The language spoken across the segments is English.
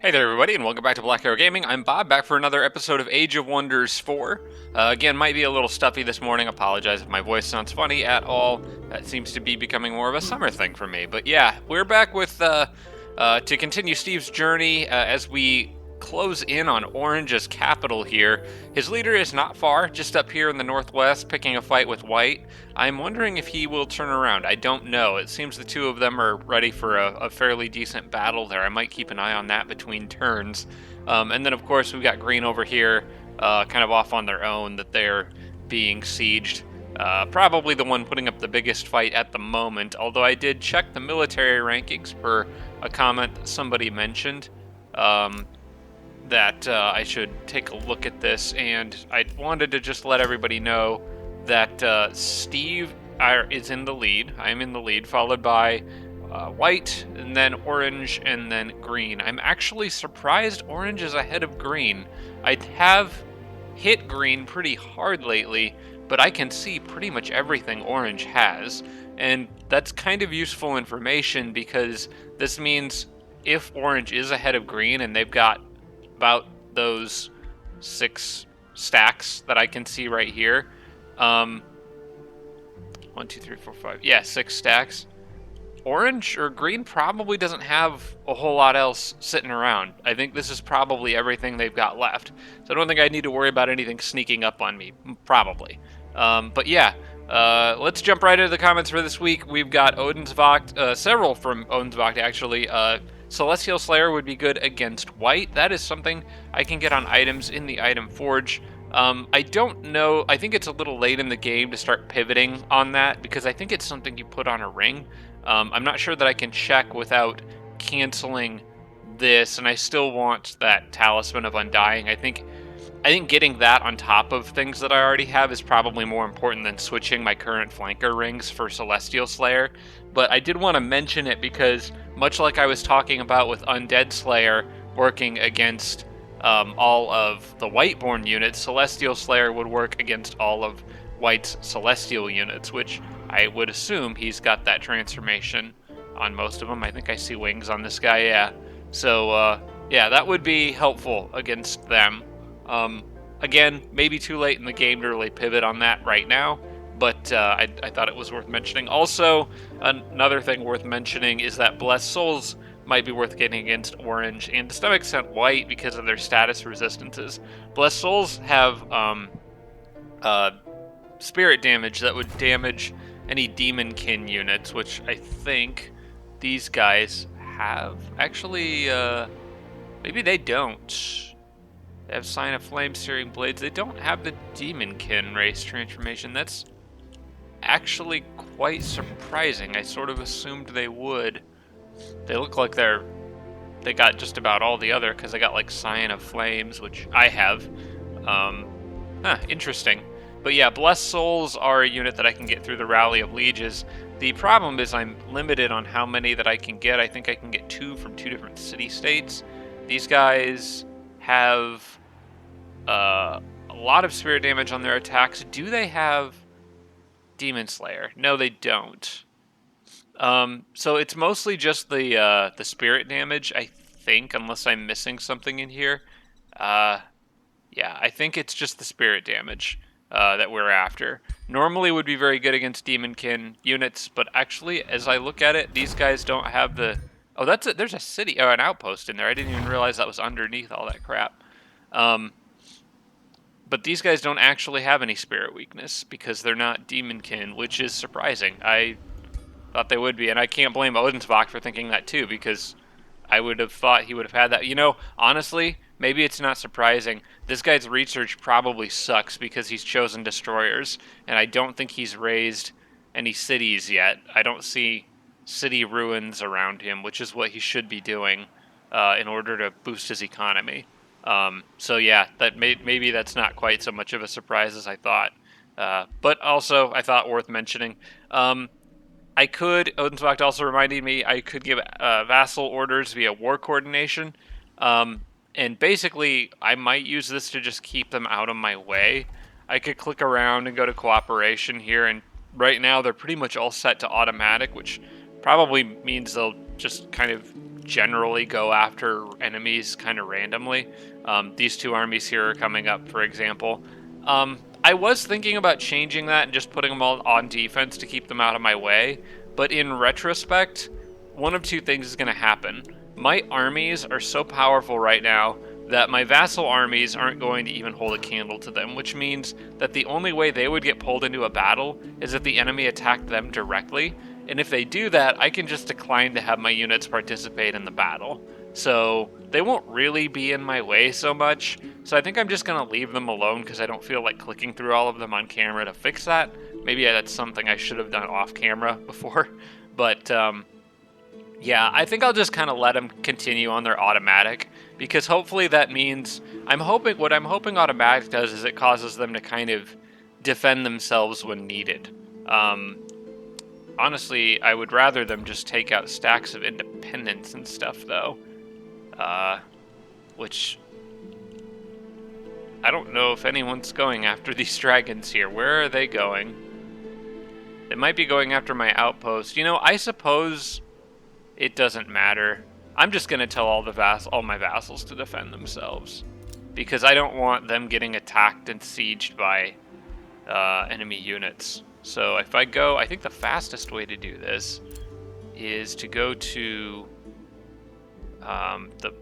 Hey there, everybody, and welcome back to Black Arrow Gaming. I'm Bob, back for another episode of Age of Wonders 4. Again, might be a little stuffy this morning. Apologize if my voice sounds funny at all. That seems to be becoming more of a summer thing for me. But yeah, we're back with to continue Steve's journey as we close in on Orange's capital here. His leader is not far, just up here in the northwest, picking a fight with White. I'm wondering if he will turn around. I don't know. It seems the two of them are ready for a fairly decent battle there. I might keep an eye on that between turns. And then, of course, we've got Green over here, kind of off on their own, that they're being sieged. Probably the one putting up the biggest fight at the moment, although I did check the military rankings per a comment that somebody mentioned. That I should take a look at this, and I wanted to just let everybody know that Steve is in the lead. I'm in the lead, followed by White, and then Orange, and then Green. I'm actually surprised Orange is ahead of Green. I have hit Green pretty hard lately, but I can see pretty much everything Orange has, and that's kind of useful information because this means if Orange is ahead of Green and they've got about those 6 stacks that I can see right here. 1, 2, 3, 4, 5. Yeah, 6 stacks. Orange or Green probably doesn't have a whole lot else sitting around. I think this is probably everything they've got left. So I don't think I need to worry about anything sneaking up on me. Probably. But yeah, let's jump right into the comments for this week. We've got Odin's Voct, several from Odin's Voct actually. Celestial Slayer would be good against White. That is something I can get on items in the item forge. I don't know. I think it's a little late in the game to start pivoting on that because I think it's something you put on a ring. I'm not sure that I can check without canceling this, and I still want that Talisman of Undying. I think getting that on top of things that I already have is probably more important than switching my current flanker rings for Celestial Slayer. But I did want to mention it because, much like I was talking about with Undead Slayer working against all of the Whiteborn units, Celestial Slayer would work against all of White's Celestial units, which I would assume he's got that transformation on most of them. I think I see wings on this guy, yeah. So, yeah, that would be helpful against them. Again, maybe too late in the game to really pivot on that right now, but I thought it was worth mentioning. Also, another thing worth mentioning is that Blessed Souls might be worth getting against Orange, and to some extent White because of their status resistances. Blessed Souls have spirit damage that would damage any Demonkin units, which I think these guys have. Actually, maybe they don't. They have Sign of Flame, Searing Blades. They don't have the Demonkin race transformation. That's actually quite surprising. I sort of assumed they would. They look like they got just about all the other, because they got like Sign of Flames, which I have. Interesting. But yeah, Blessed Souls are a unit that I can get through the Rally of Lieges. The problem is I'm limited on how many that I can get. I think I can get 2 from 2 different city-states. These guys have a lot of spirit damage on their attacks. Do they have Demon Slayer? No, they don't. So it's mostly just the spirit damage, I think, unless I'm missing something in here. Yeah, I think it's just the spirit damage that we're after. Normally would be very good against Demonkin units, but actually, as I look at it, these guys don't have the... Oh, there's a city, or an outpost in there. I didn't even realize that was underneath all that crap. But these guys don't actually have any spirit weakness because they're not Demonkin, which is surprising. I thought they would be, and I can't blame Odin's Voct for thinking that too, because I would have thought he would have had that. You know, honestly, maybe it's not surprising. This guy's research probably sucks because he's chosen destroyers, and I don't think he's raised any cities yet. I don't see city ruins around him, which is what he should be doing in order to boost his economy. So yeah, that maybe that's not quite so much of a surprise as I thought. But also, I thought worth mentioning. Odin's Voct also reminded me, I could give vassal orders via war coordination. And basically, I might use this to just keep them out of my way. I could click around and go to cooperation here, and right now they're pretty much all set to automatic, which probably means they'll just kind of generally go after enemies kind of randomly. These two armies here are coming up, for example. I was thinking about changing that and just putting them all on defense to keep them out of my way, but in retrospect, one of two things is going to happen. My armies are so powerful right now that my vassal armies aren't going to even hold a candle to them, which means that the only way they would get pulled into a battle is if the enemy attacked them directly. And if they do that, I can just decline to have my units participate in the battle. So they won't really be in my way so much. So I think I'm just going to leave them alone because I don't feel like clicking through all of them on camera to fix that. Maybe that's something I should have done off camera before. But yeah, I think I'll just kind of let them continue on their automatic, because hopefully that means what I'm hoping automatic does is it causes them to kind of defend themselves when needed. Honestly, I would rather them just take out stacks of independence and stuff, though. Which I don't know if anyone's going after these dragons here. Where are they going? They might be going after my outpost. You know, I suppose it doesn't matter. I'm just gonna tell all my vassals to defend themselves, because I don't want them getting attacked and sieged by enemy units. So if I go, I think the fastest way to do this is to go to the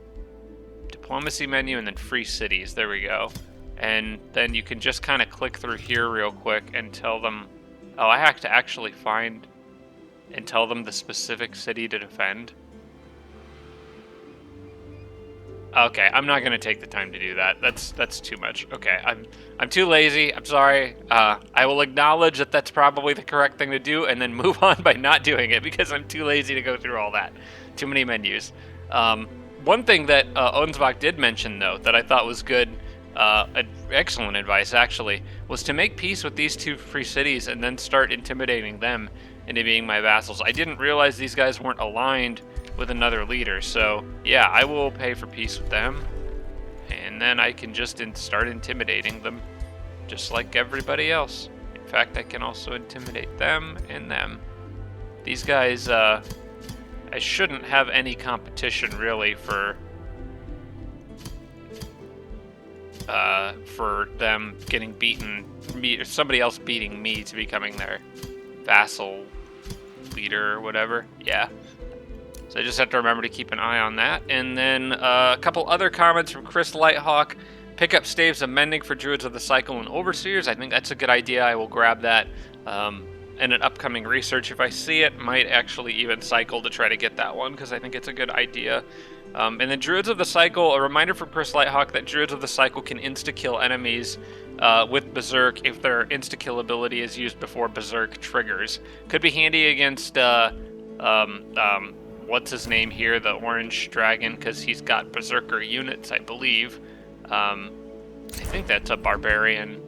diplomacy menu and then free cities. There we go. And then you can just kind of click through here real quick and tell them, oh, I have to actually find and tell them the specific city to defend. Okay, I'm not gonna take the time to do that. That's too much. Okay, I'm too lazy. I'm sorry. I will acknowledge that that's probably the correct thing to do, and then move on by not doing it because I'm too lazy to go through all that. Too many menus. One thing that Onsbach did mention, though, that I thought was good, excellent advice actually, was to make peace with these two free cities and then start intimidating them into being my vassals. I didn't realize these guys weren't aligned with another leader, so yeah, I will pay for peace with them, and then I can just start intimidating them, just like everybody else. In fact, I can also intimidate them and them. These guys, I shouldn't have any competition really for them getting beaten, or somebody else beating me to becoming their vassal leader or whatever. Yeah. So I just have to remember to keep an eye on that. And then a couple other comments from Chris Lighthawk. Pick up staves of mending for Druids of the Cycle and Overseers. I think that's a good idea. I will grab that in an upcoming research if I see it. Might actually even cycle to try to get that one because I think it's a good idea. And then Druids of the Cycle, a reminder from Chris Lighthawk that Druids of the Cycle can insta-kill enemies with Berserk if their insta-kill ability is used before Berserk triggers. Could be handy against what's his name here, the orange dragon, because he's got berserker units, I believe. I think that's a barbarian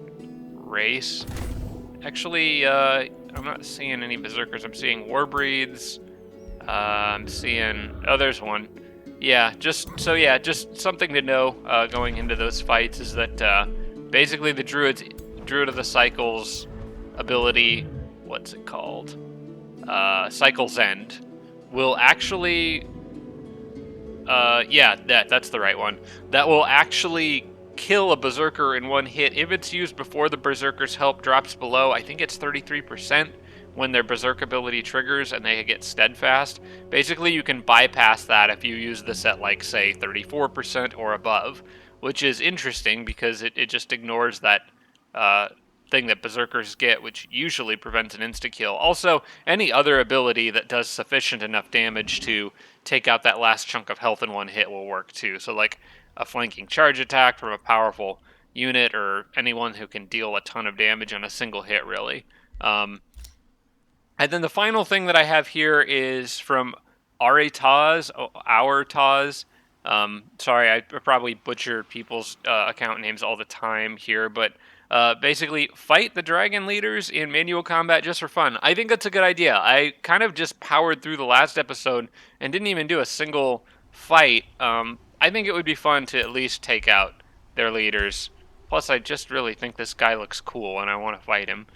race. Actually, I'm not seeing any berserkers. I'm seeing warbreeds. I'm seeing, oh, there's one. Yeah, just something to know going into those fights is that basically the Druid of the Cycle's ability, what's it called? Cycle's End, will actually, that's the right one. That will actually kill a Berserker in one hit if it's used before the Berserker's health drops below, I think it's 33% when their Berserk ability triggers and they get steadfast. Basically, you can bypass that if you use this at, like, say, 34% or above, which is interesting because it just ignores that thing that Berserkers get, which usually prevents an insta-kill. Also, any other ability that does sufficient enough damage to take out that last chunk of health in one hit will work too. So, like, a flanking charge attack from a powerful unit, or anyone who can deal a ton of damage on a single hit, really. And then the final thing that I have here is from Our Taz. Sorry, I probably butcher people's account names all the time here, but basically, fight the dragon leaders in manual combat just for fun. I think that's a good idea. I kind of just powered through the last episode and didn't even do a single fight. I think it would be fun to at least take out their leaders. Plus, I just really think this guy looks cool, and I want to fight him.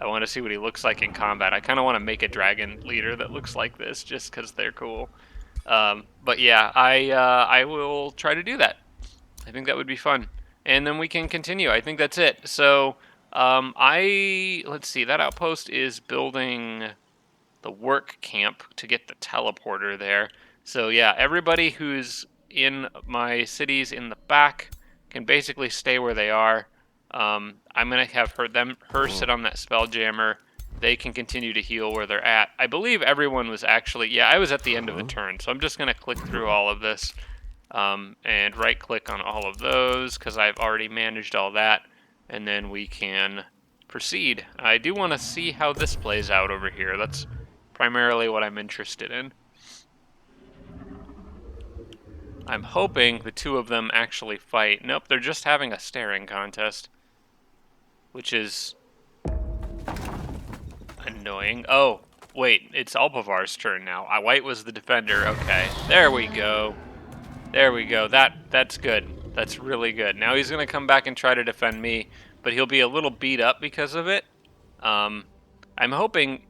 I want to see what he looks like in combat. I kind of want to make a dragon leader that looks like this, just because they're cool. But yeah, I will try to do that. I think that would be fun, and then we can continue. I think that's it. So let's see. That outpost is building the work camp to get the teleporter there. So yeah, everybody who's in my cities in the back can basically stay where they are. I'm gonna have her sit on that spell jammer. They can continue to heal where they're at. I believe everyone was actually, yeah, I was at the end of the turn, so I'm just gonna click through all of this and right click on all of those because I've already managed all that, and then we can proceed. I do want to see how this plays out over here. That's primarily what I'm interested in. I'm hoping the two of them actually fight. Nope, they're just having a staring contest, which is annoying. Oh, wait, it's Alpavar's turn now. White was the defender. Okay, there we go. There we go. That's good. That's really good. Now he's going to come back and try to defend me, but he'll be a little beat up because of it. I'm hoping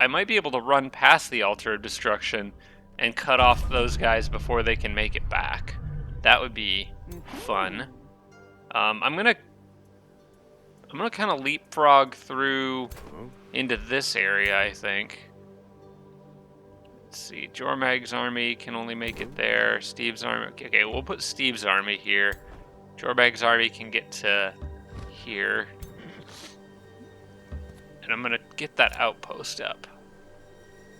I might be able to run past the Altar of Destruction and cut off those guys before they can make it back. That would be fun. I'm gonna kind of leapfrog through into this area, I think. Let's see, Jormag's army can only make it there. Steve's army, okay, we'll put Steve's army here. Jormag's army can get to here. And I'm gonna get that outpost up.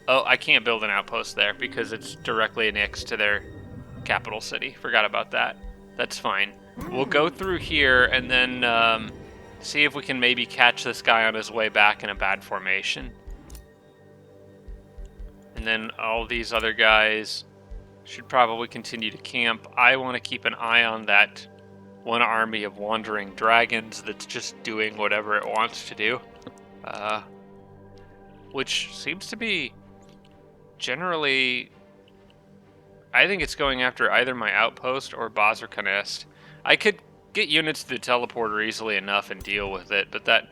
Oh, I can't build an outpost there because it's directly next to their capital city. Forgot about that. That's fine. We'll go through here and then see if we can maybe catch this guy on his way back in a bad formation. And then all these other guys should probably continue to camp. I want to keep an eye on that one army of wandering dragons that's just doing whatever it wants to do. Which seems to be generally, I think it's going after either my outpost or Bazarka Nest. I could get units to the teleporter easily enough and deal with it, but that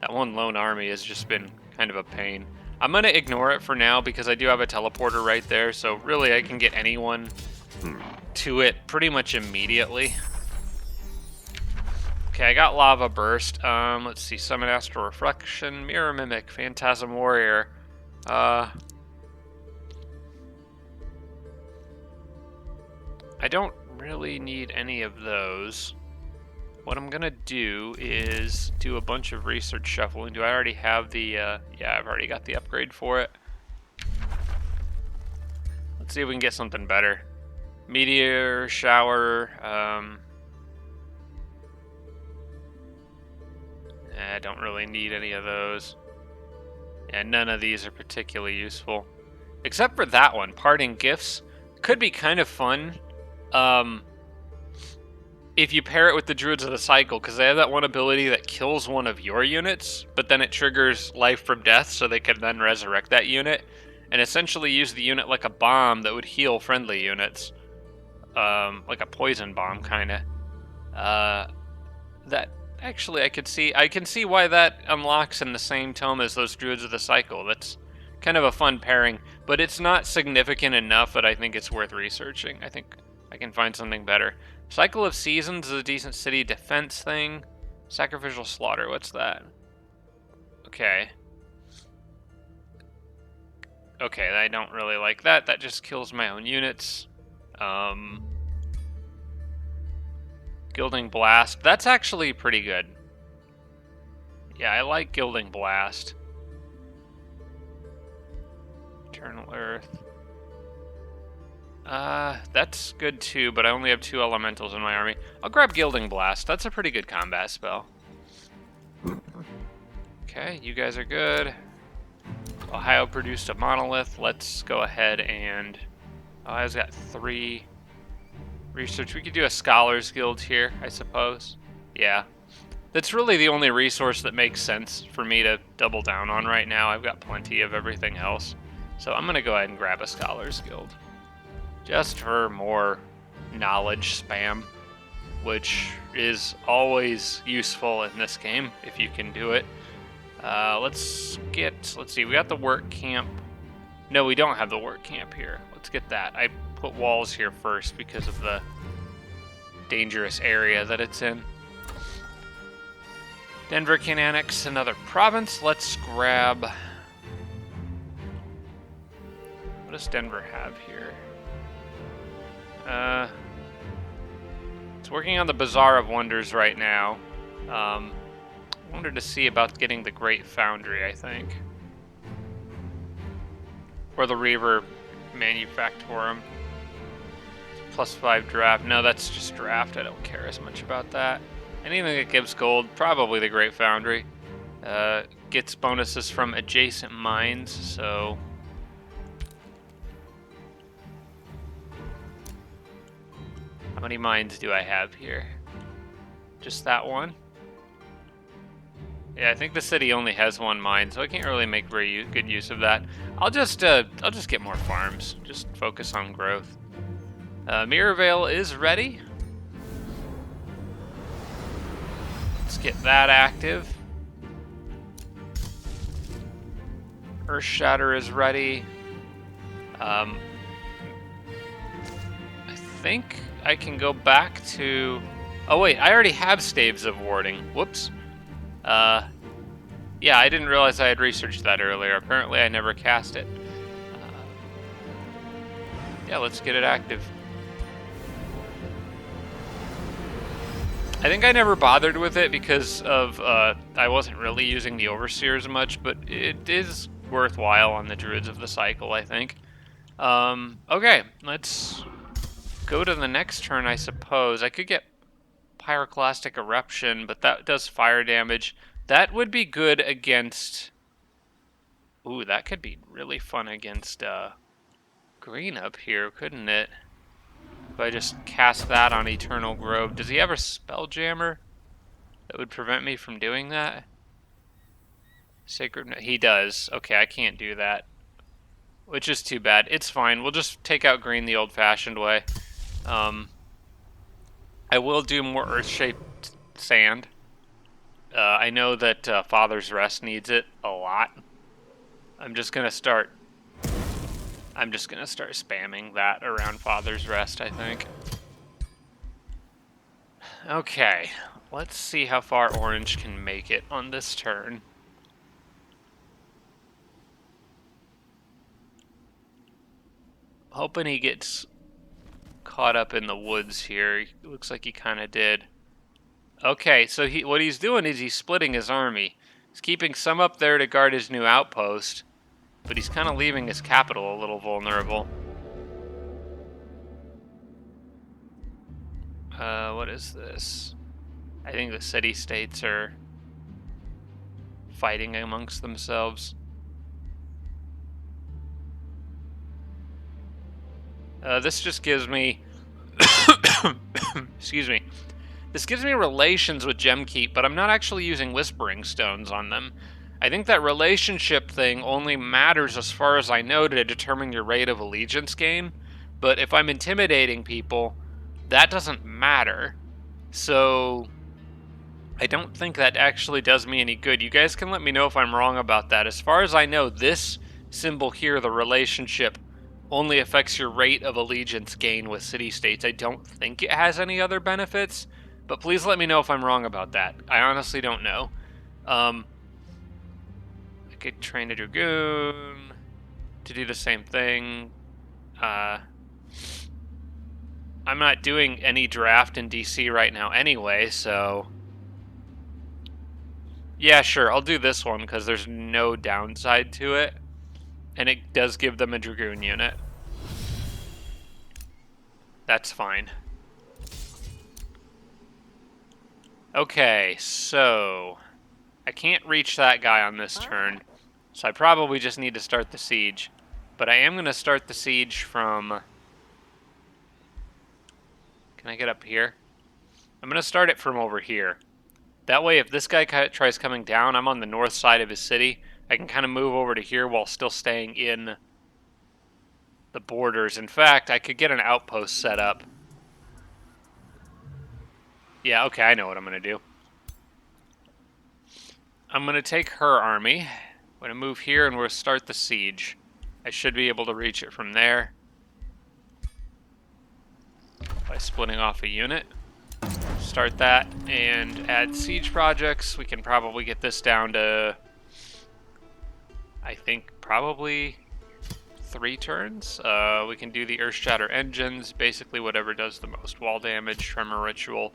one lone army has just been kind of a pain. I'm going to ignore it for now because I do have a teleporter right there, so really I can get anyone to it pretty much immediately. Okay, I got Lava Burst. Let's see, Summon Astral Reflection, Mirror Mimic, Phantasm Warrior. I don't really need any of those. What I'm gonna do is do a bunch of research shuffling. Do I already have the, yeah, I've already got the upgrade for it. Let's see if we can get something better. Meteor, Shower, I don't really need any of those. Yeah, none of these are particularly useful. Except for that one, Parting Gifts. Could be kind of fun. If you pair it with the Druids of the Cycle, because they have that one ability that kills one of your units, but then it triggers life from death, so they can then resurrect that unit, and essentially use the unit like a bomb that would heal friendly units. Like a poison bomb, kind of. That, actually, I can see why that unlocks in the same tome as those Druids of the Cycle. That's kind of a fun pairing, but it's not significant enough that I think it's worth researching. I think I can find something better. Cycle of Seasons is a decent city defense thing. Sacrificial Slaughter, what's that? Okay. Okay, I don't really like that. That just kills my own units. Gilding Blast. That's actually pretty good. Yeah, I like Gilding Blast. Eternal Earth. That's good too, but I only have 2 elementals in my army. I'll grab Gilding Blast. That's a pretty good combat spell. Okay, you guys are good. Ohio produced a monolith. Let's go ahead and... Ohio's got 3 research. We could do a Scholars Guild here, I suppose. Yeah. That's really the only resource that makes sense for me to double down on right now. I've got plenty of everything else. So I'm going to go ahead and grab a Scholars Guild. Just for more knowledge spam, which is always useful in this game, if you can do it. Let's see, we got the work camp. No, we don't have the work camp here. Let's get that. I put walls here first because of the dangerous area that it's in. Denver can annex another province. Let's grab... What does Denver have here? It's working on the Bazaar of Wonders right now. Wanted to see about getting the Great Foundry, I think. Or the Reaver Manufactorum. +5 draft. No, that's just draft. I don't care as much about that. Anything that gives gold, probably the Great Foundry. Gets bonuses from adjacent mines, so... How many mines do I have here? Just that one? Yeah, I think the city only has one mine, so I can't really make very good use of that. I'll just get more farms. Just focus on growth. Mirrorvale is ready. Let's get that active. Earthshatter is ready. I think I can go back to... Oh wait, I already have Staves of Warding. Whoops. Yeah, I didn't realize I had researched that earlier. Apparently I never cast it. Yeah, let's get it active. I think I never bothered with it because of I wasn't really using the Overseers much, but it is worthwhile on the Druids of the Cycle, I think. Okay, let's go to the next turn, I suppose. I could get Pyroclastic Eruption, but that does fire damage. That would be good against... Ooh, that could be really fun against green up here, couldn't it? If I just cast that on Eternal Grove. Does he have a Spelljammer that would prevent me from doing that? Sacred... He does. Okay, I can't do that. Which is too bad. It's fine. We'll just take out green the old-fashioned way. I will do more Earth-shaped sand. I know that Father's Rest needs it a lot. I'm just gonna start spamming that around Father's Rest, I think. Okay, let's see how far Orange can make it on this turn. Hoping he gets caught up in the woods here. It looks like he kind of did. Okay, so what he's doing is he's splitting his army. He's keeping some up there to guard his new outpost, but he's kind of leaving his capital a little vulnerable. What is this? I think the city-states are fighting amongst themselves. This just gives me... Excuse me. This gives me relations with Gemkeep, but I'm not actually using Whispering Stones on them. I think that relationship thing only matters, as far as I know, to determine your rate of allegiance gain. But if I'm intimidating people, that doesn't matter. So I don't think that actually does me any good. You guys can let me know if I'm wrong about that. As far as I know, this symbol here, the relationship, only affects your rate of allegiance gain with city-states. I don't think it has any other benefits, but please let me know if I'm wrong about that. I honestly don't know. I could train a Dragoon to do the same thing. I'm not doing any draft in DC right now anyway, so... Yeah, sure, I'll do this one because there's no downside to it. And it does give them a Dragoon unit. That's fine. Okay, so... I can't reach that guy on this turn, so I probably just need to start the siege. But I am going to start the siege from... Can I get up here? I'm going to start it from over here. That way, if this guy tries coming down, I'm on the north side of his city. I can kind of move over to here while still staying in the borders. In fact, I could get an outpost set up. Yeah, okay, I know what I'm going to do. I'm going to take her army. I'm going to move here and we'll start the siege. I should be able to reach it from there. by splitting off a unit. Start that and add siege projects. We can probably get this down to, I think, probably 3 turns. We can do the Earth Shatter engines, basically whatever does the most wall damage, Tremor Ritual,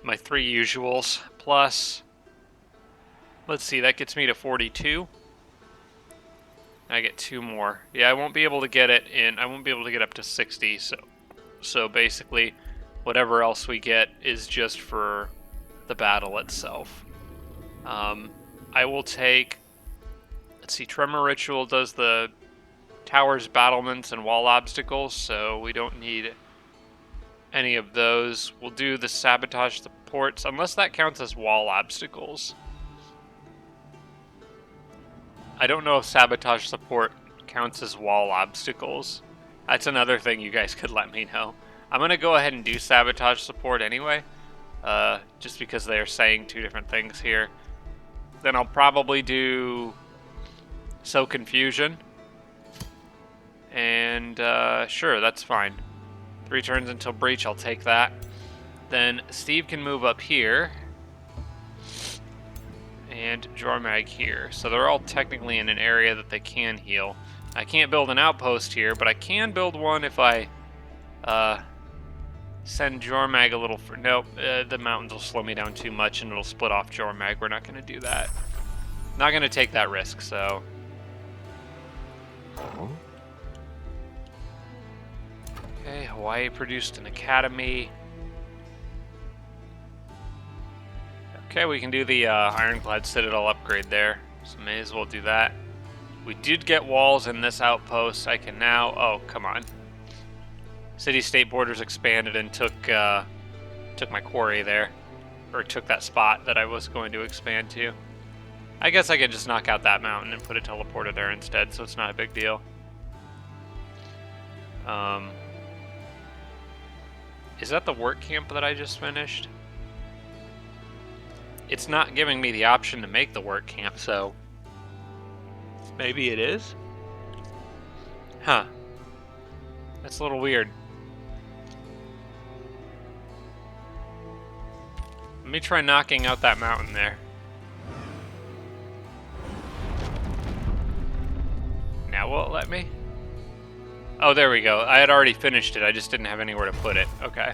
my 3 usuals, plus, let's see, that gets me to 42. I get 2 more. Yeah, I won't be able to get it in, I won't be able to get up to 60, so basically, whatever else we get is just for the battle itself. I will take, let's see, Tremor Ritual does the towers, battlements, and wall obstacles, so we don't need any of those. We'll do the sabotage supports, unless that counts as wall obstacles. I don't know if sabotage support counts as wall obstacles. That's another thing you guys could let me know. I'm going to go ahead and do sabotage support anyway, just because they are saying 2 different things here. Then I'll probably do sow confusion. And sure, that's fine. 3 turns until breach, I'll take that. Then Steve can move up here. And Jormag here. So they're all technically in an area that they can heal. I can't build an outpost here, but I can build one if I send Jormag a little... Nope, the mountains will slow me down too much and it'll split off Jormag. We're not going to do that. Not going to take that risk, so... Okay, Hawaii produced an academy. Okay, we can do the Ironclad Citadel upgrade there, so may as well do that. We did get walls in this outpost. I can now... Oh, come on. City-state borders expanded and took my quarry there. Or took that spot that I was going to expand to. I guess I could just knock out that mountain and put a teleporter there instead, so it's not a big deal. Is that the work camp that I just finished? It's not giving me the option to make the work camp, so maybe it is? Huh. That's a little weird. Let me try knocking out that mountain there. Now will it let me? Oh, there we go. I had already finished it. I just didn't have anywhere to put it. Okay.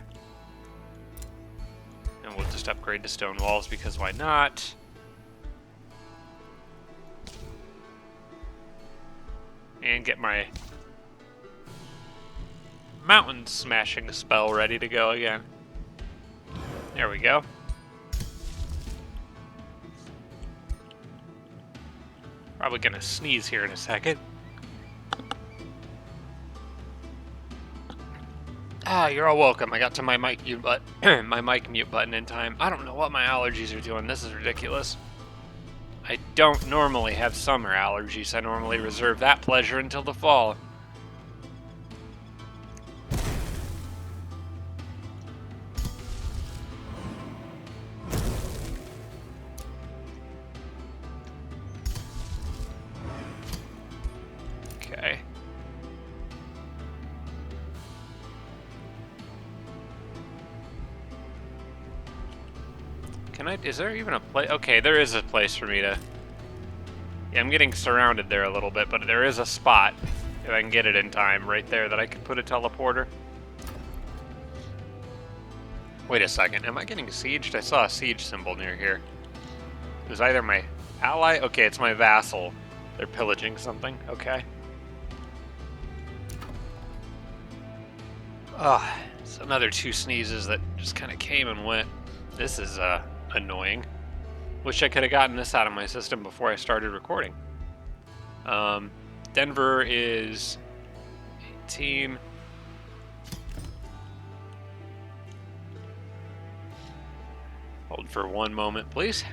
And we'll just upgrade to stone walls because why not? And get my mountain smashing spell ready to go again. There we go. Probably gonna sneeze here in a second. Ah, you're all welcome. I got to my mic mute my mic mute button in time. I don't know what my allergies are doing. This is ridiculous. I don't normally have summer allergies. I normally reserve that pleasure until the fall. Okay. Is there even a place? Okay, there is a place for me to... Yeah, I'm getting surrounded there a little bit, but there is a spot, if I can get it in time, right there that I could put a teleporter. Wait a second, am I getting sieged? I saw a siege symbol near here. It was either my ally? Okay, it's my vassal. They're pillaging something, okay. Ah, it's another 2 sneezes that just kind of came and went. This is, annoying. Wish I could have gotten this out of my system before I started recording. Denver is 18. Hold for 1 moment, please.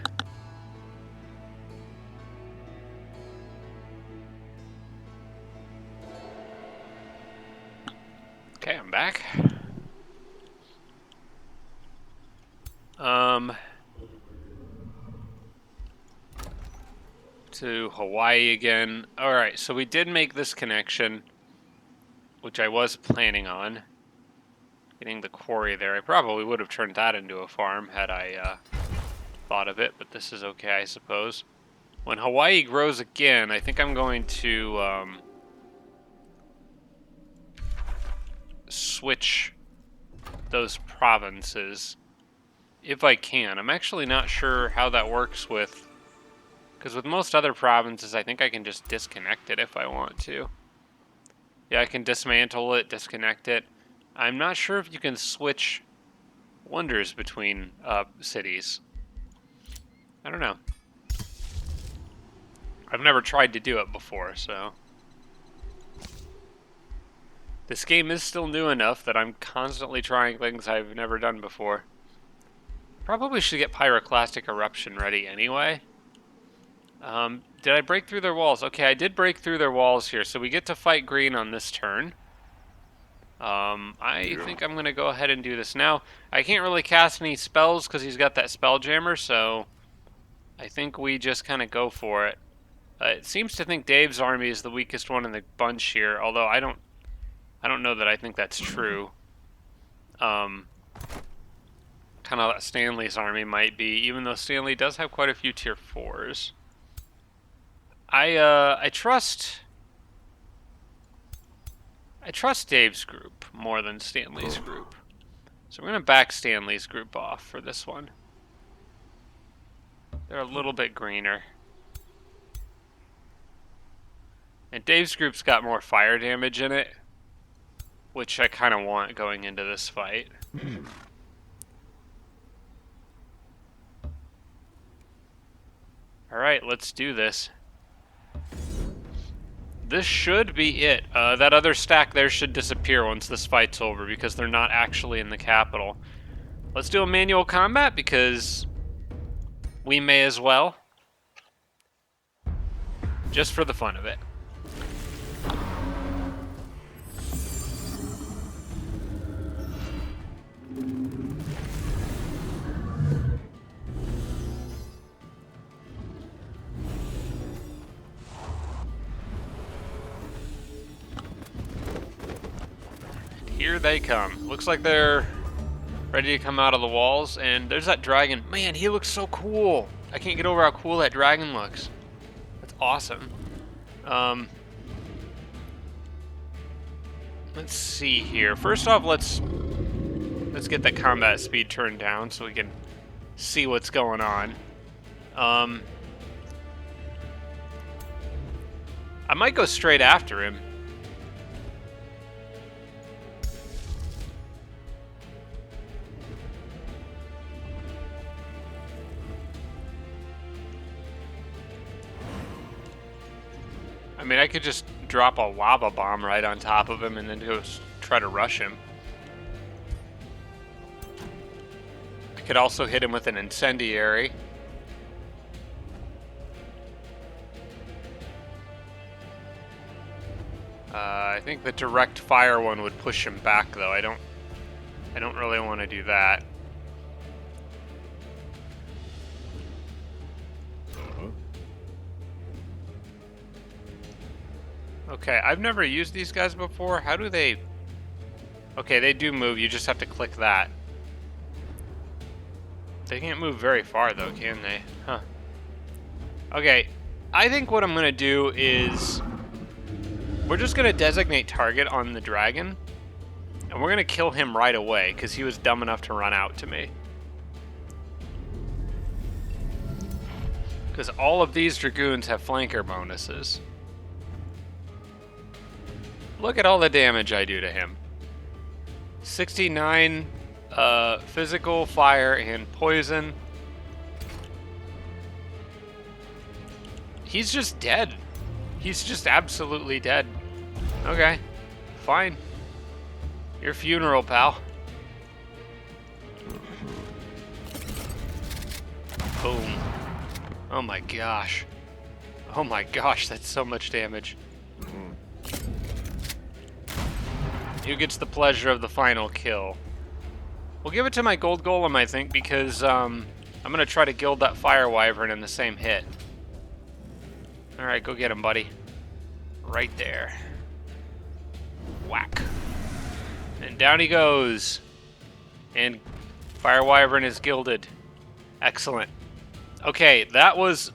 Okay, I'm back. To Hawaii again. Alright, so we did make this connection, which I was planning on. getting the quarry there. I probably would have turned that into a farm had I thought of it, but this is okay, I suppose. When Hawaii grows again, I think I'm going to switch those provinces if I can. I'm actually not sure how that works with, because with most other provinces, I think I can just disconnect it if I want to. Yeah, I can dismantle it, disconnect it. I'm not sure if you can switch wonders between cities. I don't know. I've never tried to do it before, so. This game is still new enough that I'm constantly trying things I've never done before. Probably should get Pyroclastic Eruption ready anyway. Did I break through their walls? Okay, I did break through their walls here, so we get to fight green on this turn. I think I'm going to go ahead and do this now. I can't really cast any spells because he's got that Spelljammer, so I think we just kind of go for it. It seems to think Dave's army is the weakest one in the bunch here, although I don't know that I think that's true. Kind of Stanley's army might be, even though Stanley does have quite a few tier 4s. I trust Dave's group more than Stanley's group. So we're going to back Stanley's group off for this one. They're a little bit greener. And Dave's group's got more fire damage in it, which I kind of want going into this fight. Alright, let's do this. This should be it. That other stack there should disappear once this fight's over because they're not actually in the capital. Let's do a manual combat because we may as well. Just for the fun of it. Here they come. Looks like they're ready to come out of the walls, and there's that dragon. Man, he looks so cool. I can't get over how cool that dragon looks. That's awesome. Let's see here. First off, let's get that combat speed turned down so we can see what's going on. I might go straight after him. I mean, I could just drop a lava bomb right on top of him and then go try to rush him. I could also hit him with an incendiary. I think the direct fire one would push him back, though. I don't really want to do that. Okay, I've never used these guys before. How do they... Okay, they do move. You just have to click that. They can't move very far, though, can they? Huh. Okay, I think what I'm going to do is... We're just going to designate target on the dragon. And we're going to kill him right away, because he was dumb enough to run out to me. Because all of these dragoons have flanker bonuses. Look at all the damage I do to him. 69 physical, fire, and poison. He's just dead. He's just absolutely dead. Okay, fine. Your funeral, pal. Boom. Oh my gosh. Oh my gosh, that's so much damage. Who gets the pleasure of the final kill? We'll give it to my gold golem, I think, because I'm going to try to gild that fire wyvern in the same hit. Alright, go get him, buddy. Right there. Whack. And down he goes. And Fire Wyvern is gilded. Excellent. Okay, that was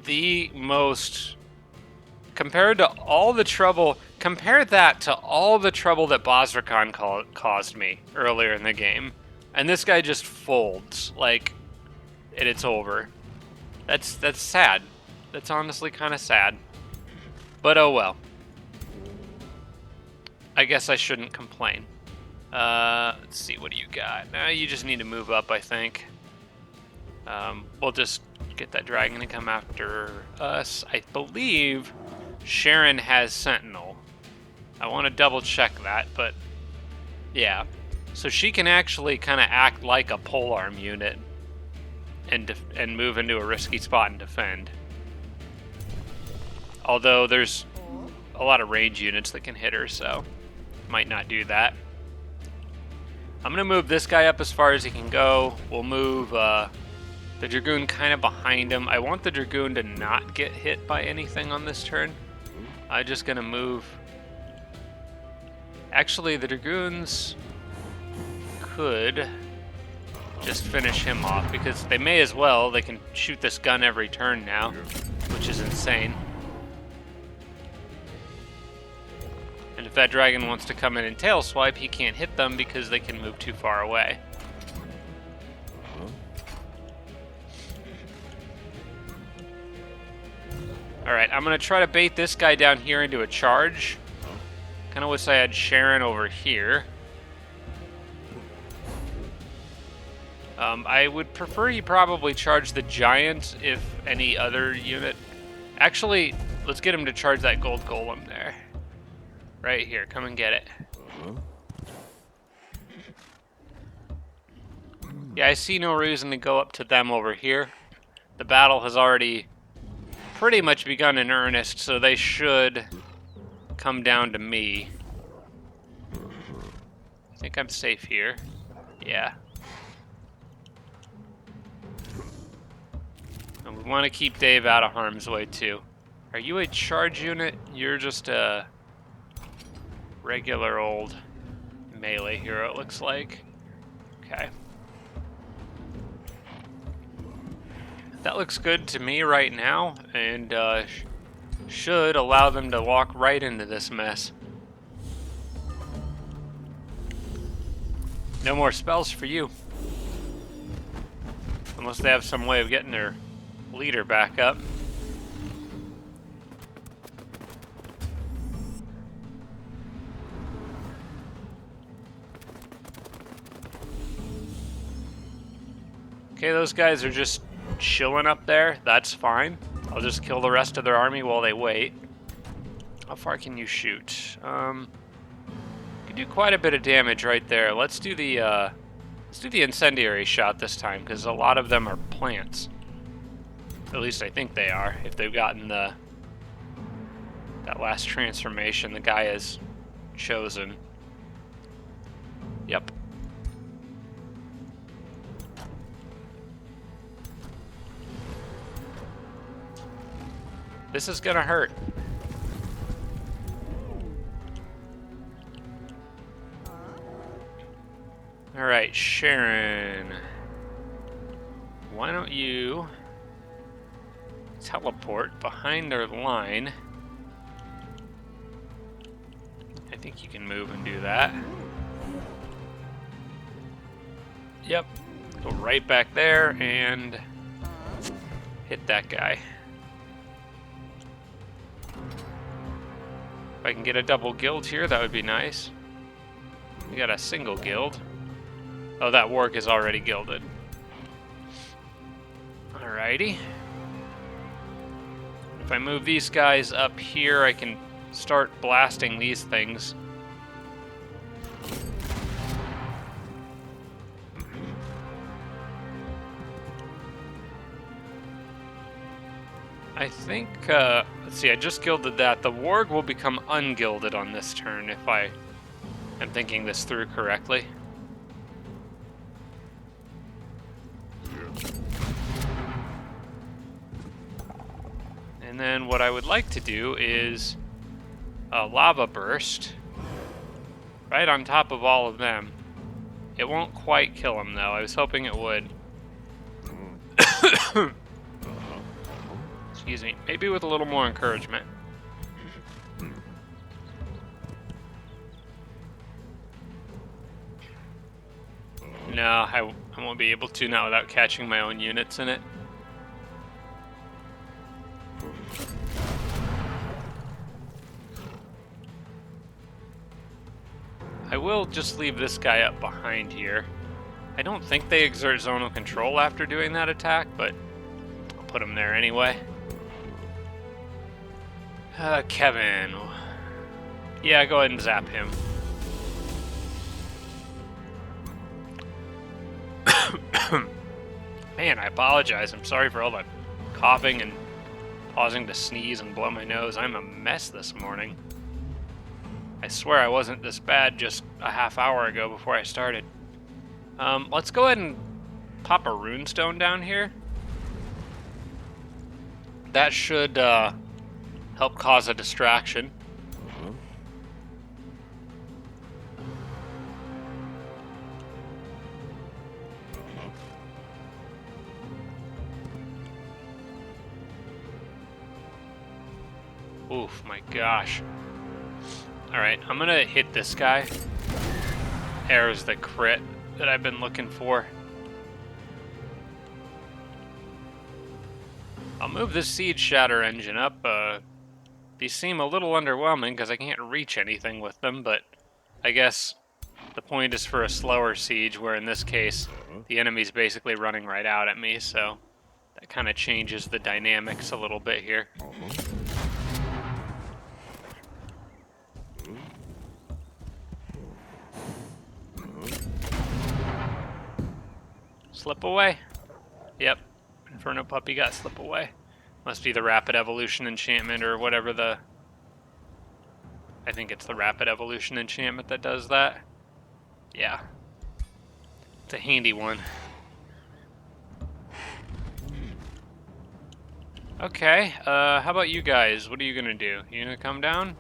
the most... Compared to all the trouble... Compare that to all the trouble that Bosricon caused me earlier in the game. And this guy just folds, like, and it's over. That's sad. That's honestly kind of sad. But oh well. I guess I shouldn't complain. Let's see, what do you got? Now you just need to move up, I think. We'll just get that dragon to come after us. I believe Sharon has Sentinel. I want to double check that, but yeah. So she can actually kind of act like a polearm unit and move into a risky spot and defend. Although there's a lot of range units that can hit her, so might not do that. I'm going to move this guy up as far as he can go. We'll move the Dragoon kind of behind him. I want the Dragoon to not get hit by anything on this turn. I'm just going to move... Actually, the Dragoons could just finish him off, because they may as well. They can shoot this gun every turn now, which is insane. And if that dragon wants to come in and tail swipe, he can't hit them because they can move too far away. Alright, I'm going to try to bait this guy down here into a charge. Kind of wish I had Sharon over here. I would prefer he probably charge the giant if any other unit... Actually, let's get him to charge that gold golem there. Right here, come and get it. Yeah, I see no reason to go up to them over here. The battle has already pretty much begun in earnest, so they should come down to me. I think I'm safe here. Yeah. And we want to keep Dave out of harm's way, too. Are you a charge unit? You're just a regular old melee hero, it looks like. Okay. That looks good to me right now, and should allow them to walk right into this mess. No more spells for you. Unless they have some way of getting their leader back up. Okay, those guys are just chilling up there. That's fine. I'll just kill the rest of their army while they wait. How far can you shoot? Can do quite a bit of damage right there. Let's do the incendiary shot this time, because a lot of them are plants. At least I think they are. If they've gotten that last transformation the guy has chosen. Yep. This is gonna hurt. Alright, Sharon. Why don't you teleport behind our line? I think you can move and do that. Yep. Go right back there and hit that guy. If I can get a double guild here, that would be nice. We got a single guild. Oh, that warg is already gilded. Alrighty. If I move these guys up here, I can start blasting these things. I think, let's see, I just gilded that. The warg will become ungilded on this turn if I am thinking this through correctly. And then what I would like to do is a lava burst right on top of all of them. It won't quite kill him, though. I was hoping it would. Excuse me. Maybe with a little more encouragement. No, I won't be able to now without catching my own units in it. I will just leave this guy up behind here. I don't think they exert zonal control after doing that attack, but I'll put him there anyway. Kevin. Yeah, go ahead and zap him. Man, I apologize. I'm sorry for all the coughing and pausing to sneeze and blow my nose. I'm a mess this morning. I swear I wasn't this bad just a half hour ago before I started. Let's go ahead and pop a runestone down here. That should help cause a distraction. Oof, my gosh. Alright, I'm gonna hit this guy. There's the crit that I've been looking for. I'll move this Siege Shatter engine up. These seem a little underwhelming because I can't reach anything with them, but I guess the point is for a slower siege, where in this case, the enemy's basically running right out at me, so that kind of changes the dynamics a little bit here. Slip away. Yep. Inferno Puppy got slip away. Must be the Rapid Evolution enchantment or whatever the... I think it's the Rapid Evolution enchantment that does that. Yeah. It's a handy one. Okay, how about you guys? What are you gonna do? You gonna come down?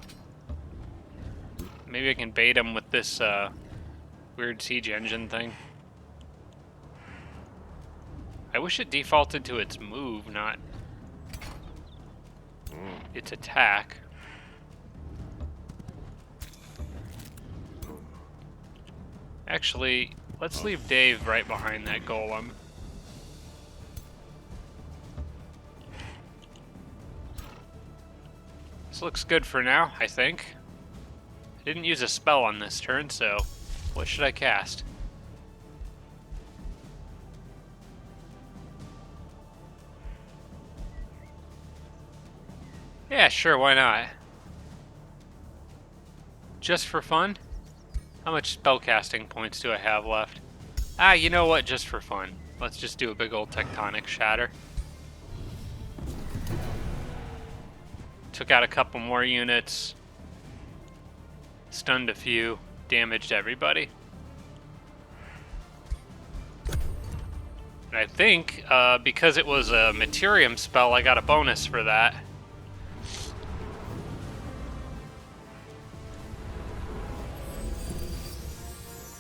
Maybe I can bait him with this, weird siege engine thing. I wish it defaulted to its move, not its attack. Actually, let's leave Dave right behind that golem. This looks good for now, I think. I didn't use a spell on this turn, so what should I cast? Yeah, sure, why not? Just for fun? How much spellcasting points do I have left? Ah, you know what? Just for fun. Let's just do a big old tectonic shatter. Took out a couple more units. Stunned a few. Damaged everybody. And I think, because it was a Materium spell, I got a bonus for that.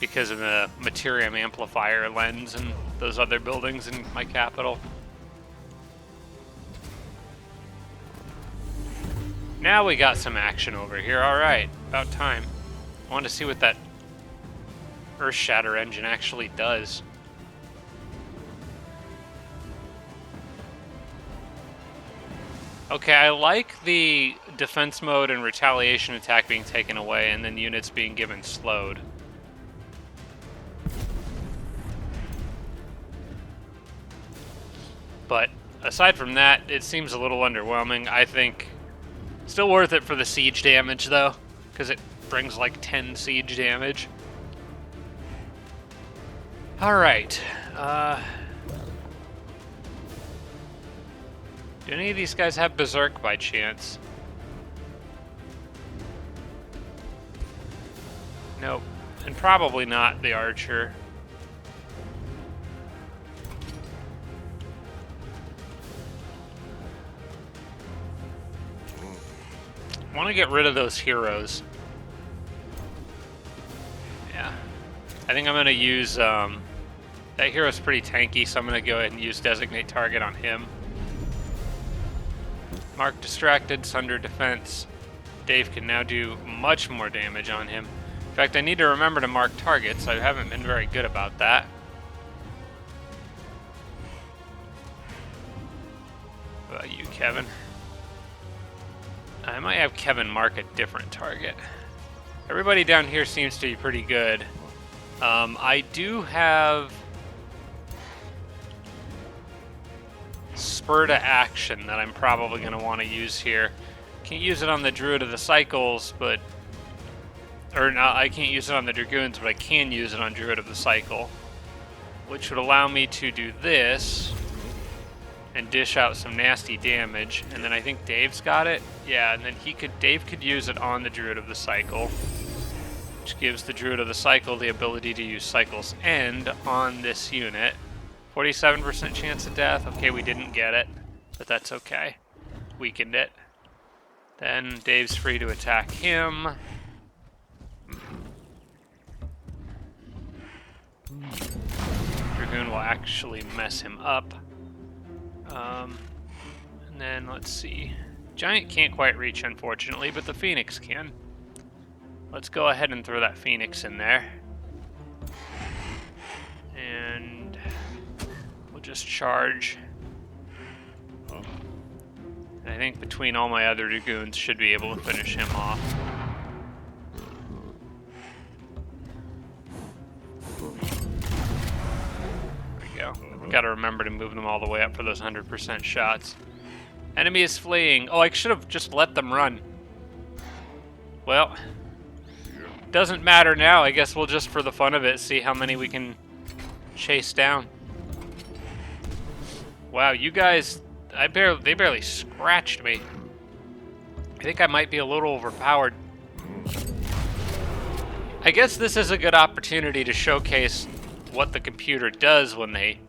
Because of the Materium amplifier lens and those other buildings in my capital. Now we got some action over here. Alright, about time. I want to see what that Earth Shatter engine actually does. Okay, I like the defense mode and retaliation attack being taken away and then units being given slowed. But aside from that, it seems a little underwhelming. I think still worth it for the siege damage, though, because it brings like 10 siege damage. Alright. Do any of these guys have Berserk by chance? Nope. And probably not the Archer. I want to get rid of those heroes. Yeah. I think I'm going to use... that hero's pretty tanky, so I'm going to go ahead and use designate target on him. Mark distracted, Sunder defense. Dave can now do much more damage on him. In fact, I need to remember to mark targets. I haven't been very good about that. What about you, Kevin? I might have Kevin mark a different target. Everybody down here seems to be pretty good. I do have Spur to Action that I'm probably going to want to use here. Can't use it on the Druid of the Cycles, but... Or no, I can't use it on the Dragoons, but I can use it on Druid of the Cycle. Which would allow me to do this and dish out some nasty damage. And then I think Dave's got it. Yeah, and then Dave could use it on the Druid of the Cycle, which gives the Druid of the Cycle the ability to use Cycle's End on this unit. 47% chance of death. Okay, we didn't get it, but that's okay. Weakened it. Then Dave's free to attack him. Dragoon will actually mess him up. And then let's see. Giant can't quite reach, unfortunately, but the Phoenix can. Let's go ahead and throw that Phoenix in there. And we'll just charge. And I think between all my other Dragoons should be able to finish him off. There we go. Gotta remember to move them all the way up for those 100% shots. Enemy is fleeing. Oh, I should have just let them run. Well, doesn't matter now. I guess we'll just, for the fun of it, see how many we can chase down. Wow, you guys, they barely scratched me. I think I might be a little overpowered. I guess this is a good opportunity to showcase what the computer does when they...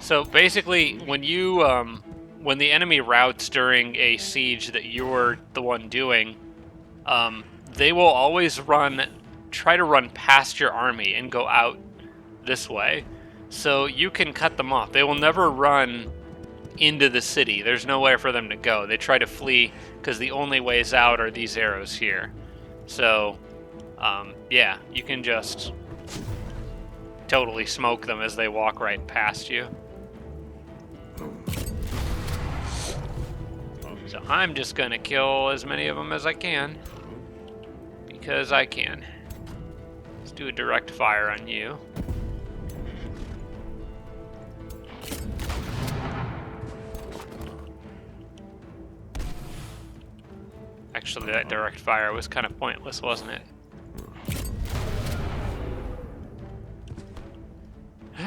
So basically, when you, when the enemy routes during a siege that you're the one doing, they will always try to run past your army and go out this way. So you can cut them off. They will never run into the city. There's nowhere for them to go. They try to flee because the only ways out are these arrows here. So, yeah, you can just totally smoke them as they walk right past you. So I'm just gonna kill as many of them as I can, because I can. Let's do a direct fire on you. Actually, that direct fire was kind of pointless, wasn't it?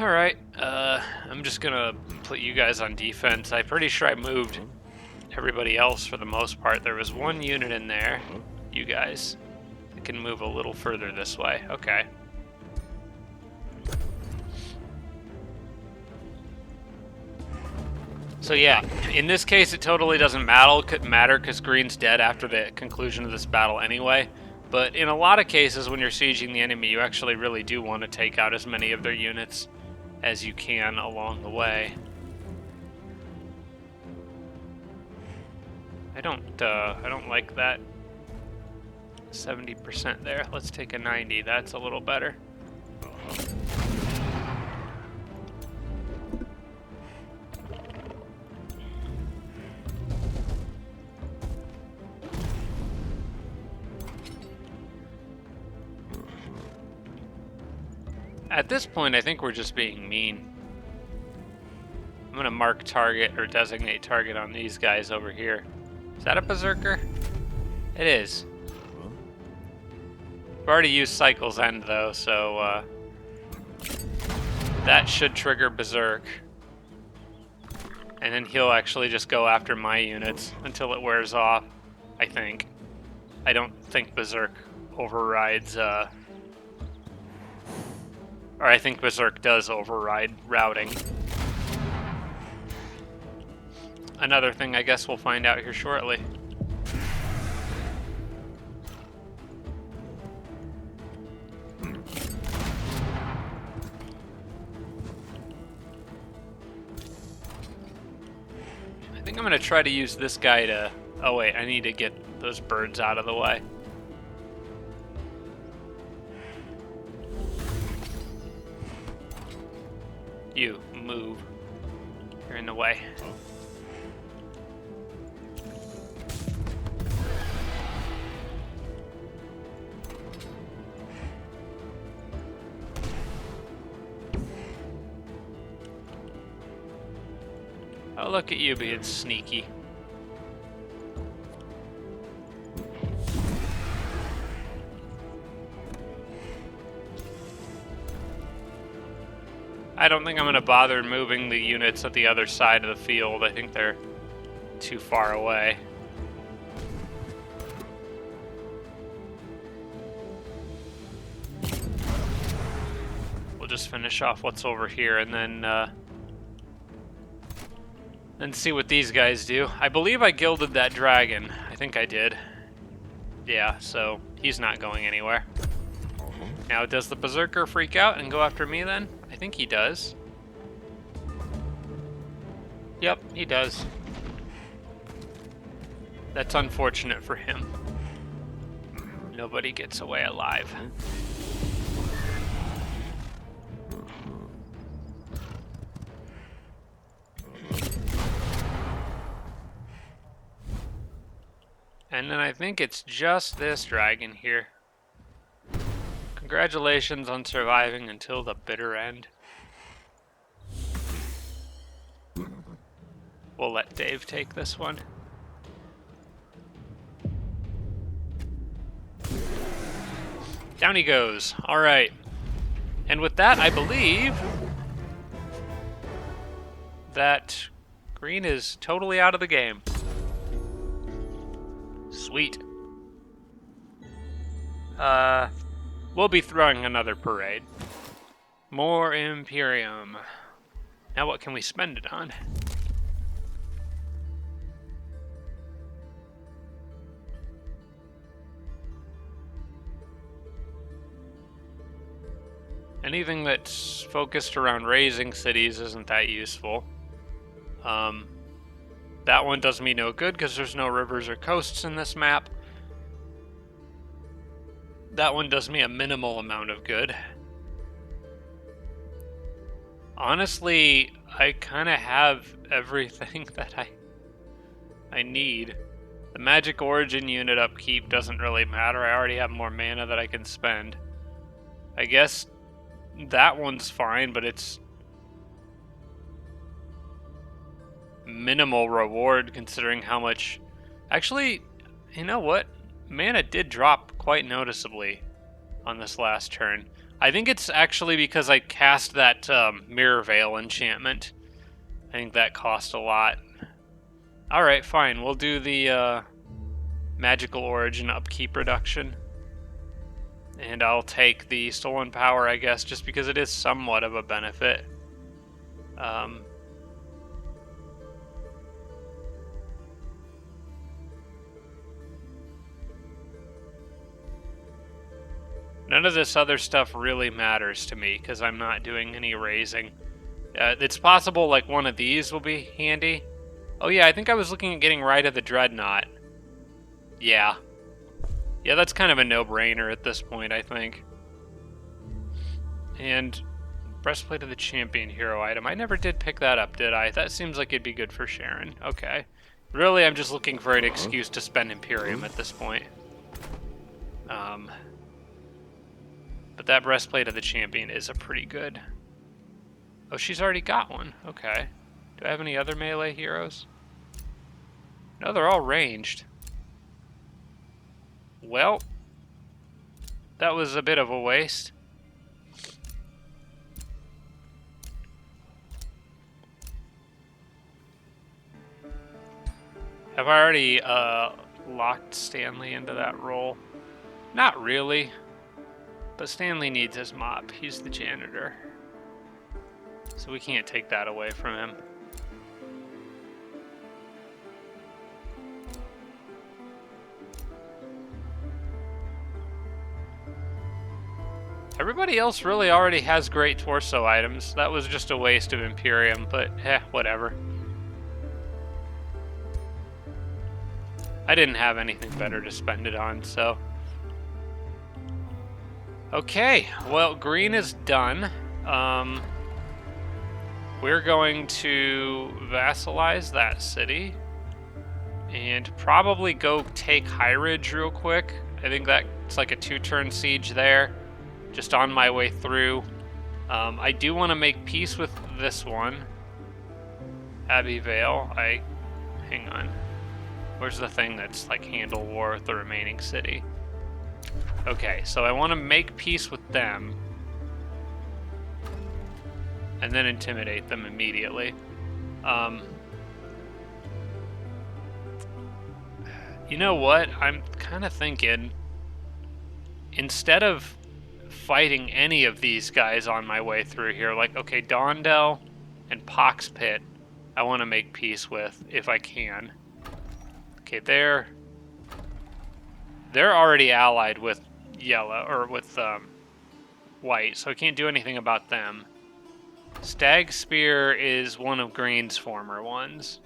Alright, I'm just gonna put you guys on defense. I'm pretty sure I moved everybody else for the most part. There was one unit in there, you guys, that can move a little further this way. Okay. So yeah, in this case it totally doesn't matter because Green's dead after the conclusion of this battle anyway. But in a lot of cases when you're sieging the enemy, you actually really do want to take out as many of their units as you can along the way. I don't like that 70% there. Let's take a 90. That's a little better. At this point, I think we're just being mean. I'm gonna mark target or designate target on these guys over here. Is that a berserker? It is. I've already used Cycle's End though, so that should trigger berserk. And then he'll actually just go after my units until it wears off, I think. I don't think berserk overrides, or I think berserk does override routing. Another thing I guess we'll find out here shortly. think I'm going to try to use this guy to... Oh wait, I need to get those birds out of the way. You, move. You're in the way. Oh, look at you being sneaky. I don't think I'm going to bother moving the units at the other side of the field. I think they're too far away. We'll just finish off what's over here and then see what these guys do. I believe I gilded that dragon. I think I did. Yeah, so he's not going anywhere. Now, does the Berserker freak out and go after me then? I think he does. Yep, he does. That's unfortunate for him. Nobody gets away alive. And then I think it's just this dragon here. Congratulations on surviving until the bitter end. We'll let Dave take this one. Down he goes. All right. And with that, I believe that green is totally out of the game. Sweet. We'll be throwing another parade. More Imperium. Now what can we spend it on? Anything that's focused around raising cities isn't that useful. That one does me no good because there's no rivers or coasts in this map. That one does me a minimal amount of good. Honestly, I kind of have everything that I need. The magic origin unit upkeep doesn't really matter. I already have more mana that I can spend. I guess that one's fine, but it's minimal reward considering how much... Actually, you know what? Mana did drop quite noticeably on this last turn. I think it's actually because I cast that Mirror Veil enchantment. I think that cost a lot. Alright, fine. We'll do the magical origin upkeep reduction. And I'll take the stolen power, I guess, just because it is somewhat of a benefit. None of this other stuff really matters to me because I'm not doing any raising. It's possible like one of these will be handy. Oh yeah, I think I was looking at getting Rite of the Dreadnought. Yeah. Yeah, that's kind of a no-brainer at this point, I think. And Breastplate of the Champion hero item. I never did pick that up, did I? That seems like it'd be good for Sharon. Okay. Really, I'm just looking for an excuse to spend Imperium at this point. But that Breastplate of the Champion is a pretty good... Oh, she's already got one. Okay. Do I have any other melee heroes? No, they're all ranged. Well, that was a bit of a waste. Have I already locked Stanley into that role? Not really. But Stanley needs his mop. He's the janitor. So we can't take that away from him. Everybody else really already has great torso items. That was just a waste of Imperium, but whatever. I didn't have anything better to spend it on, so. Okay, well, green is done. We're going to vassalize that city and probably go take High Ridge real quick. I think that's like a 2-turn siege there, just on my way through. I do want to make peace with this one, Abbey Vale. Hang on. Where's the thing that's like handle war with the remaining city? Okay, so I want to make peace with them and then intimidate them immediately. You know what? I'm kind of thinking, instead of fighting any of these guys on my way through here, like, okay, Dondell and Pox Pit, I want to make peace with if I can. Okay, they're already allied with yellow, or with white, so I can't do anything about them. Stag Spear is one of green's former ones.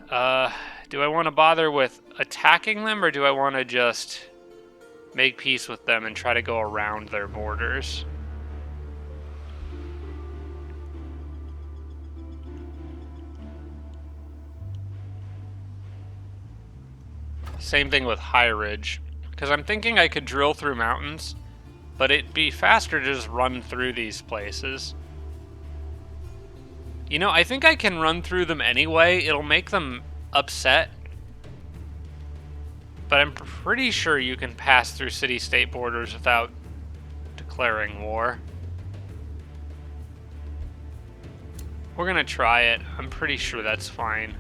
Do I want to bother with attacking them, or do I want to just make peace with them and try to go around their borders? Same thing with High Ridge, because I'm thinking I could drill through mountains, but it'd be faster to just run through these places. You know, I think I can run through them anyway. It'll make them upset, but I'm pretty sure you can pass through city-state borders without declaring war. We're gonna try it. I'm pretty sure that's fine.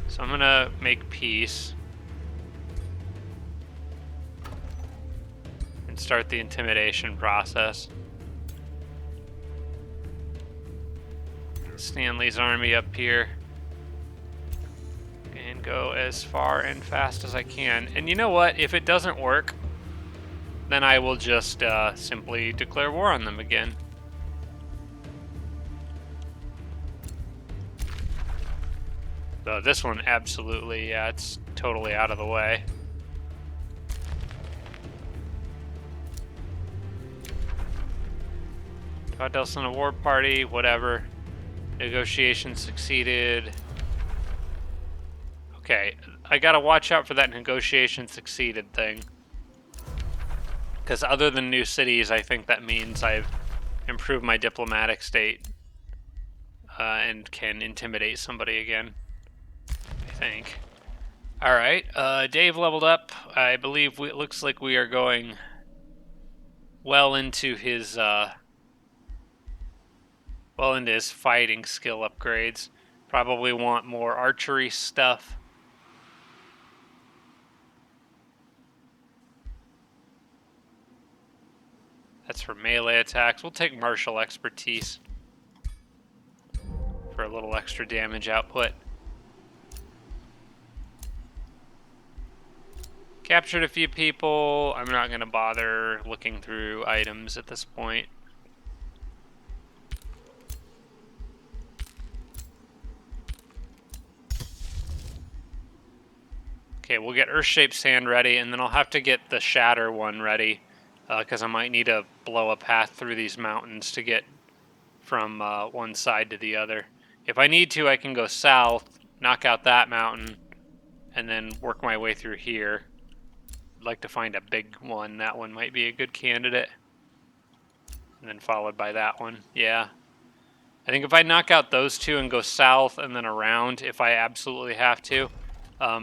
So I'm gonna make peace and start the intimidation process. Stanley's army up here and go as far and fast as I can. And you know what? If it doesn't work, then I will just simply declare war on them again. So this one, absolutely, yeah, it's totally out of the way. Delson a war party, whatever. Negotiations succeeded. Okay, I gotta watch out for that negotiation succeeded thing. Because other than new cities, I think that means I've improved my diplomatic state and can intimidate somebody again. I think. Alright, Dave leveled up. I believe it looks like we are going well into his fighting skill upgrades. Probably want more archery stuff. That's for melee attacks. We'll take martial expertise for a little extra damage output. Captured a few people. I'm not going to bother looking through items at this point. Okay, we'll get Earth-Shaped Sand ready, and then I'll have to get the Shatter one ready, because I might need to blow a path through these mountains to get from one side to the other. If I need to, I can go south, knock out that mountain, and then work my way through here. I'd like to find a big one. That one might be a good candidate. And then followed by that one. Yeah. I think if I knock out those two and go south and then around, if I absolutely have to.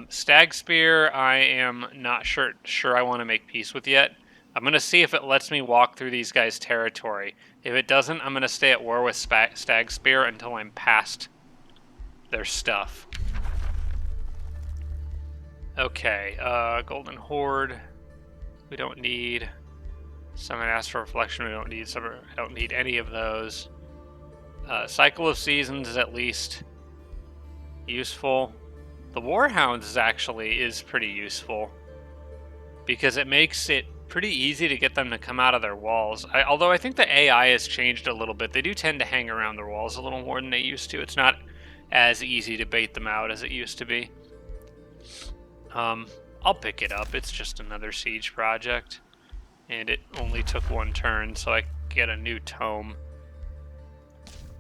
Stag Spear, I am not sure I want to make peace with yet. I'm going to see if it lets me walk through these guys' territory. If it doesn't, I'm going to stay at war with Stag Spear until I'm past their stuff. Okay, Golden Horde, we don't need. Summon Astral Reflection, we don't need. I don't need any of those. Cycle of Seasons is at least useful. The Warhounds is pretty useful because it makes it pretty easy to get them to come out of their walls. Although I think the AI has changed a little bit. They do tend to hang around their walls a little more than they used to. It's not as easy to bait them out as it used to be. I'll pick it up. It's just another siege project, and it only took one turn, so I get a new tome.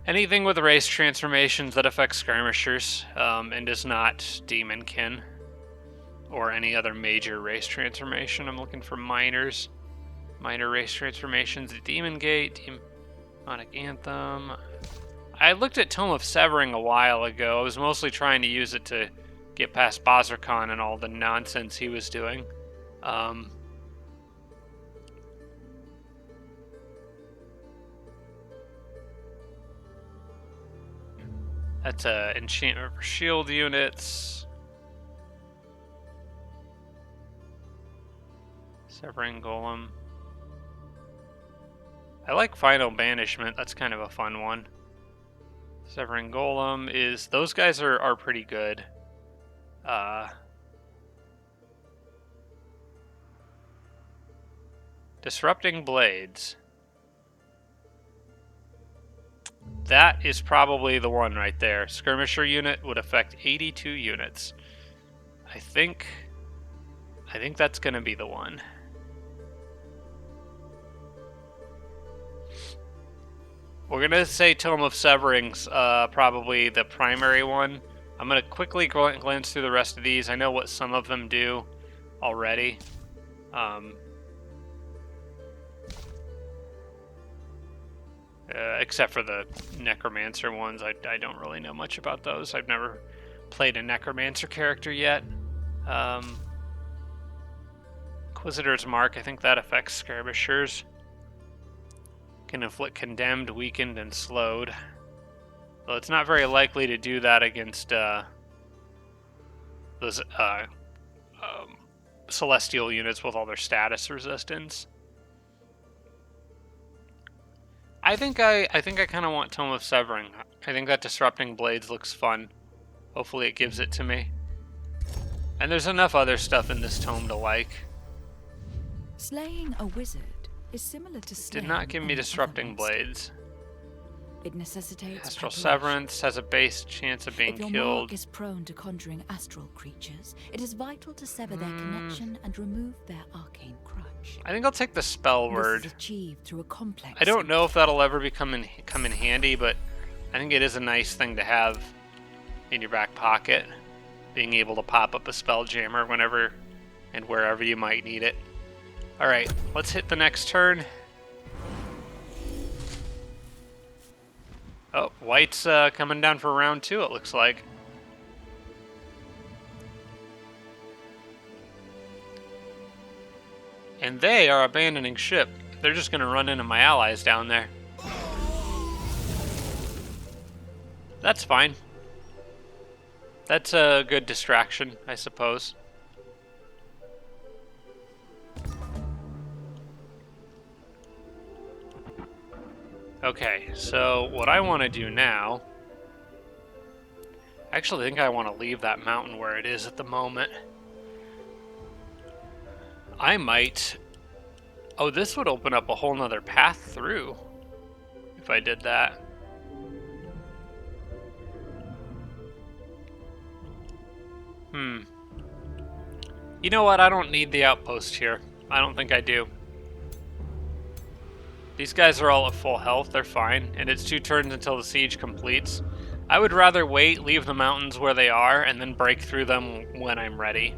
Anything with race transformations that affect skirmishers and is not demonkin or any other major race transformation. I'm looking for minors. Minor race transformations. Demon Gate, Demonic Anthem. I looked at Tome of Severing a while ago. I was mostly trying to use it to get past Bazarkan and all the nonsense he was doing. That's enchantment for shield units. Severing Golem. I like Final Banishment. That's kind of a fun one. Severing Golem is... Those guys are pretty good. Disrupting Blades. That is probably the one right there. Skirmisher unit would affect 82 units. I think that's going to be the one. We're going to say Tome of Severing's probably the primary one. I'm going to quickly glance through the rest of these. I know what some of them do already. Except for the Necromancer ones. I don't really know much about those. I've never played a Necromancer character yet. Inquisitor's Mark, I think that affects skirmishers. Can inflict condemned, weakened, and slowed. Though it's not very likely to do that against those celestial units with all their status resistance. I think I kind of want Tome of Severing. I think that Disrupting Blades looks fun. Hopefully it gives it to me. And there's enough other stuff in this tome to like. Slaying a wizard is similar to slaying... Did not give me Disrupting Blades. It necessitates Astral Severance has a base chance of being if your killed. mark is prone to conjuring astral creatures, it is vital to sever their connection and remove their arcane crutch. I think I'll take the spell word. This is achieved through a complex... I don't know if that'll ever come in handy, but I think it is a nice thing to have in your back pocket. Being able to pop up a spell jammer whenever and wherever you might need it. Alright, let's hit the next turn. Oh, White's coming down for round 2, it looks like. And they are abandoning ship. They're just going to run into my allies down there. That's fine. That's a good distraction, I suppose. Okay, so what I want to do now... I actually think I want to leave that mountain where it is at the moment. I might... Oh, this would open up a whole nother path through if I did that. You know what? I don't need the outpost here. I don't think I do. These guys are all at full health. They're fine. And it's 2 turns until the siege completes. I would rather wait, leave the mountains where they are, and then break through them when I'm ready.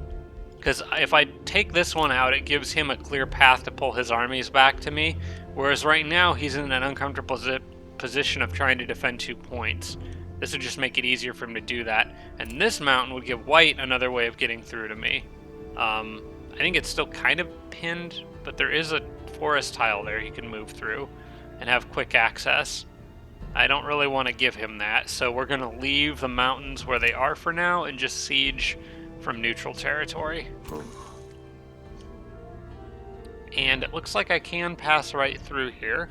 Because if I take this one out, it gives him a clear path to pull his armies back to me. Whereas right now, he's in an uncomfortable position of trying to defend 2 points. This would just make it easier for him to do that. And this mountain would give White another way of getting through to me. I think it's still kind of pinned, but there is a forest tile there he can move through and have quick access. I don't really want to give him that, so we're going to leave the mountains where they are for now and just siege from neutral territory. And it looks like I can pass right through here.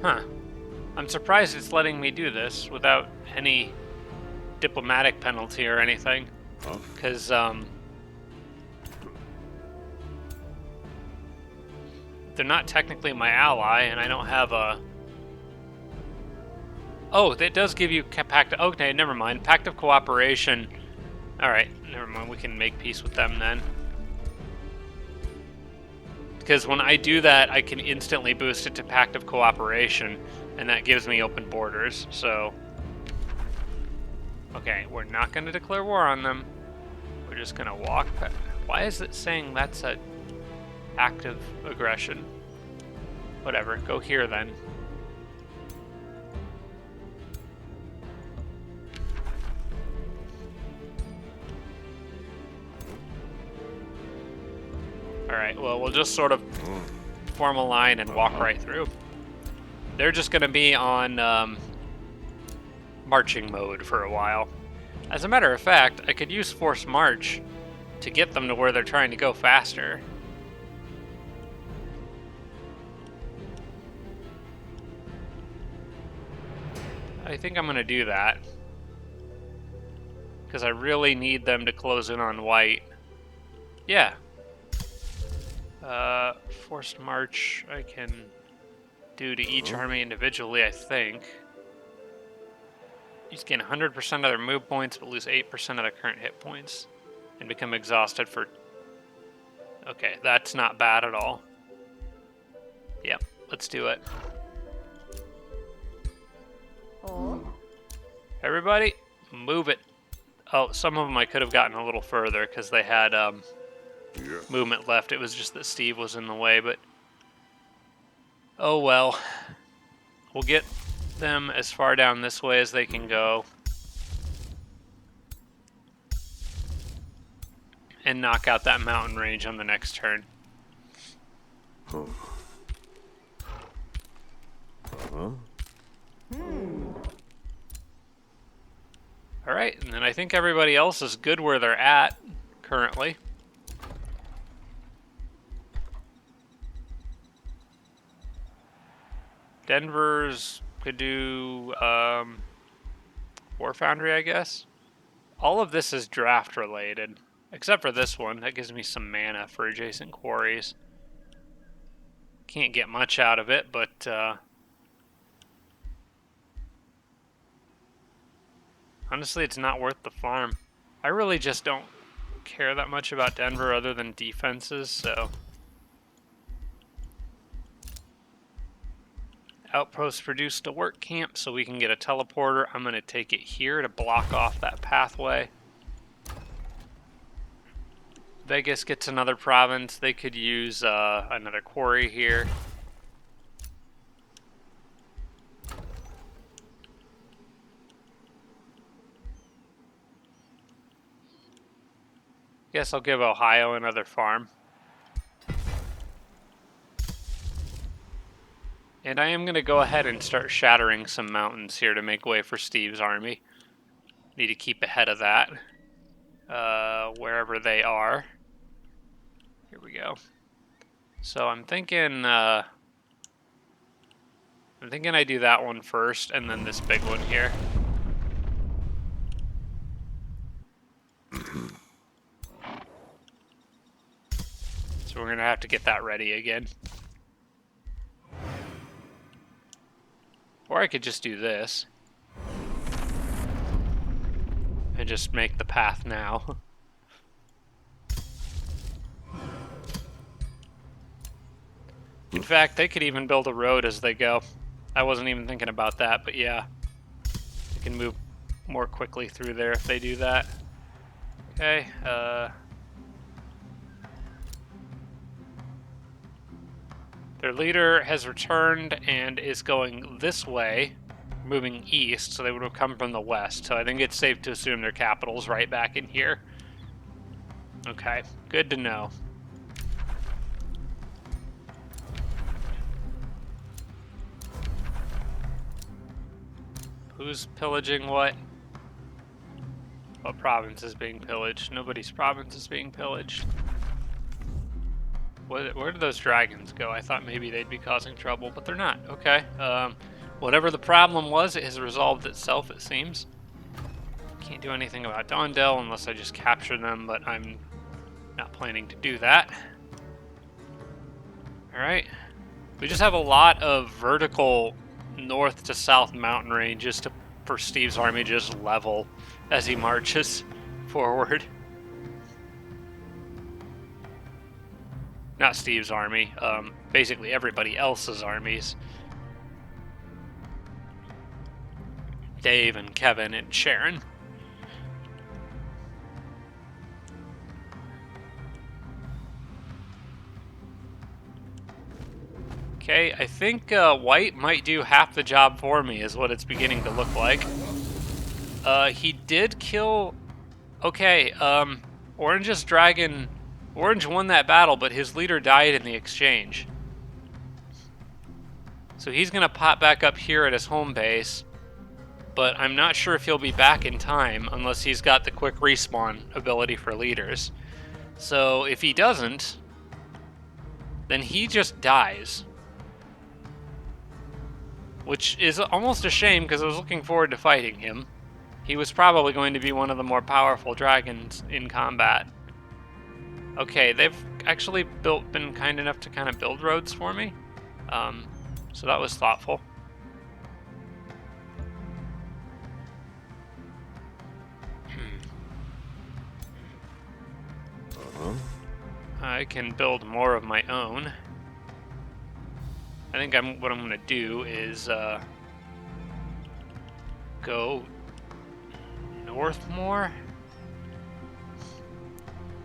Huh. I'm surprised it's letting me do this without any diplomatic penalty or anything. Because, they're not technically my ally, and I don't have a... Oh, that does give you pact... Okay, never mind. Pact of cooperation. Alright, never mind. We can make peace with them then. Because when I do that, I can instantly boost it to Pact of Cooperation, and that gives me open borders, so... Okay, we're not going to declare war on them. We're just going to walk past... Why is it saying that's a active aggression? Whatever, go here then. Alright, well, we'll just sort of form a line and walk right through. They're just going to be on marching mode for a while. As a matter of fact, I could use forced march to get them to where they're trying to go faster. I think I'm going to do that. Because I really need them to close in on white. Yeah. Forced march I can do to each army individually, I think. You gain 100% of their move points, but lose 8% of their current hit points. And become exhausted for... Okay, that's not bad at all. Yep, let's do it. Everybody, move it. Oh, some of them I could have gotten a little further because they had movement left. It was just that Steve was in the way, but... Oh well. We'll get them as far down this way as they can go. And knock out that mountain range on the next turn. Alright, and then I think everybody else is good where they're at currently. Denver's could do War Foundry, I guess. All of this is draft related, except for this one. That gives me some mana for adjacent quarries. Can't get much out of it, but honestly, it's not worth the farm. I really just don't care that much about Denver other than defenses, so... Outpost produced a work camp so we can get a teleporter. I'm going to take it here to block off that pathway. Vegas gets another province. They could use another quarry here. Guess I'll give Ohio another farm. And I am going to go ahead and start shattering some mountains here to make way for Steve's army. Need to keep ahead of that. Wherever they are. Here we go. So I'm thinking I do that one first and then this big one here. So we're going to have to get that ready again. Or I could just do this. And just make the path now. In fact, they could even build a road as they go. I wasn't even thinking about that, but yeah. They can move more quickly through there if they do that. Okay, their leader has returned and is going this way, moving east, so they would have come from the west. So I think it's safe to assume their capital's right back in here. Okay, good to know. Who's pillaging what? What province is being pillaged? Nobody's province is being pillaged. Where did those dragons go? I thought maybe they'd be causing trouble, but they're not. Okay. Whatever the problem was, it has resolved itself, it seems. Can't do anything about Dondell unless I just capture them, but I'm not planning to do that. Alright. We just have a lot of vertical north to south mountain ranges for Steve's army to just level as he marches forward. Not Steve's army, basically everybody else's armies. Dave and Kevin and Sharon. Okay, I think White might do half the job for me, is what it's beginning to look like. He did kill... Okay, Orange's dragon... Orange won that battle, but his leader died in the exchange. So he's going to pop back up here at his home base, but I'm not sure if he'll be back in time unless he's got the quick respawn ability for leaders. So if he doesn't, then he just dies. Which is almost a shame because I was looking forward to fighting him. He was probably going to be one of the more powerful dragons in combat. Okay, they've actually been kind enough to kind of build roads for me. So that was thoughtful. I can build more of my own. I think what I'm going to do is go north more.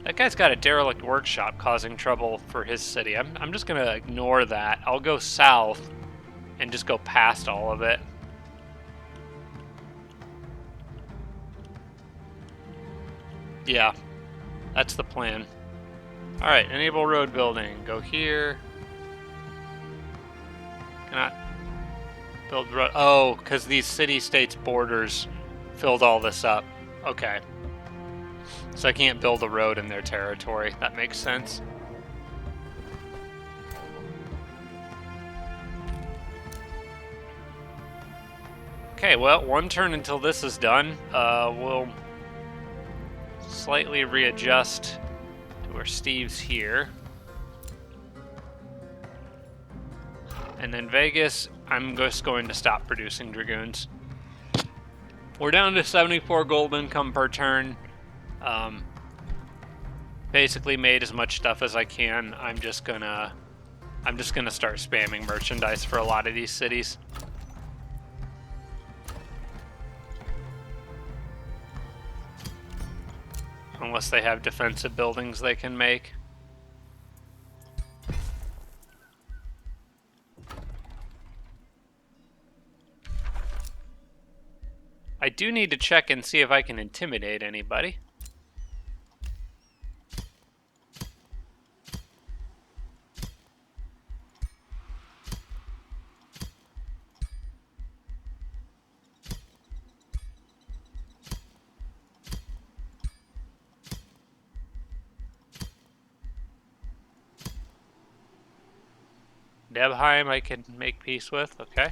That guy's got a derelict workshop causing trouble for his city. I'm just going to ignore that. I'll go south and just go past all of it. Yeah, that's the plan. Alright, enable road building. Go here. Cannot build road. Oh, because these city-states borders filled all this up. Okay. So I can't build a road in their territory. That makes sense. Okay, well, one turn until this is done. We'll slightly readjust to where Steve's here. And then Vegas, I'm just going to stop producing Dragoons. We're down to 74 gold income per turn. Basically made as much stuff as I can. I'm just gonna start spamming merchandise for a lot of these cities. Unless they have defensive buildings they can make. I do need to check and see if I can intimidate anybody. Debheim I can make peace with, okay.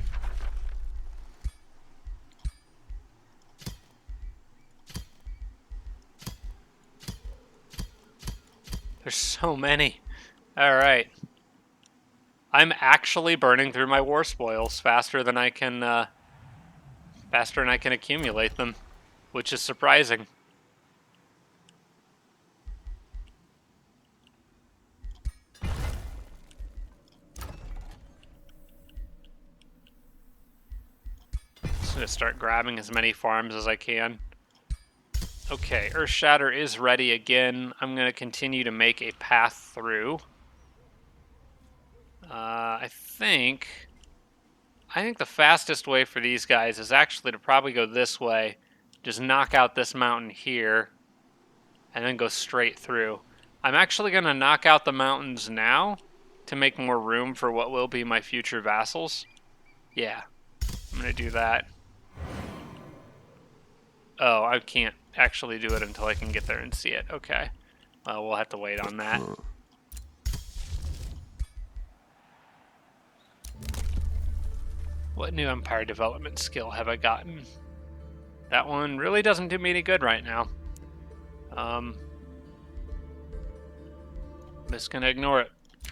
There's so many. Alright. I'm actually burning through my war spoils faster than I can accumulate them, which is surprising. Just gonna start grabbing as many farms as I can. Okay, Earthshatter is ready again. I'm going to continue to make a path through. I think the fastest way for these guys is actually to probably go this way. Just knock out this mountain here, and then go straight through. I'm actually going to knock out the mountains now to make more room for what will be my future vassals. Yeah, I'm going to do that. Oh, I can't actually do it until I can get there and see it. Okay. Well, we'll have to wait on that. What new empire development skill have I gotten? That one really doesn't do me any good right now. I'm just gonna ignore it.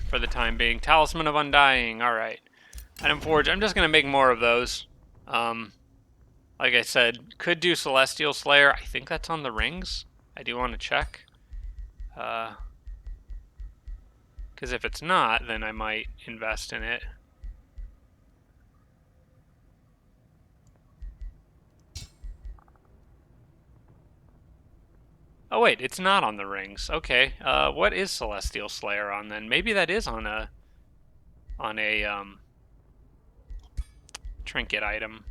for the time being. Talisman of Undying. All right. Item Forge. I'm just going to make more of those. Like I said, could do Celestial Slayer. I think that's on the rings. I do want to check. Because if it's not, then I might invest in it. Oh wait, it's not on the rings. Okay, what is Celestial Slayer on then? Maybe that is on a trinket item.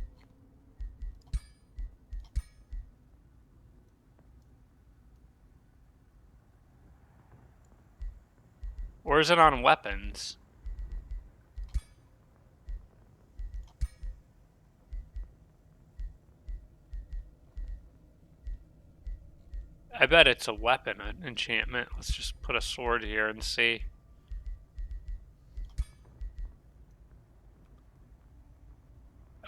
Or is it on weapons? I bet it's a weapon enchantment. Let's just put a sword here and see.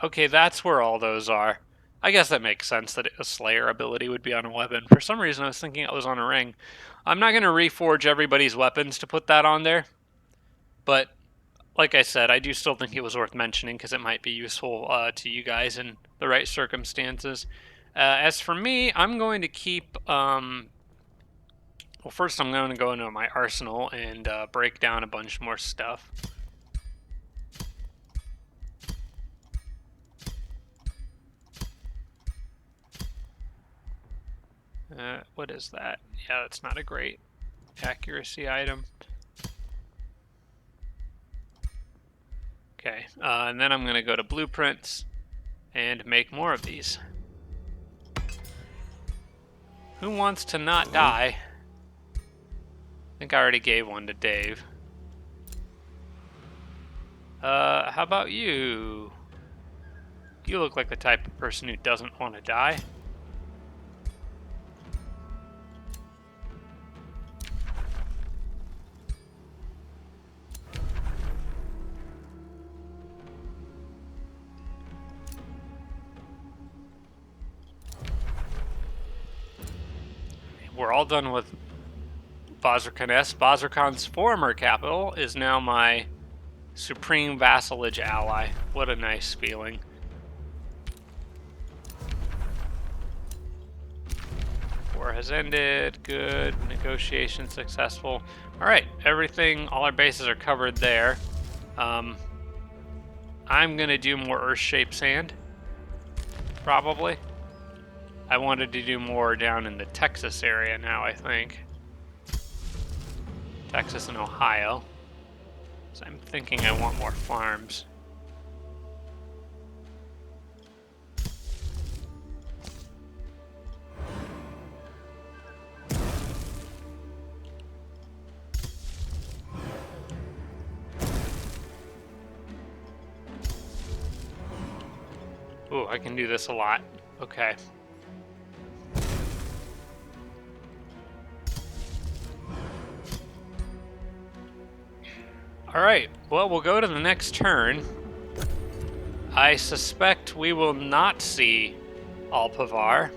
Okay, that's where all those are. I guess that makes sense that a Slayer ability would be on a weapon. For some reason, I was thinking it was on a ring. I'm not going to reforge everybody's weapons to put that on there. But, like I said, I do still think it was worth mentioning because it might be useful to you guys in the right circumstances. As for me, I'm going to keep... well, first I'm going to go into my arsenal and break down a bunch more stuff. What is that? Yeah, that's not a great accuracy item. Okay, and then I'm going to go to blueprints and make more of these. Who wants to not die? I think I already gave one to Dave. How about you? You look like the type of person who doesn't want to die. We're all done with Bazrkan S. Bazrkan's former capital is now my supreme vassalage ally. What a nice feeling. War has ended. Good. Negotiation successful. Alright, everything, all our bases are covered there. I'm gonna do more Earth-shaped sand. Probably. I wanted to do more down in the Texas area now, I think. Texas and Ohio. So I'm thinking I want more farms. Ooh, I can do this a lot. Okay. Alright, well, we'll go to the next turn. I suspect we will not see Alpavar.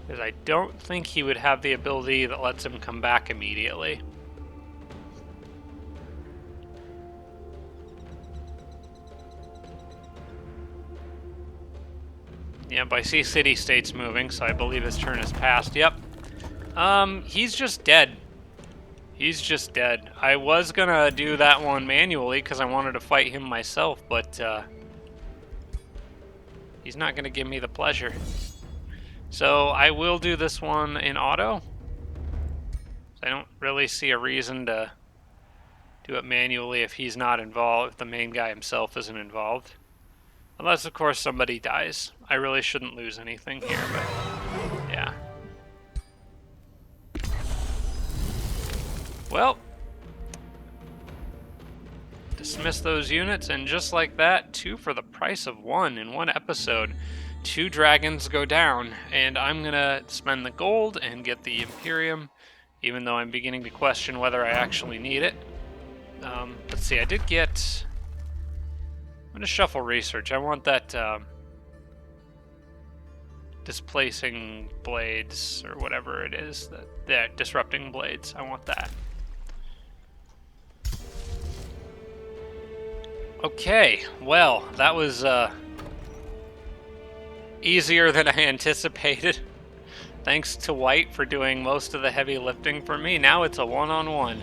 Because I don't think he would have the ability that lets him come back immediately. Yep, I see city-states moving, so I believe his turn has passed. Yep. He's just dead. He's just dead. I was gonna do that one manually because I wanted to fight him myself, but he's not gonna give me the pleasure. So I will do this one in auto. I don't really see a reason to do it manually if he's not involved, if the main guy himself isn't involved. Unless, of course, somebody dies. I really shouldn't lose anything here, but yeah. Well, dismiss those units, and just like that, 2 for the price of 1 in one episode. 2 dragons go down, and I'm gonna spend the gold and get the Imperium, even though I'm beginning to question whether I actually need it. Let's see, I did get going to shuffle research. I want that displacing blades or whatever it is. That disrupting blades. I want that. Okay, well, that was easier than I anticipated. Thanks to White for doing most of the heavy lifting for me. Now it's a one-on-one.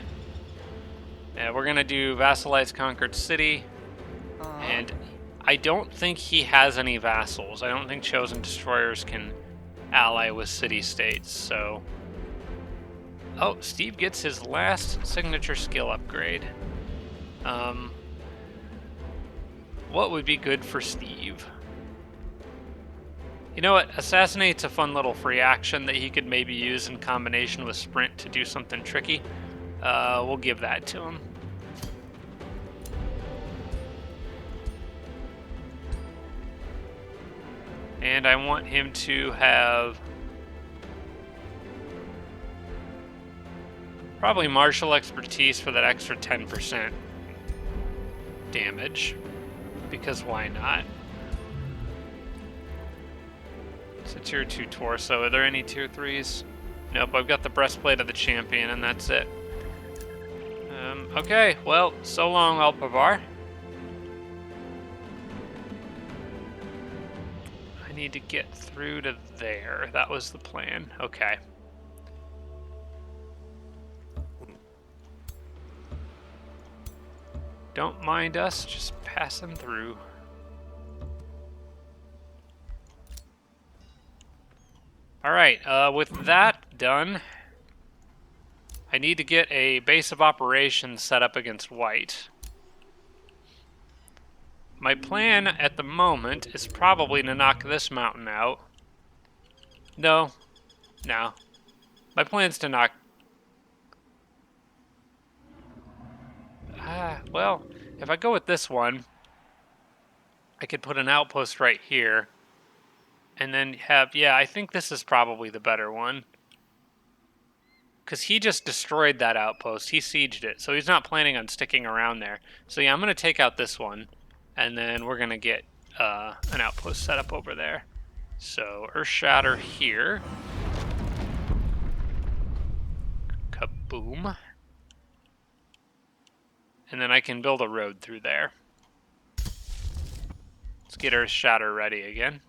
Yeah, we're gonna do Vassalize Conquered City. And I don't think he has any vassals. I don't think Chosen Destroyers can ally with city-states, so... Oh, Steve gets his last signature skill upgrade. What would be good for Steve? You know what? Assassinate's a fun little free action that he could maybe use in combination with Sprint to do something tricky. We'll give that to him. And I want him to have probably martial expertise for that extra 10% damage, because why not? It's a tier 2 torso. Are there any tier 3s? Nope, I've got the breastplate of the champion and that's it. Okay, well, so long, Alpavar. I need to get through to there. That was the plan. Okay. Don't mind us, just passing through. Alright, with that done, I need to get a base of operations set up against White. My plan at the moment is probably to knock this mountain out. No. My plan's to knock... well, if I go with this one, I could put an outpost right here. And then have... Yeah, I think this is probably the better one. Because he just destroyed that outpost. He sieged it. So he's not planning on sticking around there. So yeah, I'm going to take out this one. And then we're going to get an outpost set up over there. So Earthshatter here. Kaboom. And then I can build a road through there. Let's get Earthshatter ready again.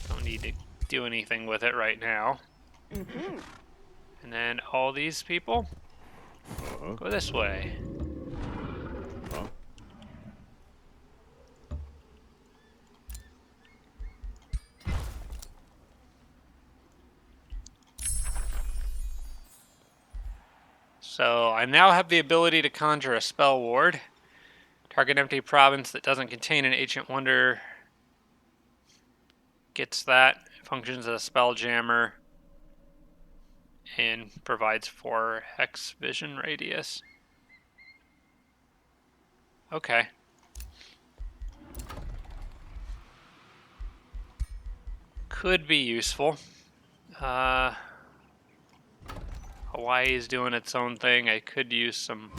Don't need to do anything with it right now. And then all these people go this way. So I now have the ability to conjure a spell ward. Target empty province that doesn't contain an ancient wonder gets that. Functions as a spell jammer and provides 4 hex vision radius. Okay. Could be useful. Hawaii is doing its own thing. I could use some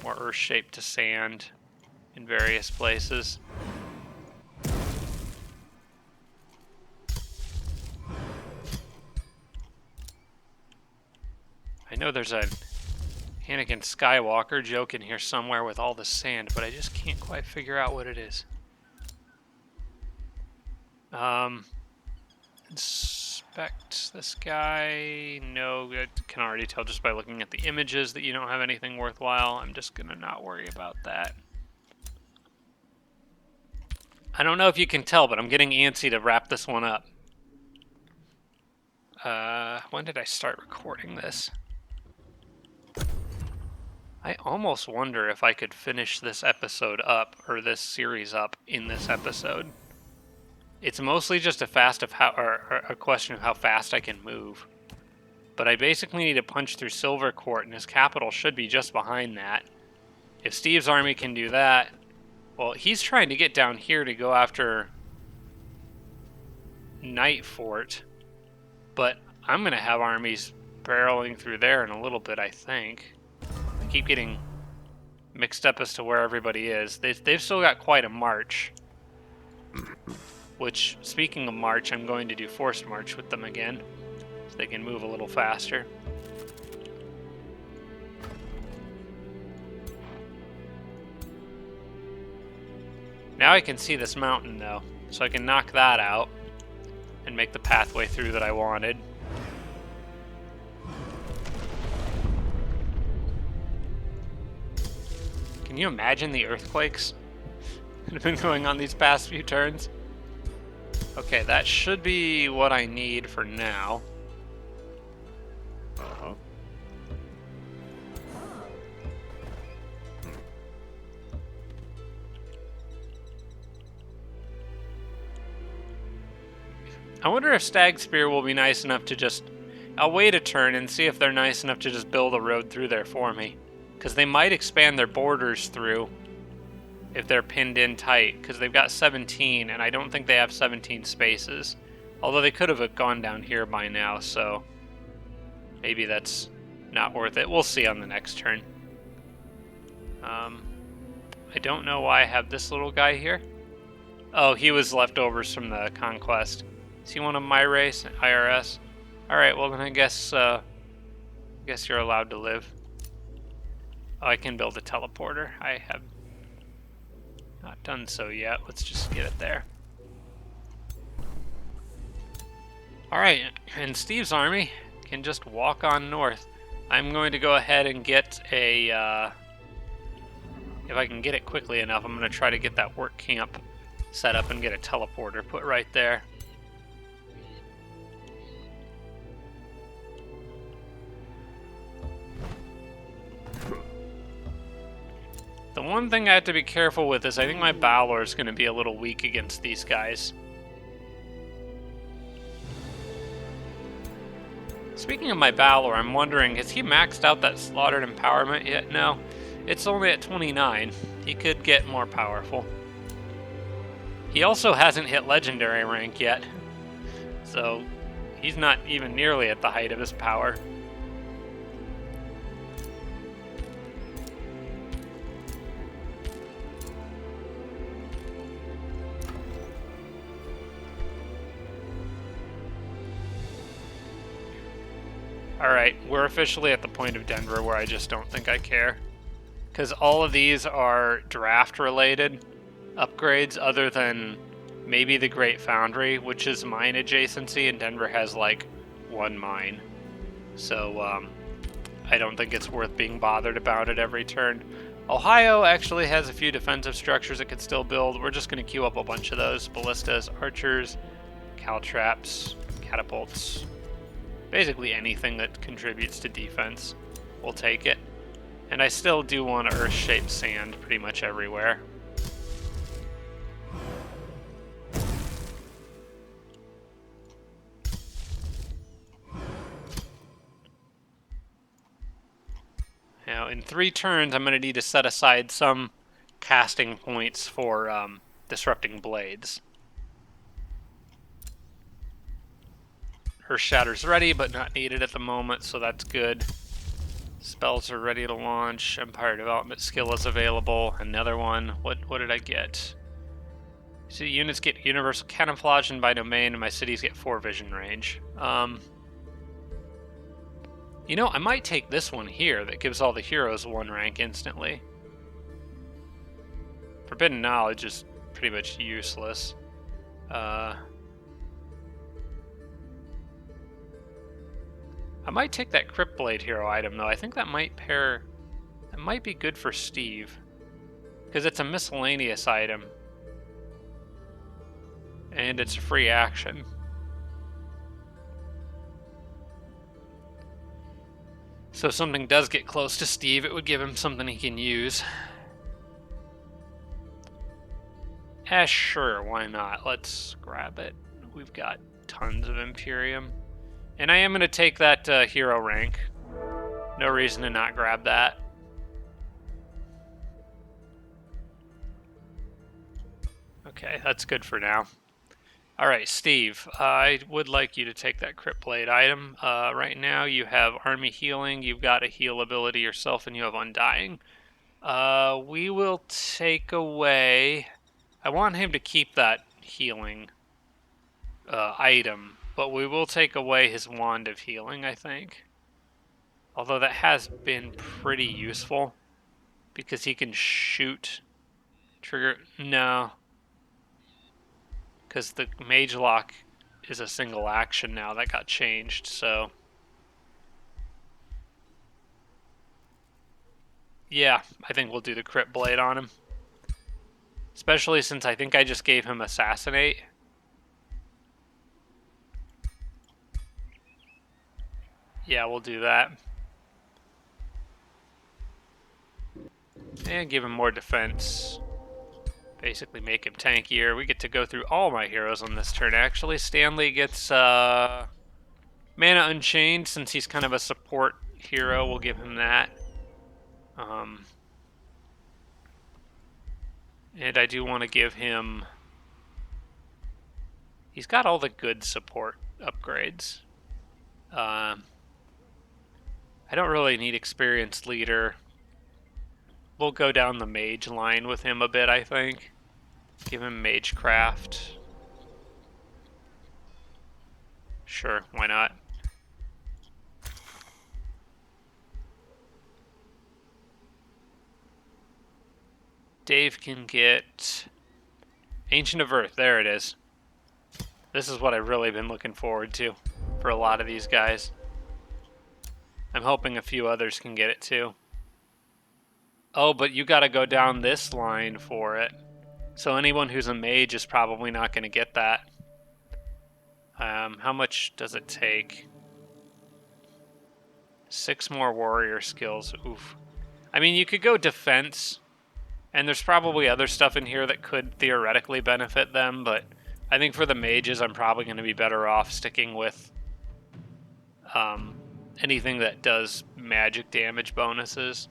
more earth shape to sand in various places. I know there's a Anakin Skywalker joke in here somewhere with all the sand, but I just can't quite figure out what it is. Inspect this guy. No, I can already tell just by looking at the images that you don't have anything worthwhile. I'm just gonna not worry about that. I don't know if you can tell, but I'm getting antsy to wrap this one up. When did I start recording this? I almost wonder if I could finish this episode up, or this series up, in this episode. It's mostly just a question of how fast I can move. But I basically need to punch through Silver Court, and his capital should be just behind that. If Steve's army can do that... Well, he's trying to get down here to go after Night Fort. But I'm going to have armies barreling through there in a little bit, I think. I keep getting mixed up as to where everybody is. They've still got quite a march. Which, speaking of march, I'm going to do forced march with them again, so they can move a little faster. Now I can see this mountain, though, so I can knock that out and make the pathway through that I wanted. Can you imagine the earthquakes that have been going on these past few turns? Okay, that should be what I need for now. Uh-huh. I wonder if Stag Spear will be nice enough to just... I'll wait a turn and see if they're nice enough to just build a road through there for me. Because they might expand their borders through if they're pinned in tight. Because they've got 17, and I don't think they have 17 spaces. Although they could have gone down here by now, so... maybe that's not worth it. We'll see on the next turn. I don't know why I have this little guy here. Oh, he was leftovers from the conquest. Is he one of my race, IRS? Alright, well then I guess you're allowed to live. Oh, I can build a teleporter. I have not done so yet. Let's just get it there. Alright, and Steve's army can just walk on north. I'm going to go ahead and get a... if I can get it quickly enough, I'm going to try to get that work camp set up and get a teleporter put right there. The one thing I have to be careful with is I think my Balor is going to be a little weak against these guys. Speaking of my Balor, I'm wondering, has he maxed out that slaughtered empowerment yet? No, it's only at 29. He could get more powerful. He also hasn't hit legendary rank yet, so he's not even nearly at the height of his power. Alright, we're officially at the point of Denver where I just don't think I care. Because all of these are draft-related upgrades other than maybe the Great Foundry, which is mine adjacency, and Denver has, like, one mine. So, I don't think it's worth being bothered about it every turn. Ohio actually has a few defensive structures it could still build. We're just going to queue up a bunch of those. Ballistas, archers, caltraps, catapults. Basically anything that contributes to defense, we'll take it. And I still do want earth-shaped sand pretty much everywhere. Now, in 3 turns, I'm going to need to set aside some casting points for disrupting blades. Earth Shatter's ready, but not needed at the moment, so that's good. Spells are ready to launch. Empire Development Skill is available. Another one. What did I get? So units get Universal Camouflage and by domain, and my cities get 4 vision range. You know, I might take this one here that gives all the heroes 1 rank instantly. Forbidden Knowledge is pretty much useless. I might take that Crypt Blade hero item, though. I think that might pair... that might be good for Steve. Because it's a miscellaneous item. And it's a free action. So if something does get close to Steve, it would give him something he can use. Sure, why not? Let's grab it. We've got tons of Imperium. And I am going to take that hero rank. No reason to not grab that. Okay, that's good for now. Alright, Steve, I would like you to take that Crypt Blade item. Right now you have Army Healing, you've got a heal ability yourself, and you have Undying. We will take away... I want him to keep that healing item, but we will take away his wand of healing, I think. Although that has been pretty useful, because he can shoot... Trigger... No. Because the mage lock is a single action now. That got changed, so... Yeah, I think we'll do the crit blade on him. Especially since I think I just gave him assassinate. Yeah, we'll do that. And give him more defense. Basically make him tankier. We get to go through all my heroes on this turn, actually. Stanley gets Mana Unchained, since he's kind of a support hero. We'll give him that. And I do want to give him... He's got all the good support upgrades. I don't really need experienced leader. We'll go down the mage line with him a bit, I think. Give him magecraft. Sure, why not? Dave can get Ancient of Earth. There it is. This is what I've really been looking forward to for a lot of these guys. I'm hoping a few others can get it too. Oh, but you gotta go down this line for it. So anyone who's a mage is probably not going to get that. How much does it take? 6 more warrior skills. Oof. I mean, you could go defense, and there's probably other stuff in here that could theoretically benefit them, but I think for the mages, I'm probably going to be better off sticking with anything that does magic damage bonuses.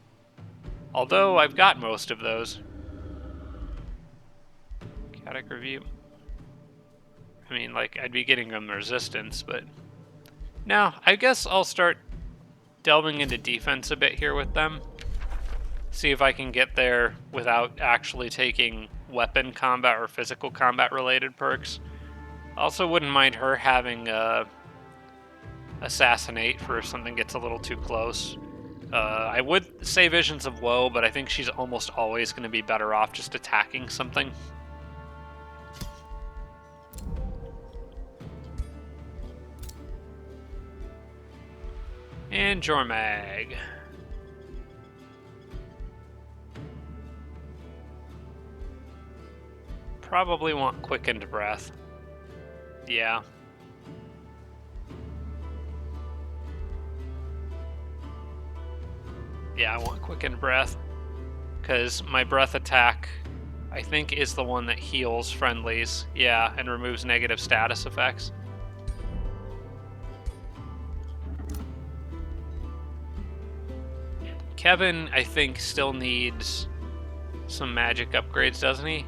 Although I've got most of those. Chaotic Review. I mean, like, I'd be getting them resistance, but... No, I guess I'll start delving into defense a bit here with them. See if I can get there without actually taking weapon combat or physical combat related perks. Also wouldn't mind her having Assassinate for if something gets a little too close. I would say Visions of Woe, but I think she's almost always going to be better off just attacking something. And Jormag. Probably want Quickened Breath. Yeah. Yeah, I want Quickened Breath. Because my breath attack, I think, is the one that heals friendlies. Yeah, and removes negative status effects. Kevin, I think, still needs some magic upgrades, doesn't he?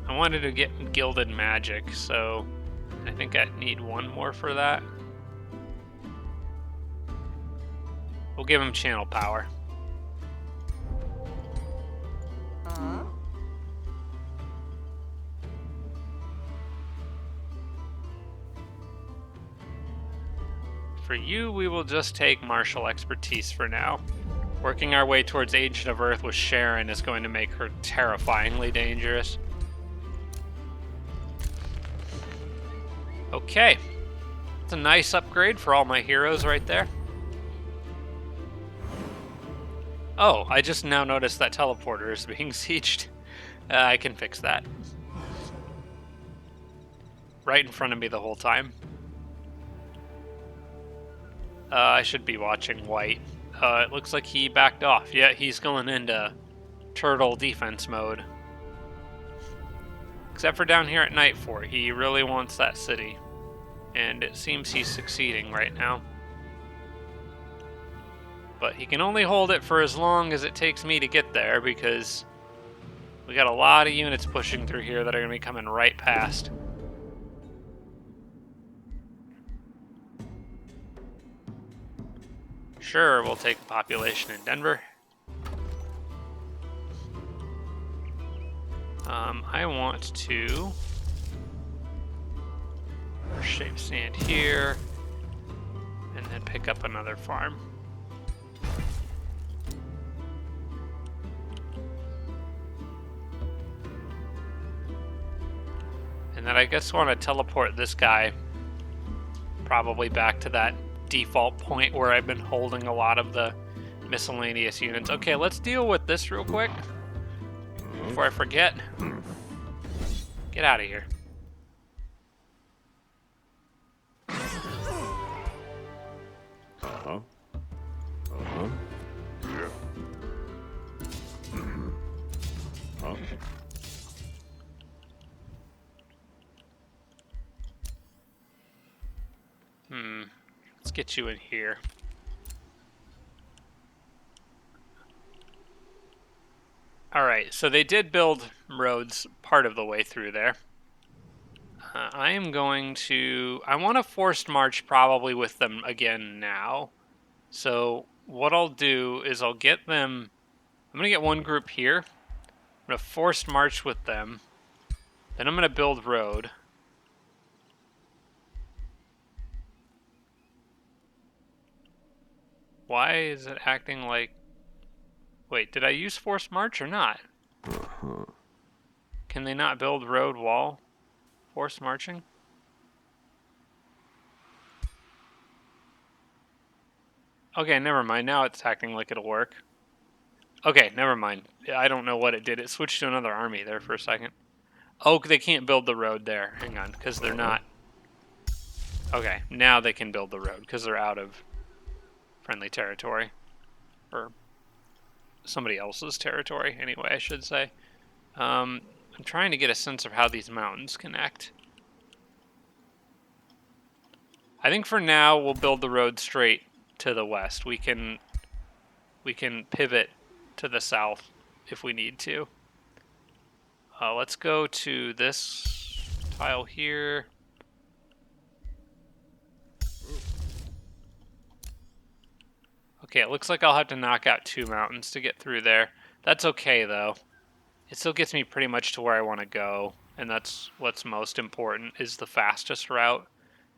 I wanted to get Gilded Magic, so I think I need one more for that. We'll give him Channel Power. For you, we will just take Martial Expertise for now. Working our way towards Ancient of Earth with Sharon is going to make her terrifyingly dangerous. Okay. It's a nice upgrade for all my heroes right there. Oh, I just now noticed that teleporter is being sieged. I can fix that. Right in front of me the whole time. I should be watching White. It looks like he backed off. Yeah, he's going into turtle defense mode. Except for down here at Nightfort, he really wants that city. And it seems he's succeeding right now. But he can only hold it for as long as it takes me to get there, because we got a lot of units pushing through here that are going to be coming right past. Sure, we'll take the population in Denver. I want to shape sand here, and then pick up another farm. And then I guess want to teleport this guy probably back to that default point where I've been holding a lot of the miscellaneous units. Okay, let's deal with this real quick before I forget. Get out of here. Let's get you in here. Alright, so they did build roads part of the way through there. I am going to... I want to forced march probably with them again now. So what I'll do is I'll get them... I'm going to get one group here. I'm going to forced march with them. Then I'm going to build road. Why is it acting like... Wait, did I use forced march or not? Can they not build road wall? Forced marching? Okay, never mind. Now it's acting like it'll work. Okay, never mind. I don't know what it did. It switched to another army there for a second. Oh, they can't build the road there. Hang on, because they're not... Okay, now they can build the road, because they're out of friendly territory. Or somebody else's territory, anyway, I should say. I'm trying to get a sense of how these mountains connect. I think for now, we'll build the road straight to the west. We can pivot to the south if we need to. Let's go to this tile here. Okay, it looks like I'll have to knock out 2 mountains to get through there. That's okay, though. It still gets me pretty much to where I want to go, and that's what's most important, is the fastest route.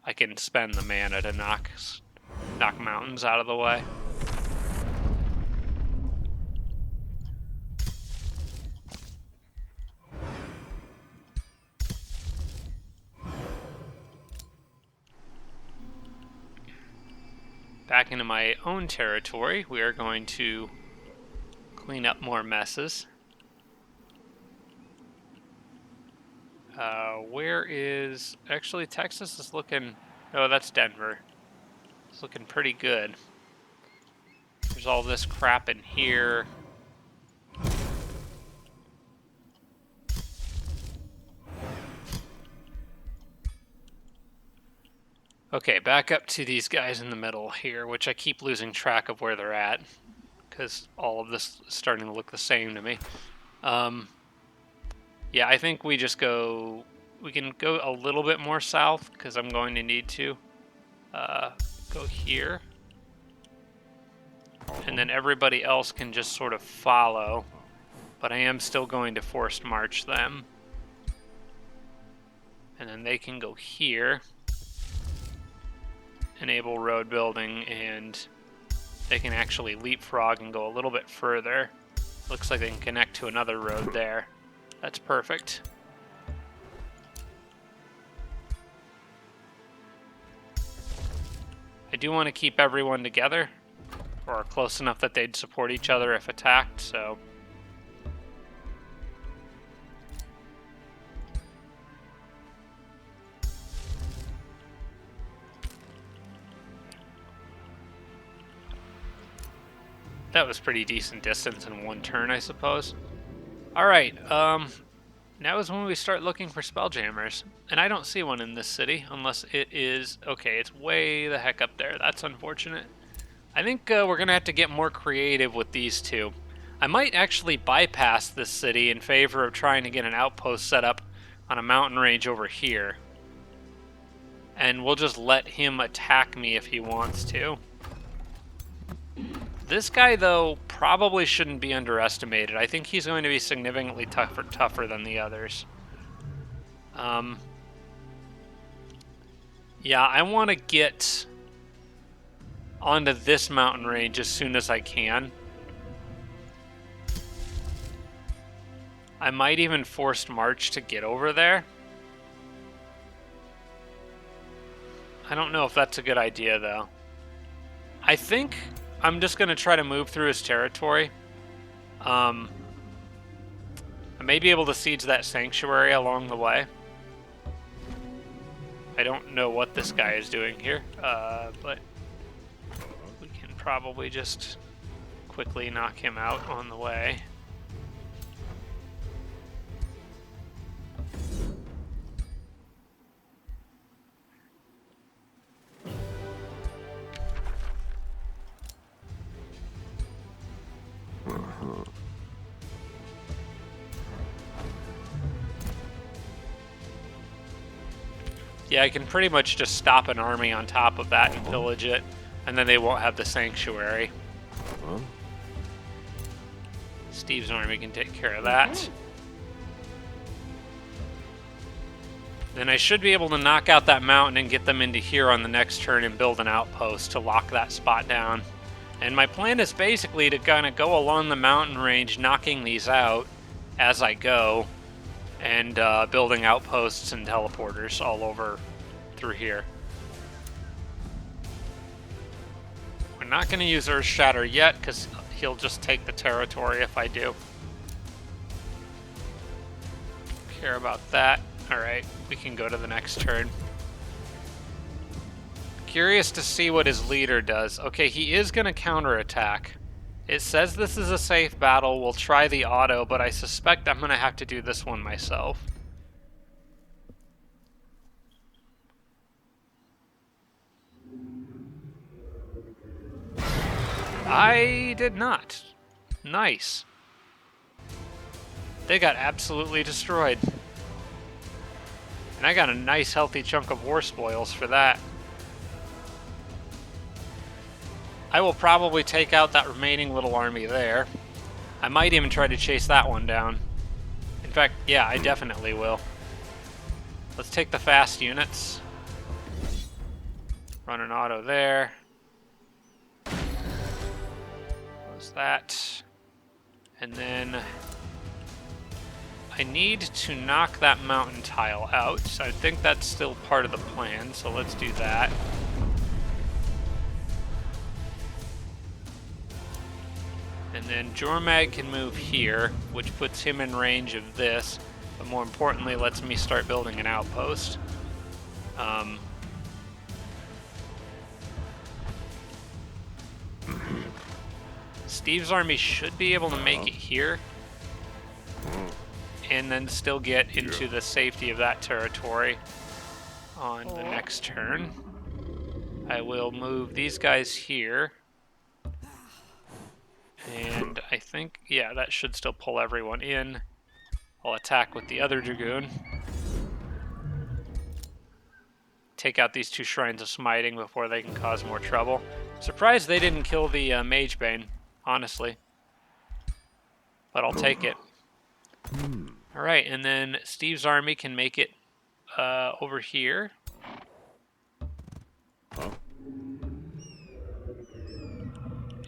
I can spend the mana to knock mountains out of the way. Back into my own territory, we are going to clean up more messes. Where is... Actually, Texas is looking... Oh, that's Denver. It's looking pretty good. There's all this crap in here. Okay, back up to these guys in the middle here, which I keep losing track of where they're at, because all of this is starting to look the same to me. Yeah, I think we just go... We can go a little bit more south, because I'm going to need to go here. And then everybody else can just sort of follow, but I am still going to forced march them. And then they can go here. Enable road building, and they can actually leapfrog and go a little bit further. Looks like they can connect to another road there. That's perfect. I do want to keep everyone together, or close enough that they'd support each other if attacked, so... That was pretty decent distance in one turn, I suppose. Alright, now is when we start looking for spelljammers. And I don't see one in this city, unless it is... Okay, it's way the heck up there. That's unfortunate. I think we're going to have to get more creative with these two. I might actually bypass this city in favor of trying to get an outpost set up on a mountain range over here. And we'll just let him attack me if he wants to. This guy, though, probably shouldn't be underestimated. I think he's going to be significantly tougher than the others. Yeah, I want to get onto this mountain range as soon as I can. I might even forced march to get over there. I don't know if that's a good idea, though. I think I'm just going to try to move through his territory. I may be able to siege that sanctuary along the way. I don't know what this guy is doing here, but we can probably just quickly knock him out on the way. Yeah, I can pretty much just stop an army on top of that and pillage it, and then they won't have the sanctuary. Steve's army can take care of that. Then I should be able to knock out that mountain and get them into here on the next turn and build an outpost to lock that spot down. And my plan is basically to kind of go along the mountain range, knocking these out as I go, and building outposts and teleporters all over through here. We're not going to use Earth Shatter yet, because he'll just take the territory if I do. Care about that. Alright, we can go to the next turn. Curious to see what his leader does. Okay, he is going to counterattack. It says this is a safe battle. We'll try the auto, but I suspect I'm going to have to do this one myself. I did not. Nice. They got absolutely destroyed. And I got a nice healthy chunk of war spoils for that. I will probably take out that remaining little army there. I might even try to chase that one down. In fact, yeah, I definitely will. Let's take the fast units. Run an auto there. Close that. And then I need to knock that mountain tile out. So I think that's still part of the plan, so let's do that. And then Jormag can move here, which puts him in range of this, but more importantly lets me start building an outpost. Steve's army should be able to make it here, and then still get into the safety of that territory on the next turn. I will move these guys here. And I think, yeah, that should still pull everyone in. I'll attack with the other Dragoon. Take out these two Shrines of Smiting before they can cause more trouble. Surprised they didn't kill the Magebane, honestly. But I'll take it. Alright, and then Steve's army can make it over here.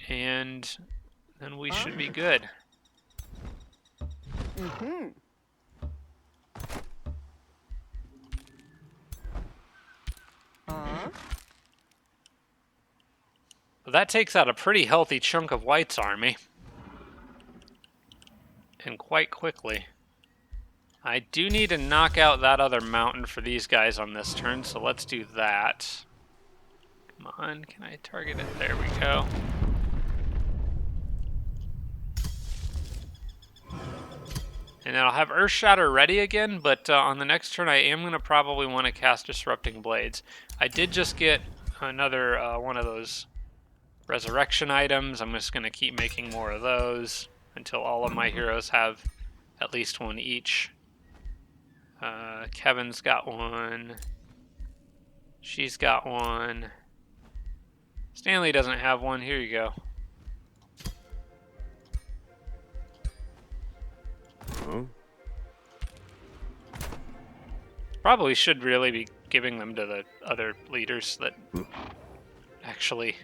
And then we should be good. Well, that takes out a pretty healthy chunk of White's army. And quite quickly. I do need to knock out that other mountain for these guys on this turn, so let's do that. Come on, can I target it? There we go. And then I'll have Earth Shatter ready again, but on the next turn I am going to probably want to cast Disrupting Blades. I did just get another one of those resurrection items. I'm just going to keep making more of those until all of my heroes have at least one each. Kevin's got one. She's got one. Stanley doesn't have one. Here you go. Probably should really be giving them to the other leaders that actually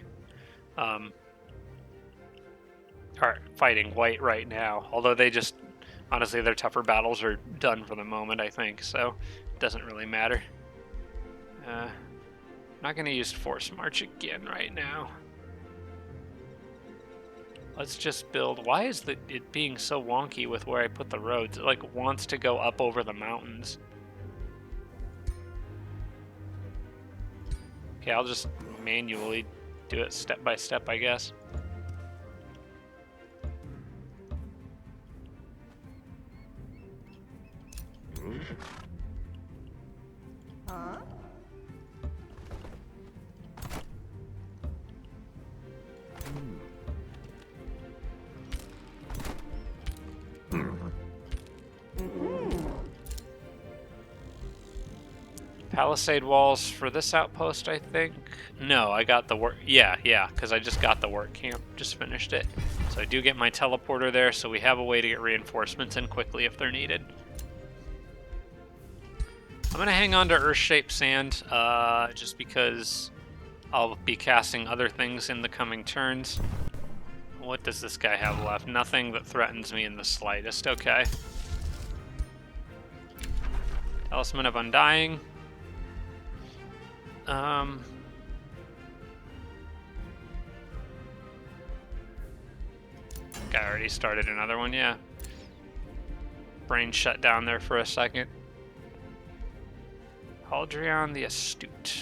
are fighting white right now. Although they just, honestly, their tougher battles are done for the moment, I think, so it doesn't really matter. Not going to use Force March again right now. Let's just build... Why is it being so wonky with where I put the roads? It, like, wants to go up over the mountains. Okay, I'll just manually do it step by step, I guess. Palisade walls for this outpost, I think. No, I got the work. Yeah, because I just got the work camp. Just finished it. So I do get my teleporter there, so we have a way to get reinforcements in quickly if they're needed. I'm going to hang on to Earth-shaped sand, just because I'll be casting other things in the coming turns. What does this guy have left? Nothing that threatens me in the slightest. Okay. Talisman of Undying. Guy already started another one, yeah. Brain shut down there for a second. Haldreon the Astute.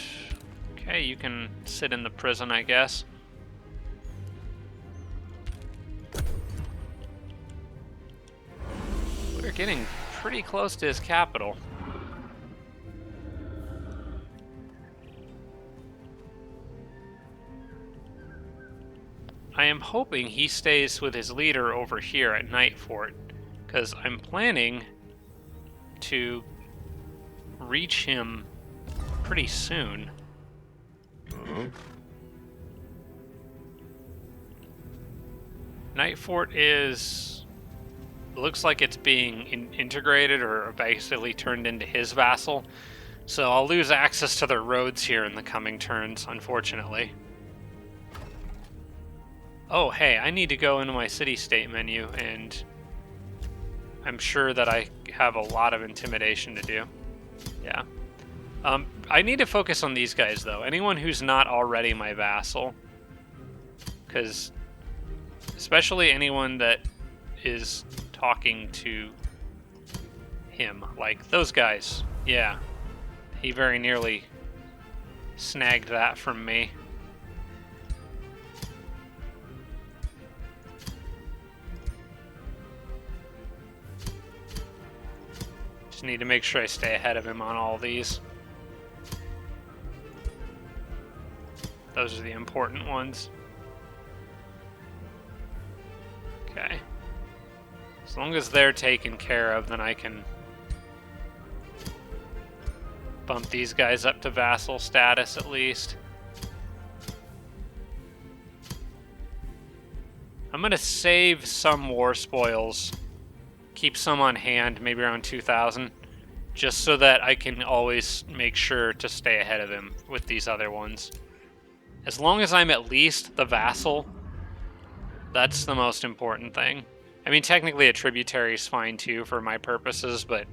Okay, you can sit in the prison, I guess. We're getting pretty close to his capital. I am hoping he stays with his leader over here at Nightfort, because I'm planning to reach him pretty soon. Nightfort is... looks like it's being integrated or basically turned into his vassal, so I'll lose access to their roads here in the coming turns, unfortunately. Oh, hey, I need to go into my city-state menu, and I'm sure that I have a lot of intimidation to do. Yeah. I need to focus on these guys, though. Anyone who's not already my vassal. Because, especially anyone that is talking to him. Like, those guys. Yeah. He very nearly snagged that from me. Just need to make sure I stay ahead of him on all these. Those are the important ones. Okay. As long as they're taken care of, then I can bump these guys up to vassal status at least. I'm going to save some war spoils. Keep some on hand, maybe around 2,000. Just so that I can always make sure to stay ahead of him with these other ones. As long as I'm at least the vassal, that's the most important thing. I mean, technically a tributary is fine too for my purposes, but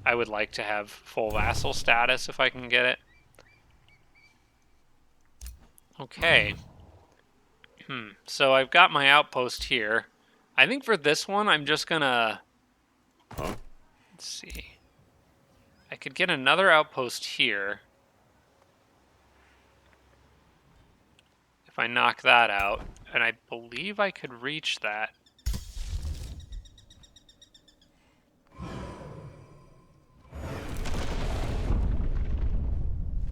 I would like to have full vassal status if I can get it. Okay. So I've got my outpost here. I think for this one, I'm just gonna... Let's see. I could get another outpost here. If I knock that out, and I believe I could reach that.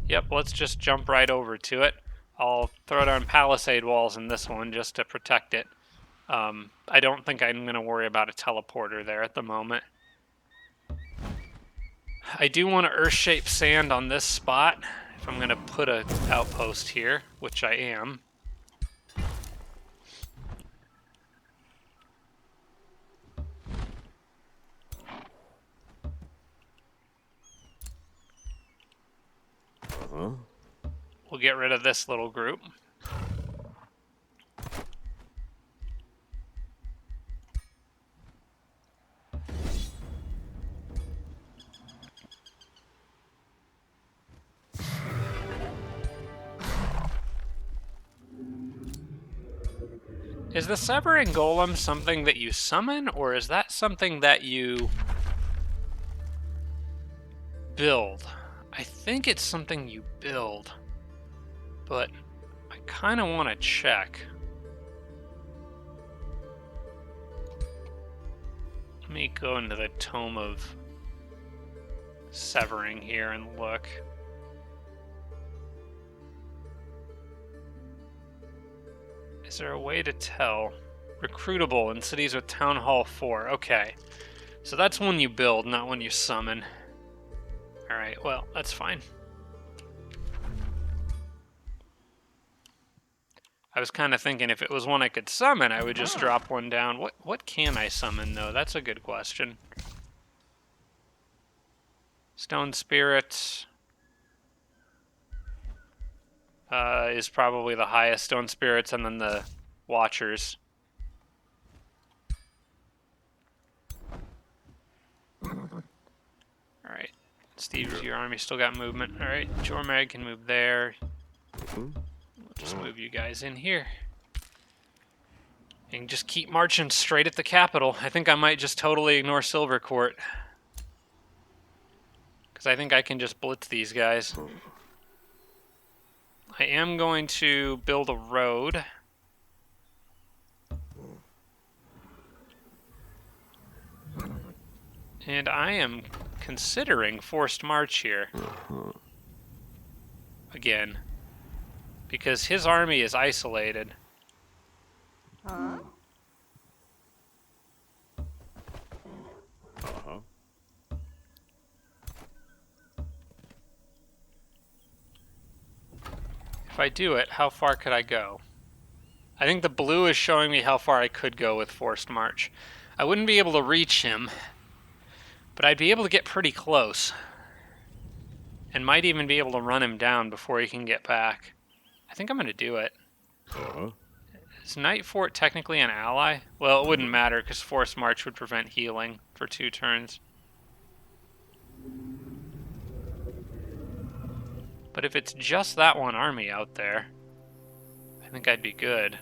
Yep, let's just jump right over to it. I'll throw down palisade walls in this one just to protect it. I don't think I'm going to worry about a teleporter there at the moment. I do want to earth-shape sand on this spot if I'm going to put an outpost here, which I am. We'll get rid of this little group. Is the Severing Golem something that you summon, or is that something that you build? I think it's something you build, but I kind of want to check. Let me go into the Tome of Severing here and look. Is there a way to tell? Recruitable in cities with Town Hall 4. Okay. So that's one you build, not one you summon. Alright, well, that's fine. I was kind of thinking if it was one I could summon, I would just drop one down. What can I summon, though? That's a good question. Stone Spirit is probably the highest. Stone Spirits and then the Watchers. Alright. Steve, your army still got movement. Alright, Jormag can move there. We'll just move you guys in here. And just keep marching straight at the capital. I think I might just totally ignore Silvercourt. Because I think I can just blitz these guys. I am going to build a road. And I am considering forced march here. Again. Because his army is isolated. If I do it, how far could I go? I think the blue is showing me how far I could go with forced march. I wouldn't be able to reach him, but I'd be able to get pretty close. And might even be able to run him down before he can get back. I think I'm going to do it. Is Night Fort technically an ally? Well, it wouldn't matter because forced march would prevent healing for 2 turns. But if it's just that one army out there, I think I'd be good.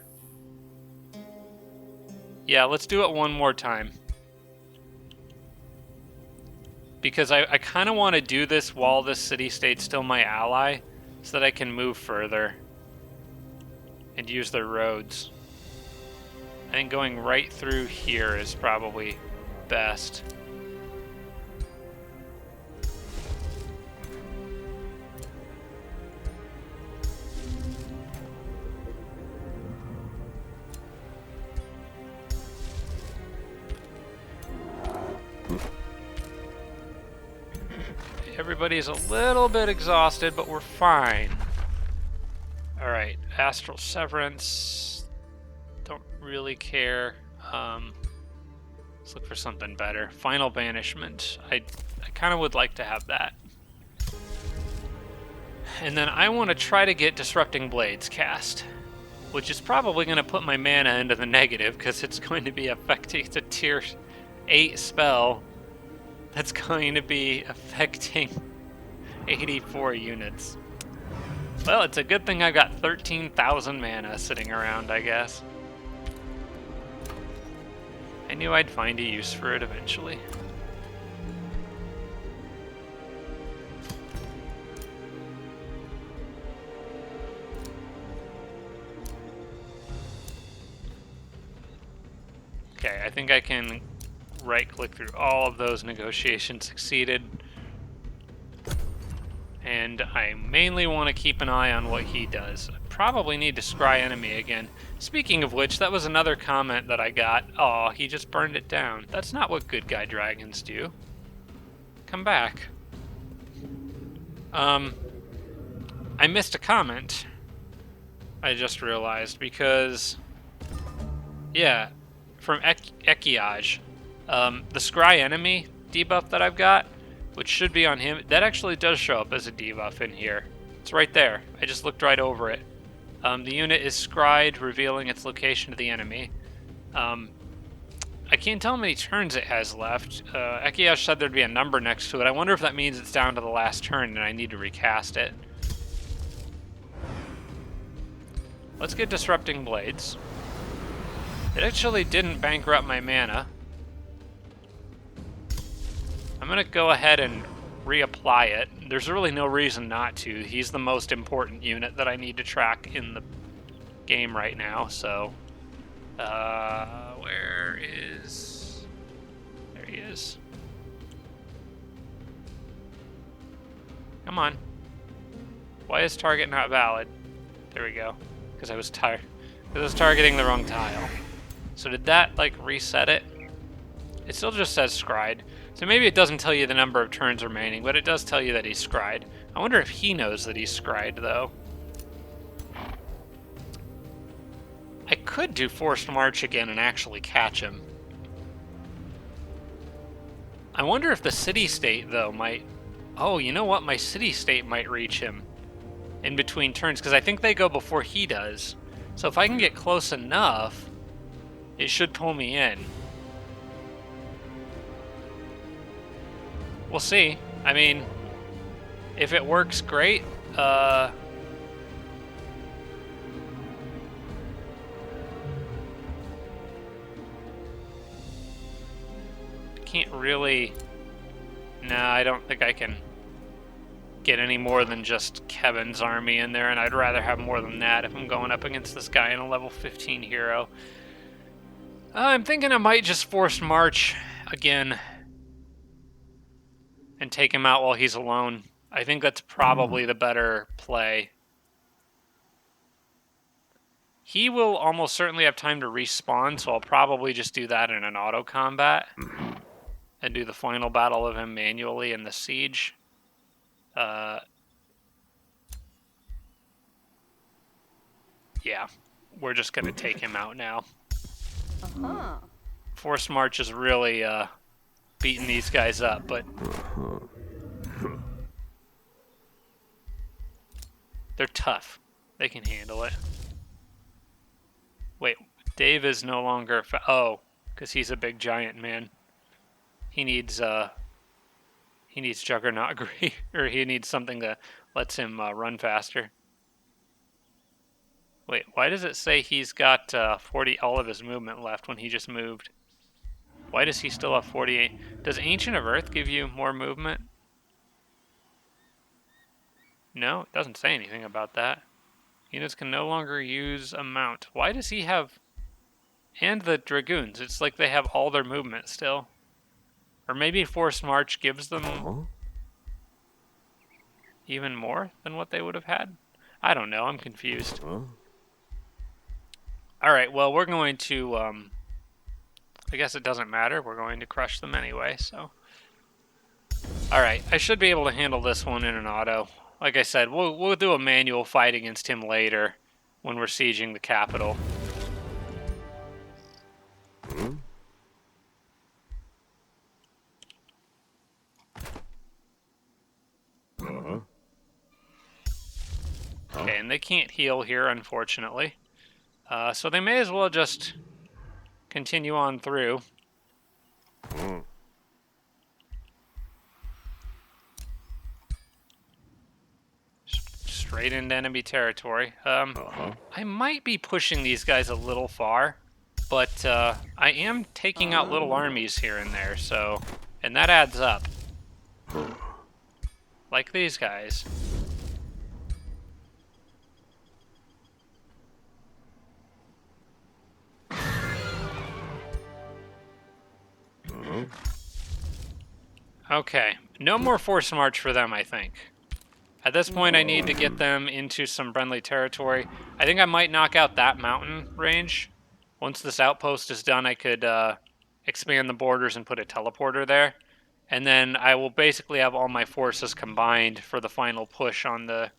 Yeah, let's do it one more time. Because I kind of want to do this while this city-state's still my ally, so that I can move further and use their roads. I think going right through here is probably best. Everybody's a little bit exhausted, but we're fine. Alright, Astral Severance. Don't really care. Let's look for something better. Final Banishment. I kind of would like to have that. And then I want to try to get Disrupting Blades cast, which is probably going to put my mana into the negative, because it's going to be affecting, it's a tier 8 spell that's going to be affecting 84 units. Well, it's a good thing I got 13,000 mana sitting around, I guess. I knew I'd find a use for it eventually. Okay, I think I can right-click through all of those. Negotiations succeeded. And I mainly want to keep an eye on what he does. I probably need to scry enemy again. Speaking of which, that was another comment that I got. Oh, he just burned it down. That's not what good guy dragons do. Come back. I missed a comment. I just realized because, yeah, from Ekiage, the scry enemy debuff that I've got, which should be on him, that actually does show up as a debuff in here. It's right there. I just looked right over it. The unit is scried, revealing its location to the enemy. I can't tell how many turns it has left. Ekiosh said there'd be a number next to it. I wonder if that means it's down to the last turn and I need to recast it. Let's get Disrupting Blades. It actually didn't bankrupt my mana. I'm going to go ahead and reapply it. There's really no reason not to. He's the most important unit that I need to track in the game right now, so... where is... There he is. Come on. Why is target not valid? There we go. Because I was tired. Because I was targeting the wrong tile. So did that, like, reset it? It still just says scried. So maybe it doesn't tell you the number of turns remaining, but it does tell you that he's scried. I wonder if he knows that he's scried, though. I could do Forced March again and actually catch him. I wonder if the city-state, though, might... Oh, you know what? My city-state might reach him in between turns, because I think they go before he does. So if I can get close enough, it should pull me in. We'll see. I mean, if it works, great. Can't really... No, I don't think I can get any more than just Kevin's army in there, and I'd rather have more than that if I'm going up against this guy in a level 15 hero. I'm thinking I might just Forced March again and take him out while he's alone. I think that's probably the better play. He will almost certainly have time to respawn, so I'll probably just do that in an auto combat and do the final battle of him manually in the siege. Yeah, we're just going to take him out now. Forced March is really beating these guys up, but they're tough. They can handle it. Wait, Dave is no longer... Oh, because he's a big giant man. He needs Juggernaut Gree, or he needs something that lets him run faster. Wait, why does it say he's got 40 all of his movement left when he just moved? Why does he still have 48? Does Ancient of Earth give you more movement? No, it doesn't say anything about that. Units can no longer use a mount. Why does he have... And the Dragoons. It's like they have all their movement still. Or maybe Forced March gives them even more than what they would have had? I don't know. I'm confused. Alright, well, we're going to... I guess it doesn't matter. We're going to crush them anyway, so... Alright, I should be able to handle this one in an auto. Like I said, we'll do a manual fight against him later when we're sieging the capital. Okay, and they can't heal here, unfortunately. So they may as well just continue on through. Straight into enemy territory. I might be pushing these guys a little far, but I am taking out little armies here and there, so... And that adds up. Like these guys. Okay, no more Forced March for them, I think. At this point, I need to get them into some friendly territory. I think I might knock out that mountain range. Once this outpost is done, I could expand the borders and put a teleporter there. And then I will basically have all my forces combined for the final push on the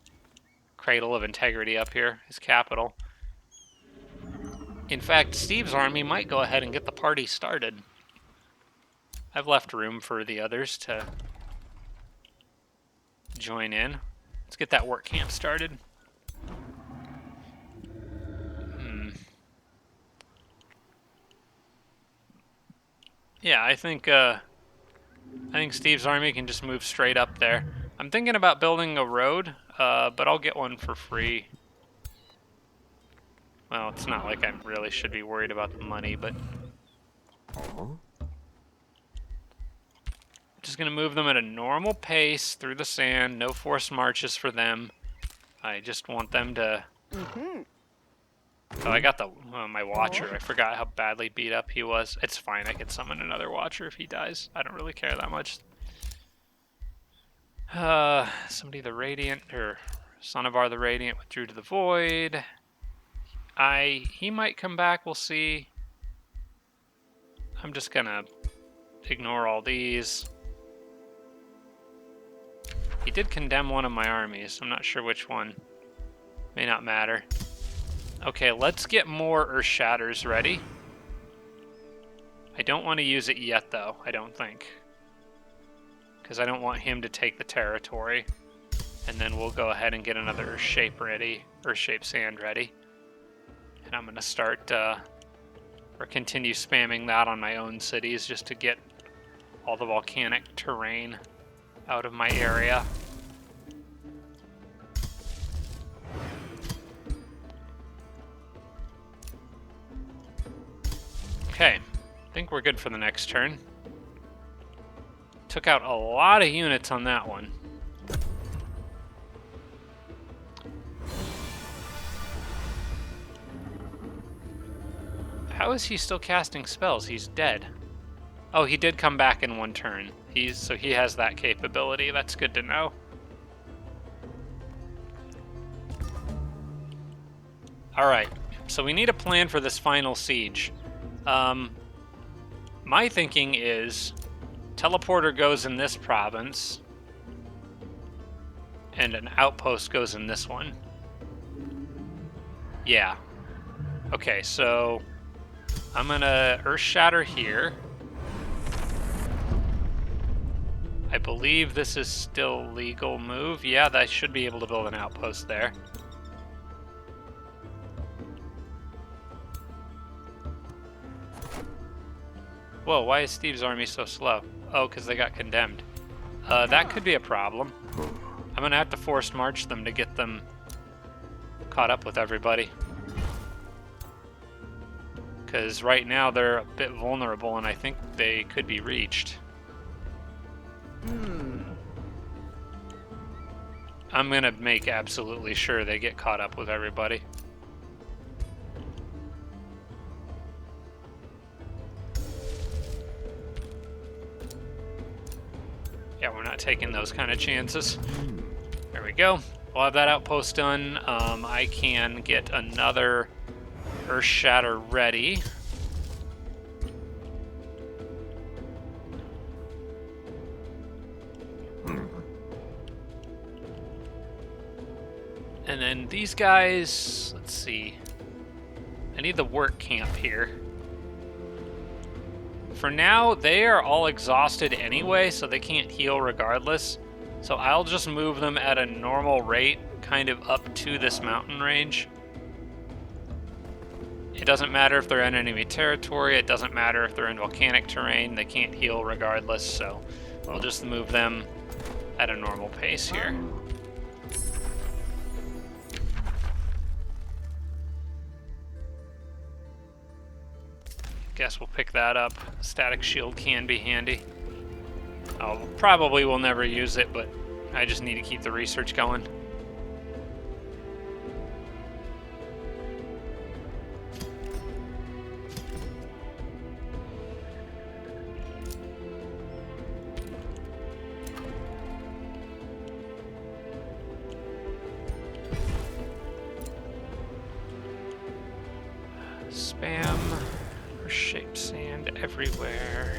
Cradle of Integrity up here, his capital. In fact, Steve's army might go ahead and get the party started. I've left room for the others to join in. Let's get that work camp started. Yeah, I think Steve's army can just move straight up there. I'm thinking about building a road, but I'll get one for free. Well, it's not like I really should be worried about the money, but just gonna move them at a normal pace through the sand. No forced marches for them. I just want them to. Oh, I got the my watcher. I forgot how badly beat up he was. It's fine. I can summon another watcher if he dies. I don't really care that much. Somebody the Radiant or Sonovar the Radiant withdrew to the Void. He might come back. We'll see. I'm just gonna ignore all these. He did condemn one of my armies. I'm not sure which one. May not matter. Okay, let's get more Earth Shatters ready. I don't want to use it yet, though, I don't think. Because I don't want him to take the territory. And then we'll go ahead and get another Earth Shape ready. Earth Shape Sand ready. And I'm going to start, or continue spamming that on my own cities just to get all the volcanic terrain out of my area. Okay, I think we're good for the next turn. Took out a lot of units on that one. How is he still casting spells? He's dead. Oh, he did come back in one turn. So he has that capability. That's good to know. Alright, so we need a plan for this final siege. My thinking is teleporter goes in this province and an outpost goes in this one. Yeah. Okay, so I'm gonna Earth Shatter here. I believe this is still legal move. Yeah, I should be able to build an outpost there. Whoa, why is Steve's army so slow? Oh, because they got condemned. That could be a problem. I'm gonna have to force march them to get them caught up with everybody. Because right now they're a bit vulnerable and I think they could be reached. I'm gonna make absolutely sure they get caught up with everybody. Yeah, we're not taking those kind of chances. There we go. We'll have that outpost done. I can get another Earth Shatter ready. And then these guys, let's see. I need the work camp here. For now, they are all exhausted anyway, so they can't heal regardless. So I'll just move them at a normal rate, kind of up to this mountain range. It doesn't matter if they're in enemy territory, it doesn't matter if they're in volcanic terrain, they can't heal regardless, so we'll just move them at a normal pace here. Guess we'll pick that up. Static shield can be handy. Probably will never use it, but I just need to keep the research going. Spam or shape sand everywhere.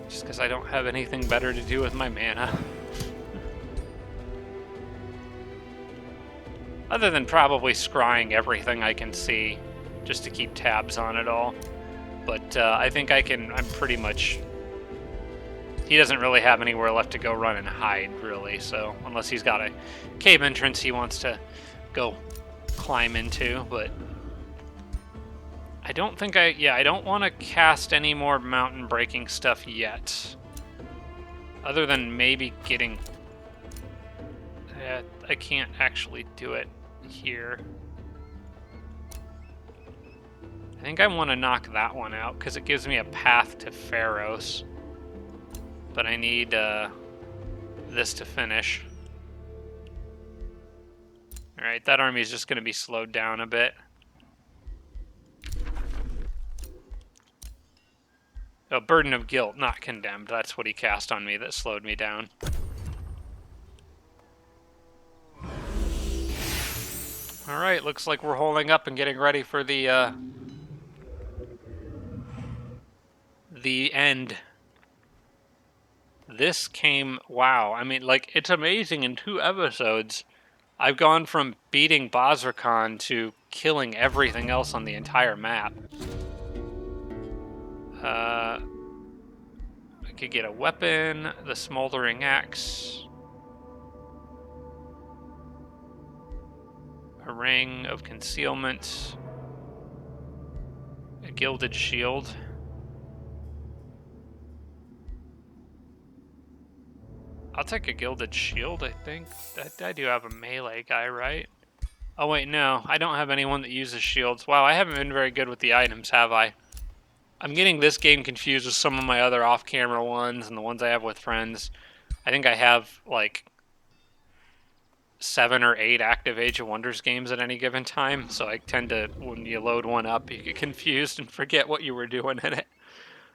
Just because I don't have anything better to do with my mana. Other than probably scrying everything I can see, just to keep tabs on it all. But I think I'm pretty much he doesn't really have anywhere left to go run and hide, really. So unless he's got a cave entrance he wants to go climb into, but I don't think I don't want to cast any more mountain breaking stuff yet. Other than maybe getting... I can't actually do it here. I think I want to knock that one out because it gives me a path to Pharos. But I need this to finish. Alright, that army is just going to be slowed down a bit. Oh, Burden of Guilt, not Condemned. That's what he cast on me that slowed me down. Alright, looks like we're holding up and getting ready for the end. This came... Wow, I mean, like, it's amazing in 2 episodes. I've gone from beating Bazrakan to killing everything else on the entire map. I could get a weapon, the Smoldering Axe, a Ring of Concealment, a Gilded Shield. I'll take a Gilded Shield, I think. I do have a melee guy, right? Oh wait, no. I don't have anyone that uses shields. Wow, I haven't been very good with the items, have I? I'm getting this game confused with some of my other off-camera ones and the ones I have with friends. I think I have, like, 7 or 8 active Age of Wonders games at any given time, so I tend to, when you load one up, you get confused and forget what you were doing in it.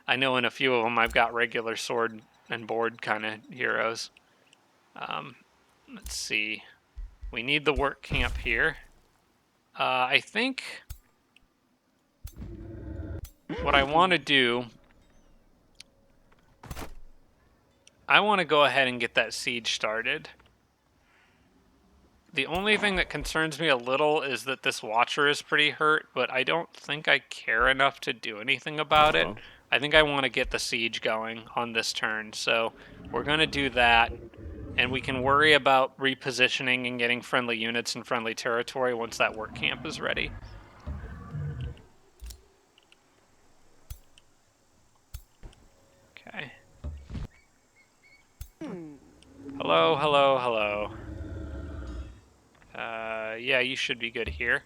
I know in a few of them I've got regular sword and board kind of heroes. Let's see. We need the work camp here. I think what I want to do, I want to go ahead and get that siege started. The only thing that concerns me a little is that this Watcher is pretty hurt, but I don't think I care enough to do anything about it. I think I want to get the siege going on this turn, so we're going to do that, and we can worry about repositioning and getting friendly units in friendly territory once that work camp is ready. Okay. Hello, hello, hello. Yeah, you should be good here.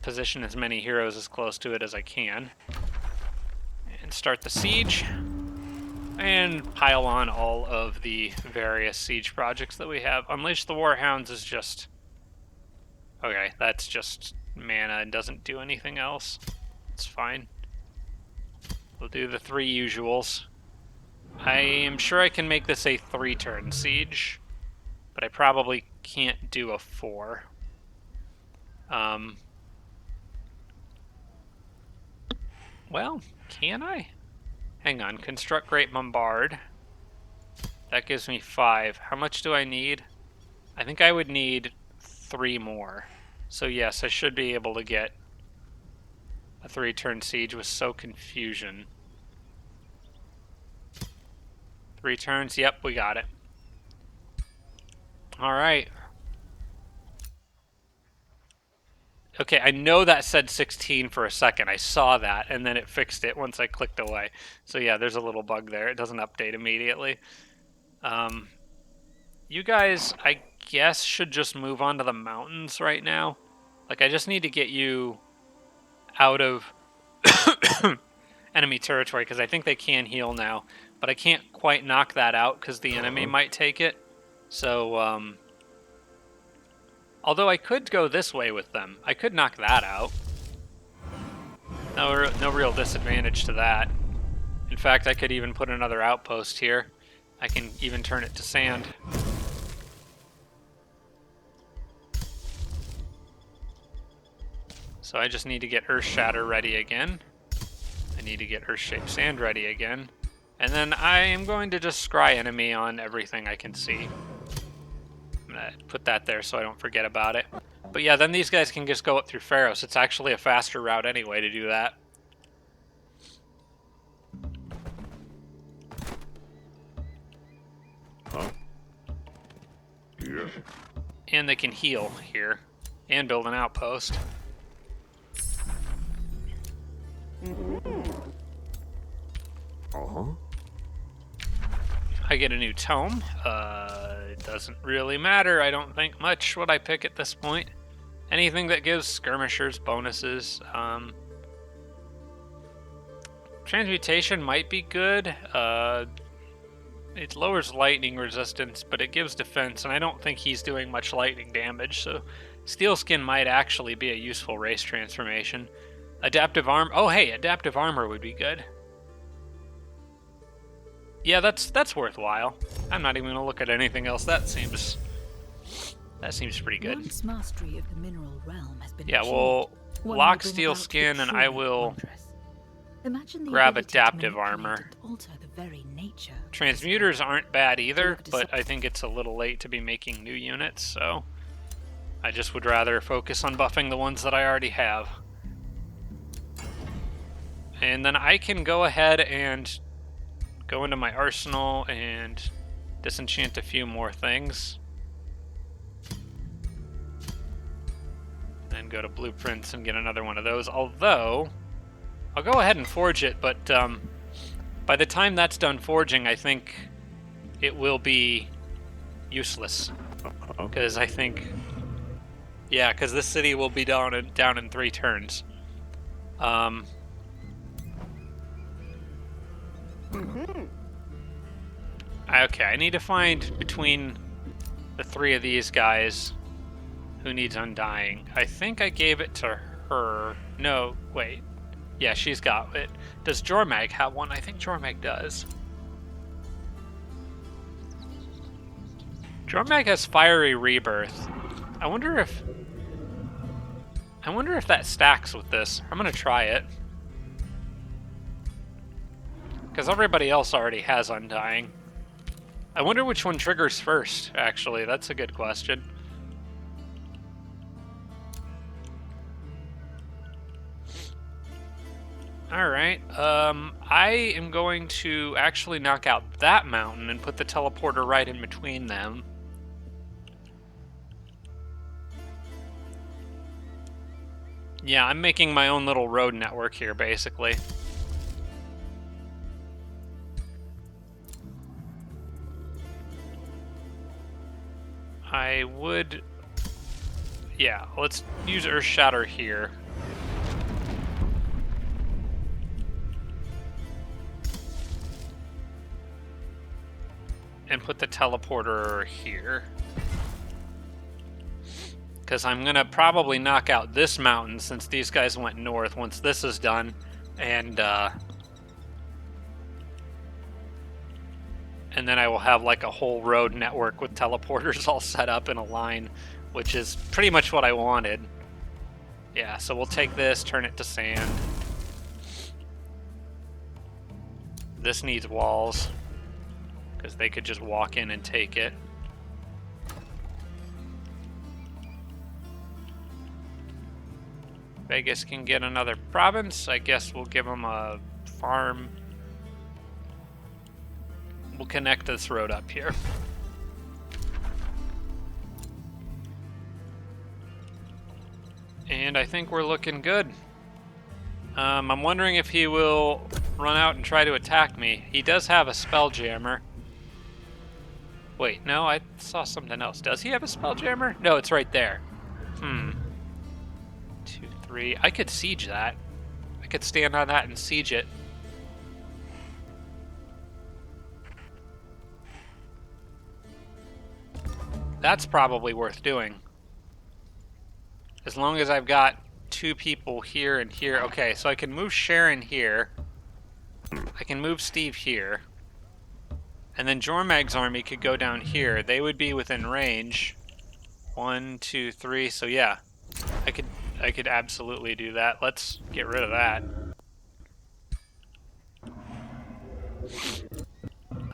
Position as many heroes as close to it as I can. And start the siege. And pile on all of the various siege projects that we have. Unleash the Warhounds is just... Okay, that's just mana and doesn't do anything else. It's fine. We'll do the 3 usuals. I am sure I can make this a 3-turn siege, but I probably can't do a 4. Well, can I? Hang on, construct Great Bombard. That gives me 5. How much do I need? I think I would need 3 more. So yes, I should be able to get a 3-turn siege with So Confusion. 3 turns, yep, we got it. Alright. Okay, I know that said 16 for a second. I saw that, and then it fixed it once I clicked away. So yeah, there's a little bug there. It doesn't update immediately. You guys, I guess, should just move on to the mountains right now. Like, I just need to get you out of enemy territory, because I think they can heal now. But I can't quite knock that out, because the enemy might take it. So, although I could go this way with them. I could knock that out. No real disadvantage to that. In fact, I could even put another outpost here. I can even turn it to sand. So I just need to get Earthshatter ready again. I need to get Earthshaped Sand ready again. And then I am going to just scry enemy on everything I can see. I'm going to put that there so I don't forget about it. But yeah, then these guys can just go up through Pharos. It's actually a faster route anyway to do that. And they can heal here. And build an outpost. I get a new tome. It doesn't really matter, I don't think, much what I pick at this point. Anything that gives skirmishers bonuses. Transmutation might be good. It lowers lightning resistance, but it gives defense, and I don't think he's doing much lightning damage, so Steel Skin might actually be a useful race transformation. Adaptive armor. Oh, hey, adaptive armor would be good. Yeah, that's worthwhile. I'm not even gonna look at anything else. That seems pretty good. Once mastery of the mineral realm has been Yeah, achieved, we'll one lock will bring Steel about the Skin, and I truly will wondrous. Imagine the grab ability to adaptive manipulate armor. and alter the very nature of this Transmuters world. aren't bad either, Look to but I think it's a little late to be making new units, so I just would rather focus on buffing the ones that I already have. And then I can go ahead and go into my arsenal and disenchant a few more things. Then go to blueprints and get another one of those, although I'll go ahead and forge it, but by the time that's done forging, I think it will be useless. Because I think, yeah, because this city will be down in 3 turns. Okay, I need to find between the 3 of these guys who needs undying. I think I gave it to her. No, wait. Yeah, she's got it. Does Jormag have one? I think Jormag does. Jormag has Fiery Rebirth. I wonder if that stacks with this. I'm gonna try it. Because everybody else already has Undying. I wonder which one triggers first, actually. That's a good question. Alright, I am going to actually knock out that mountain and put the teleporter right in between them. Yeah, I'm making my own little road network here, basically. I would... Yeah, let's use Earth Shatter here. And put the teleporter here. Because I'm going to probably knock out this mountain since these guys went north once this is done. And then I will have like a whole road network with teleporters all set up in a line, which is pretty much what I wanted. Yeah, so we'll take this, turn it to sand. This needs walls, because they could just walk in and take it. Vegas can get another province. I guess we'll give them a farm. We'll connect this road up here. And I think we're looking good. I'm wondering if he will run out and try to attack me. He does have a Spelljammer. Wait, no, I saw something else. Does he have a Spelljammer? No, it's right there. 2, 3. I could siege that. I could stand on that and siege it. That's probably worth doing. As long as I've got 2 people here and here. Okay, so I can move Sharon here. I can move Steve here. And then Jormag's army could go down here. They would be within range. 1, 2, 3. So yeah, I could absolutely do that. Let's get rid of that.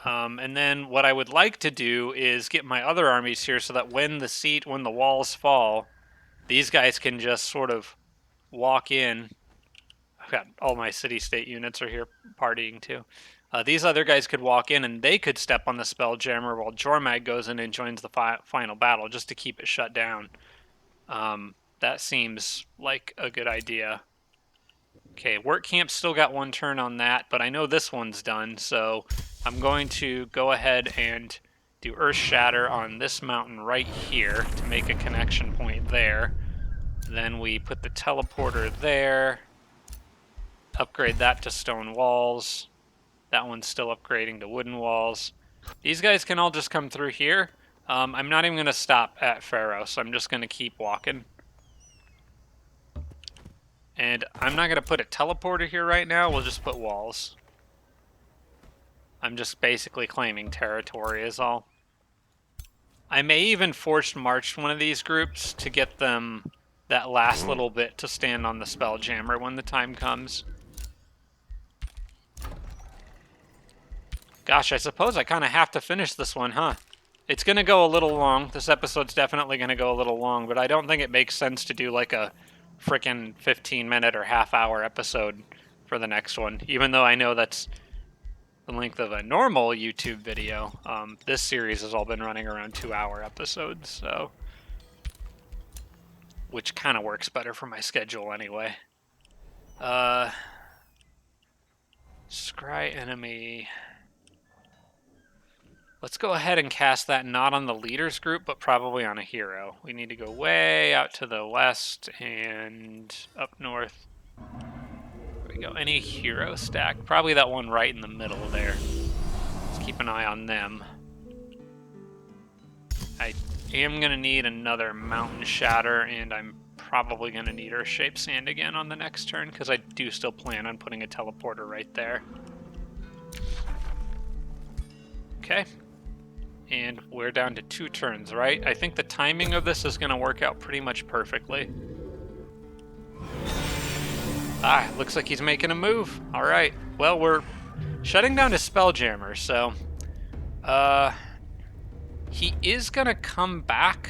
And then what I would like to do is get my other armies here so that when the walls fall, these guys can just sort of walk in. I've got all my city-state units are here partying too. These other guys could walk in and they could step on the Spelljammer while Jormag goes in and joins the final battle just to keep it shut down. That seems like a good idea. Okay, work camp's still got one turn on that, but I know this one's done, so I'm going to go ahead and do Earth Shatter on this mountain right here to make a connection point there. Then we put the teleporter there, upgrade that to stone walls. That one's still upgrading to wooden walls. These guys can all just come through here. I'm not even going to stop at Pharaoh, so I'm just going to keep walking. And I'm not going to put a teleporter here right now. We'll just put walls. I'm just basically claiming territory is all. I may even force march one of these groups to get them that last little bit to stand on the Spelljammer when the time comes. Gosh, I suppose I kind of have to finish this one, huh? It's going to go a little long. This episode's definitely going to go a little long, but I don't think it makes sense to do like a frickin' 15-minute or half-hour episode for the next one, even though I know that's the length of a normal YouTube video. This series has all been running around 2-hour episodes, so which kind of works better for my schedule anyway. Scry enemy. Let's go ahead and cast that not on the leaders group, but probably on a hero. We need to go way out to the west and up north. There we go. Any hero stack? Probably that one right in the middle there. Let's keep an eye on them. I am going to need another Mountain Shatter, and I'm probably going to need Earth-Shape Sand again on the next turn, because I do still plan on putting a teleporter right there. Okay. And we're down to 2 turns, right? I think the timing of this is going to work out pretty much perfectly. Ah, looks like he's making a move. All right. Well, we're shutting down his Spelljammer, so... he is going to come back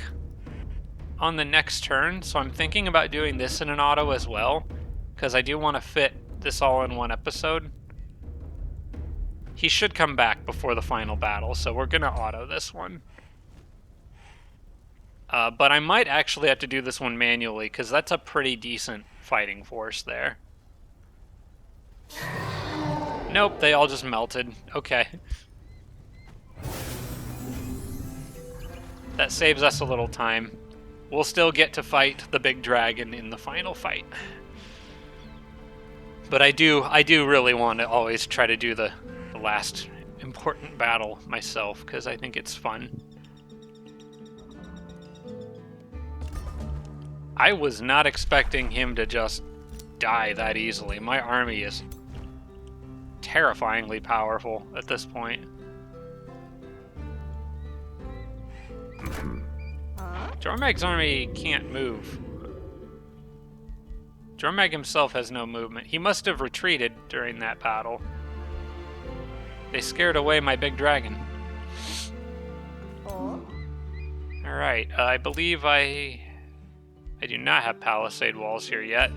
on the next turn, so I'm thinking about doing this in an auto as well, because I do want to fit this all in one episode. He should come back before the final battle, so we're going to auto this one. But I might actually have to do this one manually, because that's a pretty decent fighting force there. Nope, they all just melted. Okay. That saves us a little time. We'll still get to fight the big dragon in the final fight. But I do really want to always try to do the last important battle myself, because I think it's fun. I was not expecting him to just die that easily. My army is terrifyingly powerful at this point. Jormag's army can't move. Jormag himself has no movement. He must have retreated during that battle. They scared away my big dragon. Alright, I believe I do not have palisade walls here yet,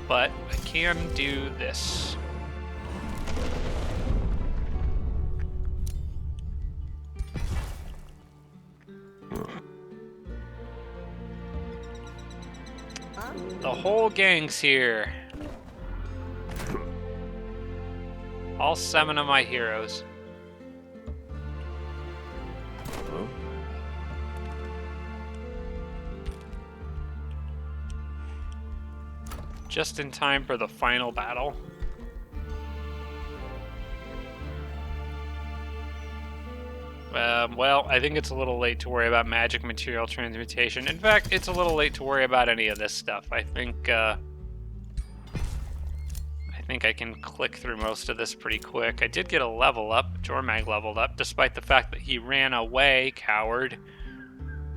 but I can do this. The whole gang's here. All 7 of my heroes. Just in time for the final battle. Well, I think it's a little late to worry about magic material transmutation. In fact, it's a little late to worry about any of this stuff. I think I can click through most of this pretty quick. I did get a level up. Jormag leveled up, despite the fact that he ran away, coward.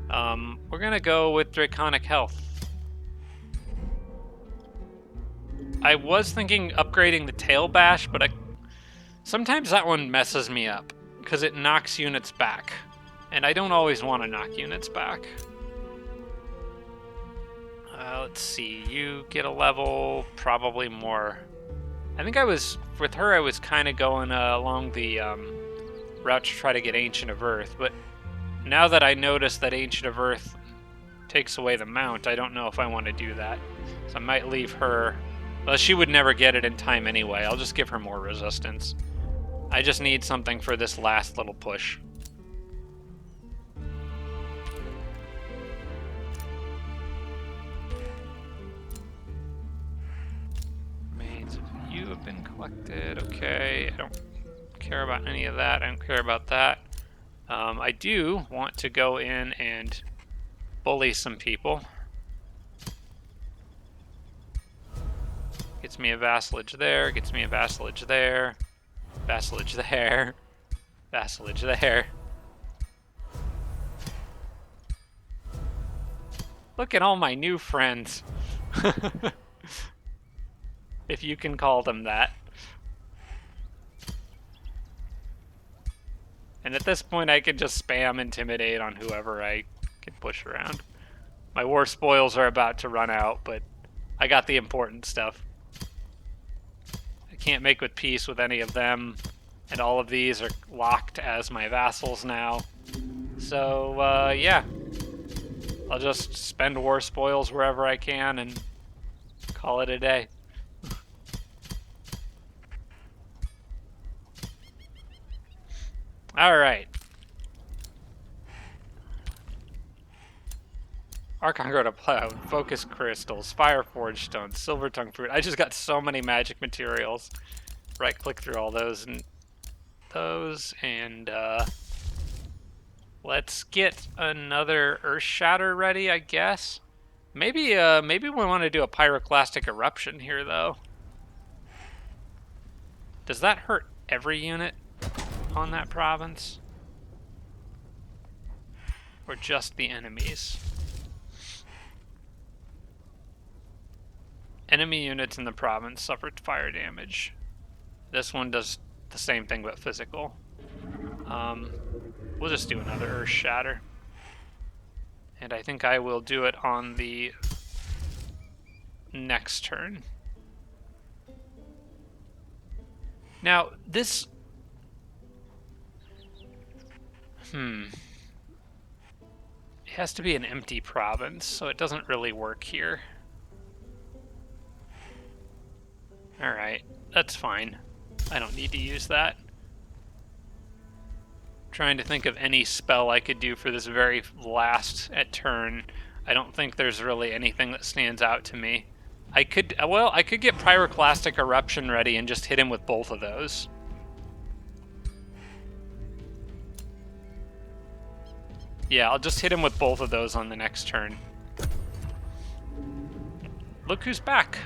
We're gonna go with Draconic Health. I was thinking upgrading the Tail Bash, but sometimes that one messes me up, because it knocks units back. And I don't always want to knock units back. Let's see, you get a level, probably more I think with her, I was kind of going along the route to try to get Ancient of Earth, but now that I notice that Ancient of Earth takes away the mount, I don't know if I want to do that. So I might leave her. Well, she would never get it in time anyway. I'll just give her more resistance. I just need something for this last little push. Remains of you have been collected. Okay, I don't care about any of that. I don't care about that. I do want to go in and bully some people. Gets me a vassalage there, gets me a vassalage there, vassalage there, vassalage there. Look at all my new friends. If you can call them that. And at this point, I can just spam Intimidate on whoever I can push around. My war spoils are about to run out, but I got the important stuff. I can't make with peace with any of them, and all of these are locked as my vassals now. So, yeah. I'll just spend war spoils wherever I can and call it a day. Alright. Archon Growth of Cloud, Focus Crystals, Fireforged Stones, Silver Tongue Fruit. I just got so many magic materials. Right click through all those and let's get another Earth Shatter ready, I guess. Maybe we want to do a Pyroclastic Eruption here though. Does that hurt every unit on that province? Or just the enemies? Enemy units in the province suffered fire damage. This one does the same thing but physical. We'll just do another Earth Shatter. And I think I will do it on the next turn. Now, this... It has to be an empty province, so it doesn't really work here. Alright, that's fine. I don't need to use that. Trying to think of any spell I could do for this very last at turn. I don't think there's really anything that stands out to me. I could get Pyroclastic Eruption ready and just hit him with both of those. Yeah, I'll just hit him with both of those on the next turn. Look who's back.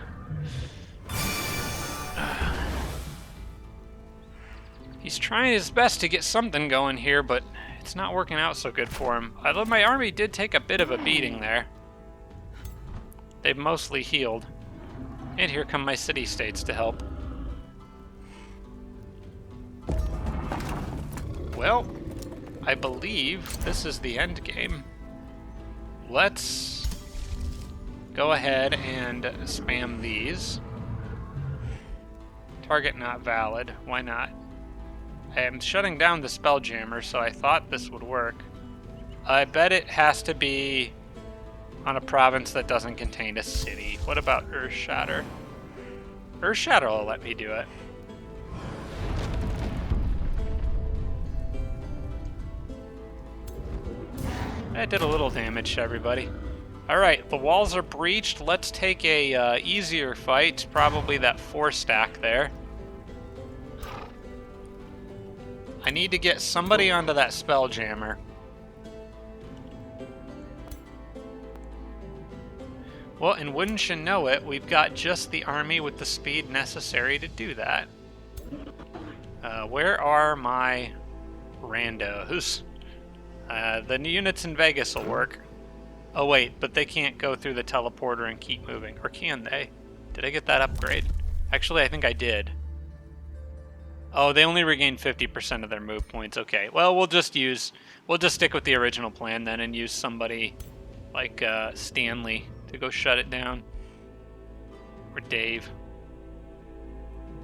He's trying his best to get something going here, but it's not working out so good for him. Although my army did take a bit of a beating there. They've mostly healed. And here come my city-states to help. Well, I believe this is the end game. Let's go ahead and spam these. Target not valid. Why not? I am shutting down the Spelljammer, so I thought this would work. I bet it has to be on a province that doesn't contain a city. What about Earth Shatter? Earth Shatter will let me do it. That did a little damage to everybody. Alright, the walls are breached. Let's take a easier fight. Probably that 4-stack there. I need to get somebody onto that Spelljammer. Well, and wouldn't you know it, we've got just the army with the speed necessary to do that. Where are my randos? The units in Vegas will work. Oh wait, but they can't go through the teleporter and keep moving. Or can they? Did I get that upgrade? Actually, I think I did. Oh, they only regain 50% of their move points. Okay, well, we'll just stick with the original plan then and use somebody like Stanley to go shut it down. Or Dave.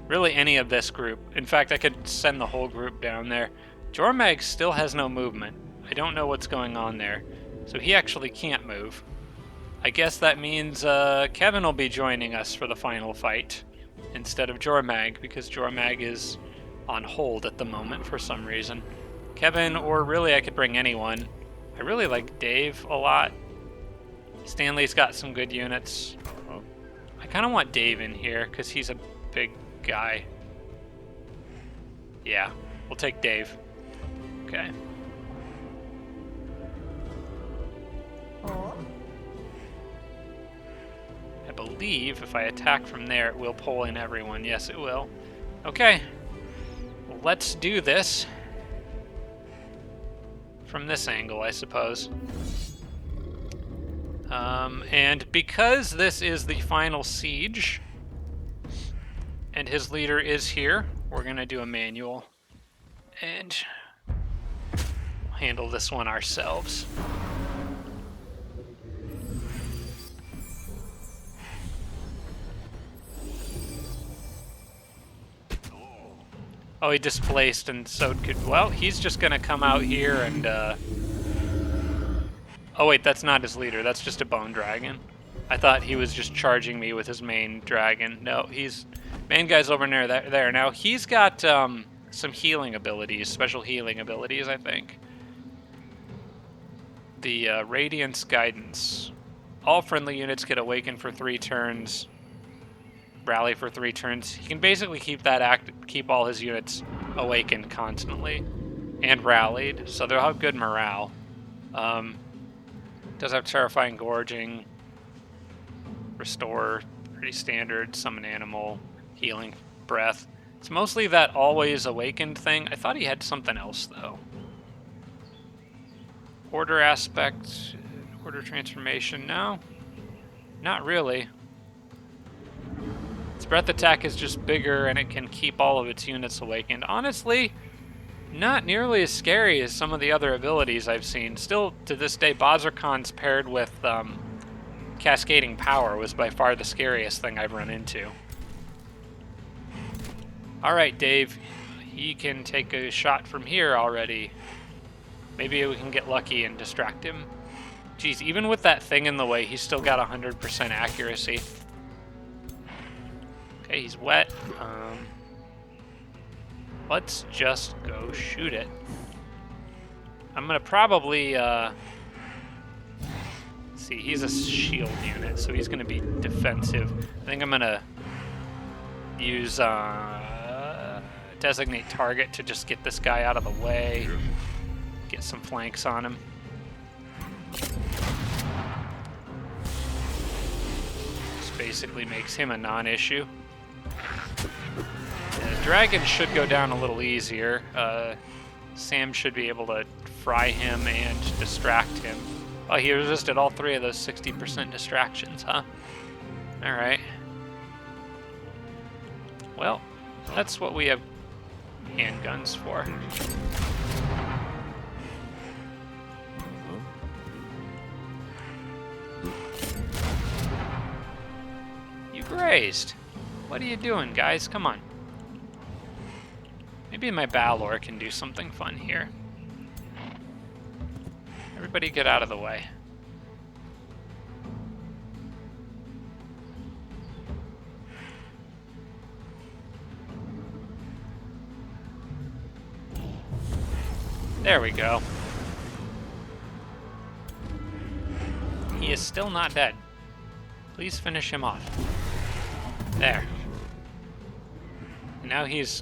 Really any of this group. In fact, I could send the whole group down there. Jormag still has no movement. I don't know what's going on there. So he actually can't move. I guess that means Kevin will be joining us for the final fight instead of Jormag, because Jormag is on hold at the moment for some reason. Kevin, or really I could bring anyone. I really like Dave a lot. Stanley's got some good units. I kind of want Dave in here because he's a big guy. Yeah, we'll take Dave. Okay. I believe if I attack from there, it will pull in everyone. Yes, it will. Okay. Well, let's do this. From this angle, I suppose. And because this is the final siege, and his leader is here, we're going to do a manual. And handle this one ourselves. Oh, he displaced, and so could... Well, he's just going to come out here and... Oh, wait, that's not his leader. That's just a bone dragon. I thought he was just charging me with his main dragon. No, he's... Main guy's over near there. Now, he's got some healing abilities, special healing abilities, I think. The Radiance Guidance. All friendly units get awakened for 3 turns. Rally for 3 turns. He can basically keep that keep all his units awakened constantly and rallied, so they'll have good morale. Does have terrifying gorging, restore, pretty standard, summon animal, healing breath. It's mostly that always awakened thing. I thought he had something else though. Order aspect, order transformation. No, not really. Its breath attack is just bigger and it can keep all of its units awakened. Honestly, not nearly as scary as some of the other abilities I've seen. Still, to this day, Bazarkan's paired with Cascading Power was by far the scariest thing I've run into. Alright, Dave. He can take a shot from here already. Maybe we can get lucky and distract him. Geez, even with that thing in the way, he's still got 100% accuracy. Okay, he's wet. Let's just go shoot it. I'm gonna probably, see, he's a shield unit, so he's gonna be defensive. I think I'm gonna use, designate target to just get this guy out of the way. Get some flanks on him. This basically makes him a non-issue. The dragon should go down a little easier. Sam should be able to fry him and distract him. Oh, he resisted all 3 of those 60% distractions, huh? Alright. Well, that's what we have handguns for. You grazed. What are you doing, guys? Come on. Maybe my Balor can do something fun here. Everybody get out of the way. There we go. He is still not dead. Please finish him off. There. Now he's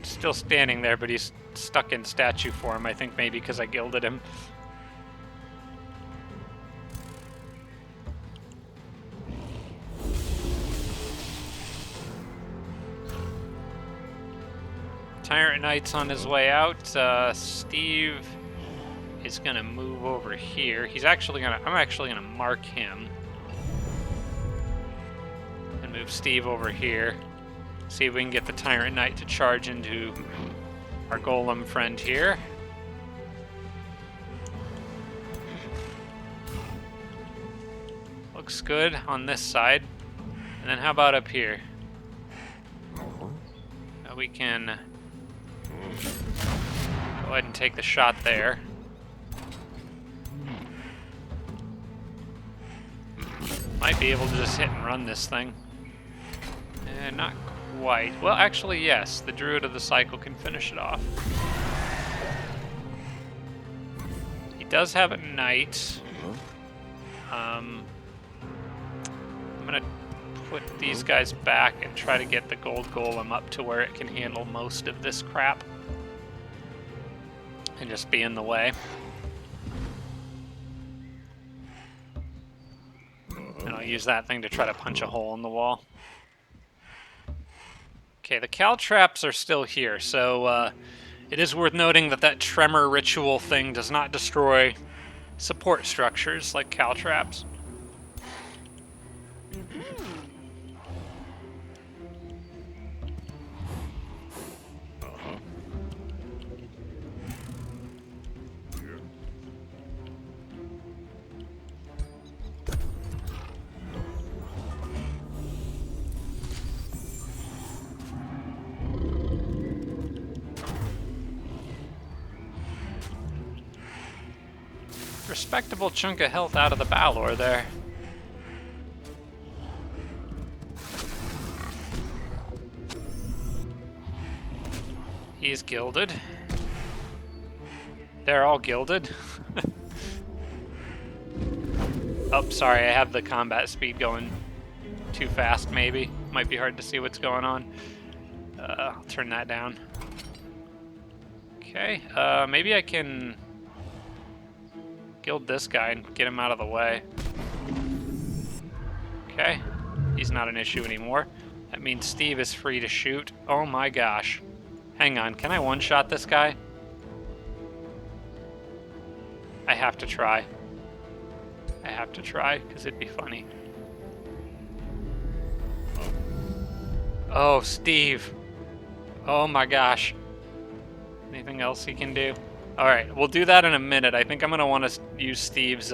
still standing there, but he's stuck in statue form, I think maybe because I gilded him. Tyrant Knight's on his way out. Steve is gonna move over here. I'm actually gonna mark him. And move Steve over here. See if we can get the Tyrant Knight to charge into our golem friend here. Looks good on this side. And then how about up here? we can go ahead and take the shot there. Might be able to just hit and run this thing. And not quite. Well, actually, yes. The Druid of the Cycle can finish it off. He does have a Knight. I'm going to put these guys back and try to get the Gold Golem up to where it can handle most of this crap. And just be in the way. And I'll use that thing to try to punch a hole in the wall. Okay, the caltraps are still here, so it is worth noting that that tremor ritual thing does not destroy support structures like caltraps. Respectable chunk of health out of the Balor there. He's gilded. They're all gilded. Oh, sorry, I have the combat speed going too fast, maybe. Might be hard to see what's going on. I'll turn that down. Okay, maybe I can gild this guy and get him out of the way. Okay, he's not an issue anymore. That means Steve is free to shoot. Oh my gosh. Hang on, can I one-shot this guy? I have to try. I have to try, because it'd be funny. Oh, Steve. Oh my gosh. Anything else he can do? Alright, we'll do that in a minute. I think I'm going to want to use Steve's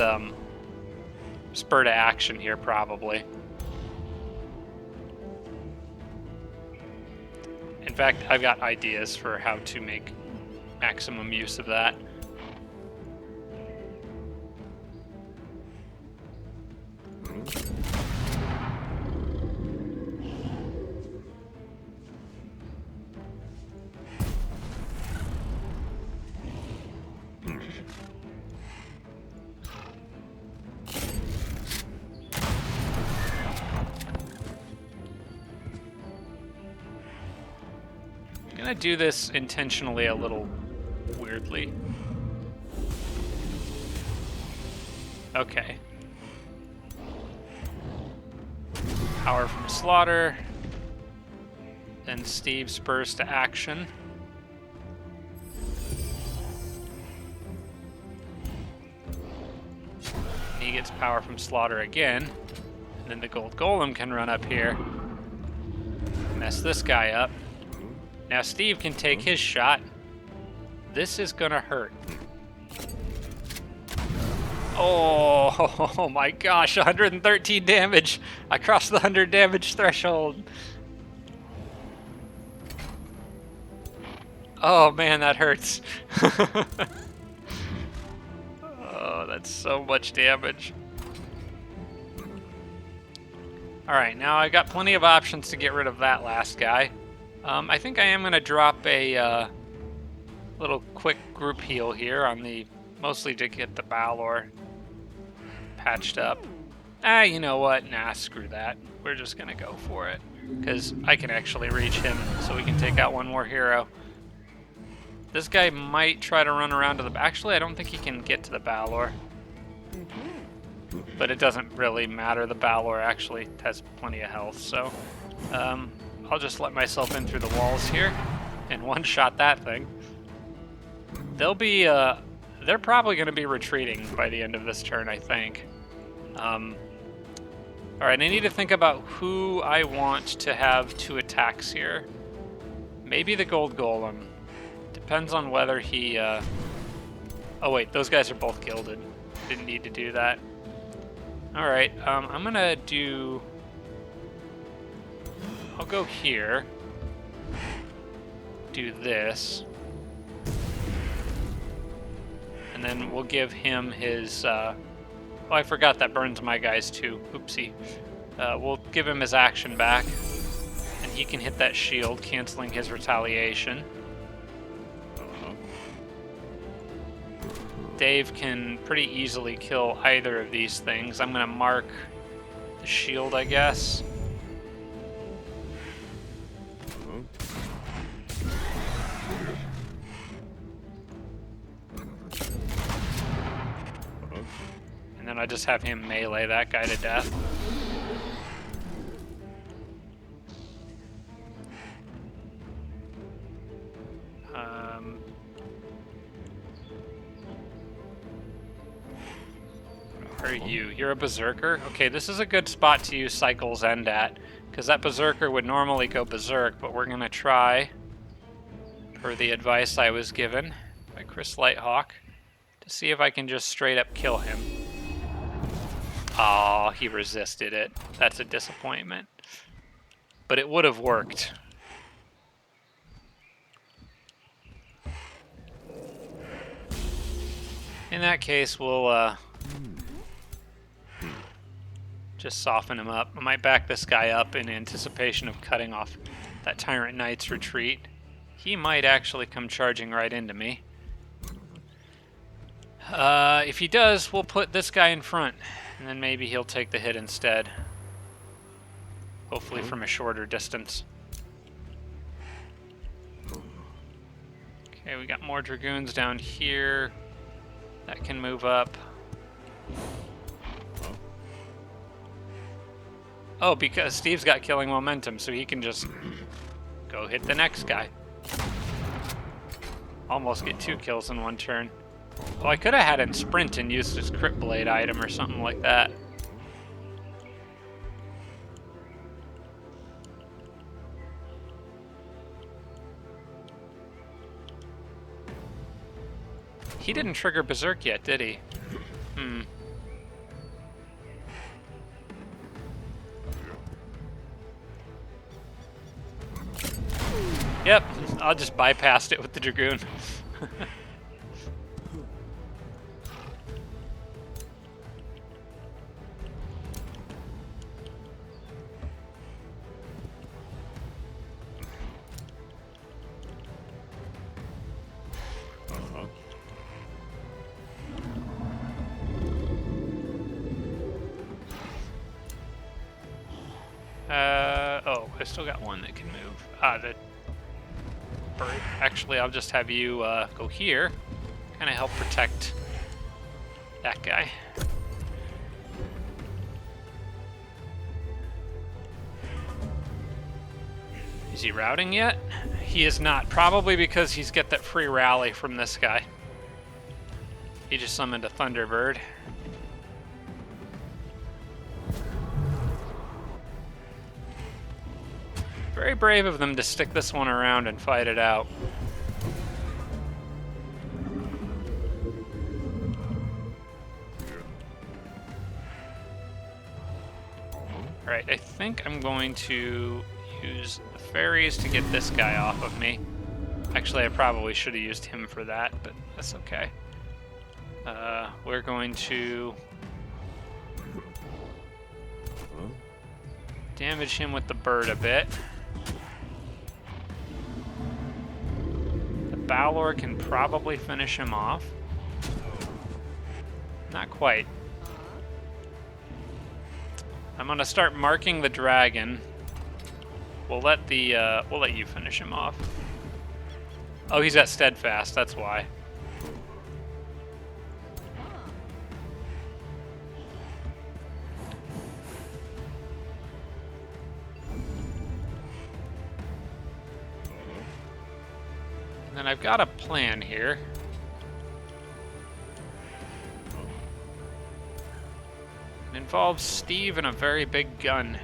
spur to action here, probably. In fact, I've got ideas for how to make maximum use of that. I'm gonna do this intentionally a little weirdly. Okay. Power from Slaughter. Then Steve spurs to action. He gets power from Slaughter again. And then the Gold Golem can run up here. Mess this guy up. Now Steve can take his shot. This is gonna hurt. Oh my gosh, 113 damage. I crossed the 100 damage threshold. Oh man, that hurts. Oh, that's so much damage. Alright, now I got plenty of options to get rid of that last guy. I think I am going to drop a little quick group heal here on the, mostly to get the Balor patched up. You know what? Nah, screw that. We're just going to go for it, because I can actually reach him, so we can take out one more hero. This guy might try to run around to the... Actually, I don't think he can get to the Balor. But it doesn't really matter. The Balor actually has plenty of health, so... I'll just let myself in through the walls here and one-shot that thing. They'll be, they're probably going to be retreating by the end of this turn, I think. Alright, I need to think about who I want to have 2 attacks here. Maybe the Gold Golem. Depends on whether he, Oh wait, those guys are both gilded. Didn't need to do that. Alright, I'm going to do... I'll go here. do this. And then we'll give him his... oh, I forgot that burns my guys too. Oopsie. We'll give him his action back. And he can hit that shield, canceling his retaliation. Dave can pretty easily kill either of these things. I'm going to mark the shield, I guess. And then I just have him melee that guy to death. What are you? You're a berserker? Okay, this is a good spot to use Cycle's End at, because that berserker would normally go berserk, but we're going to try, per the advice I was given by Chris Lighthawk, to see if I can just straight up kill him. Oh, he resisted it. That's a disappointment. But it would have worked. In that case, we'll just soften him up. I might back this guy up in anticipation of cutting off that Tyrant Knight's retreat. He might actually come charging right into me. If he does, we'll put this guy in front, and then maybe he'll take the hit instead. Hopefully from a shorter distance. Okay, we got more Dragoons down here. That can move up. Oh, because Steve's got killing momentum, so he can just go hit the next guy. Almost get 2 kills in 1 turn. Well, I could have had him sprint and used his Crypt Blade item or something like that. He didn't trigger Berserk yet, did he? Yep, I'll just bypass it with the Dragoon. Oh, I still got one that can move. The bird. Actually, I'll just have you go here. Kind of help protect that guy. Is he routing yet? He is not. Probably because he's got that free rally from this guy. He just summoned a Thunderbird. Very brave of them to stick this one around and fight it out. Alright, I think I'm going to use the fairies to get this guy off of me. Actually, I probably should have used him for that, but that's okay. We're going to damage him with the bird a bit. The Balor can probably finish him off. Not quite. I'm gonna start marking the dragon. We'll let you finish him off. Oh, he's got steadfast, that's why. And then I've got a plan here. It involves Steve and a very big gun.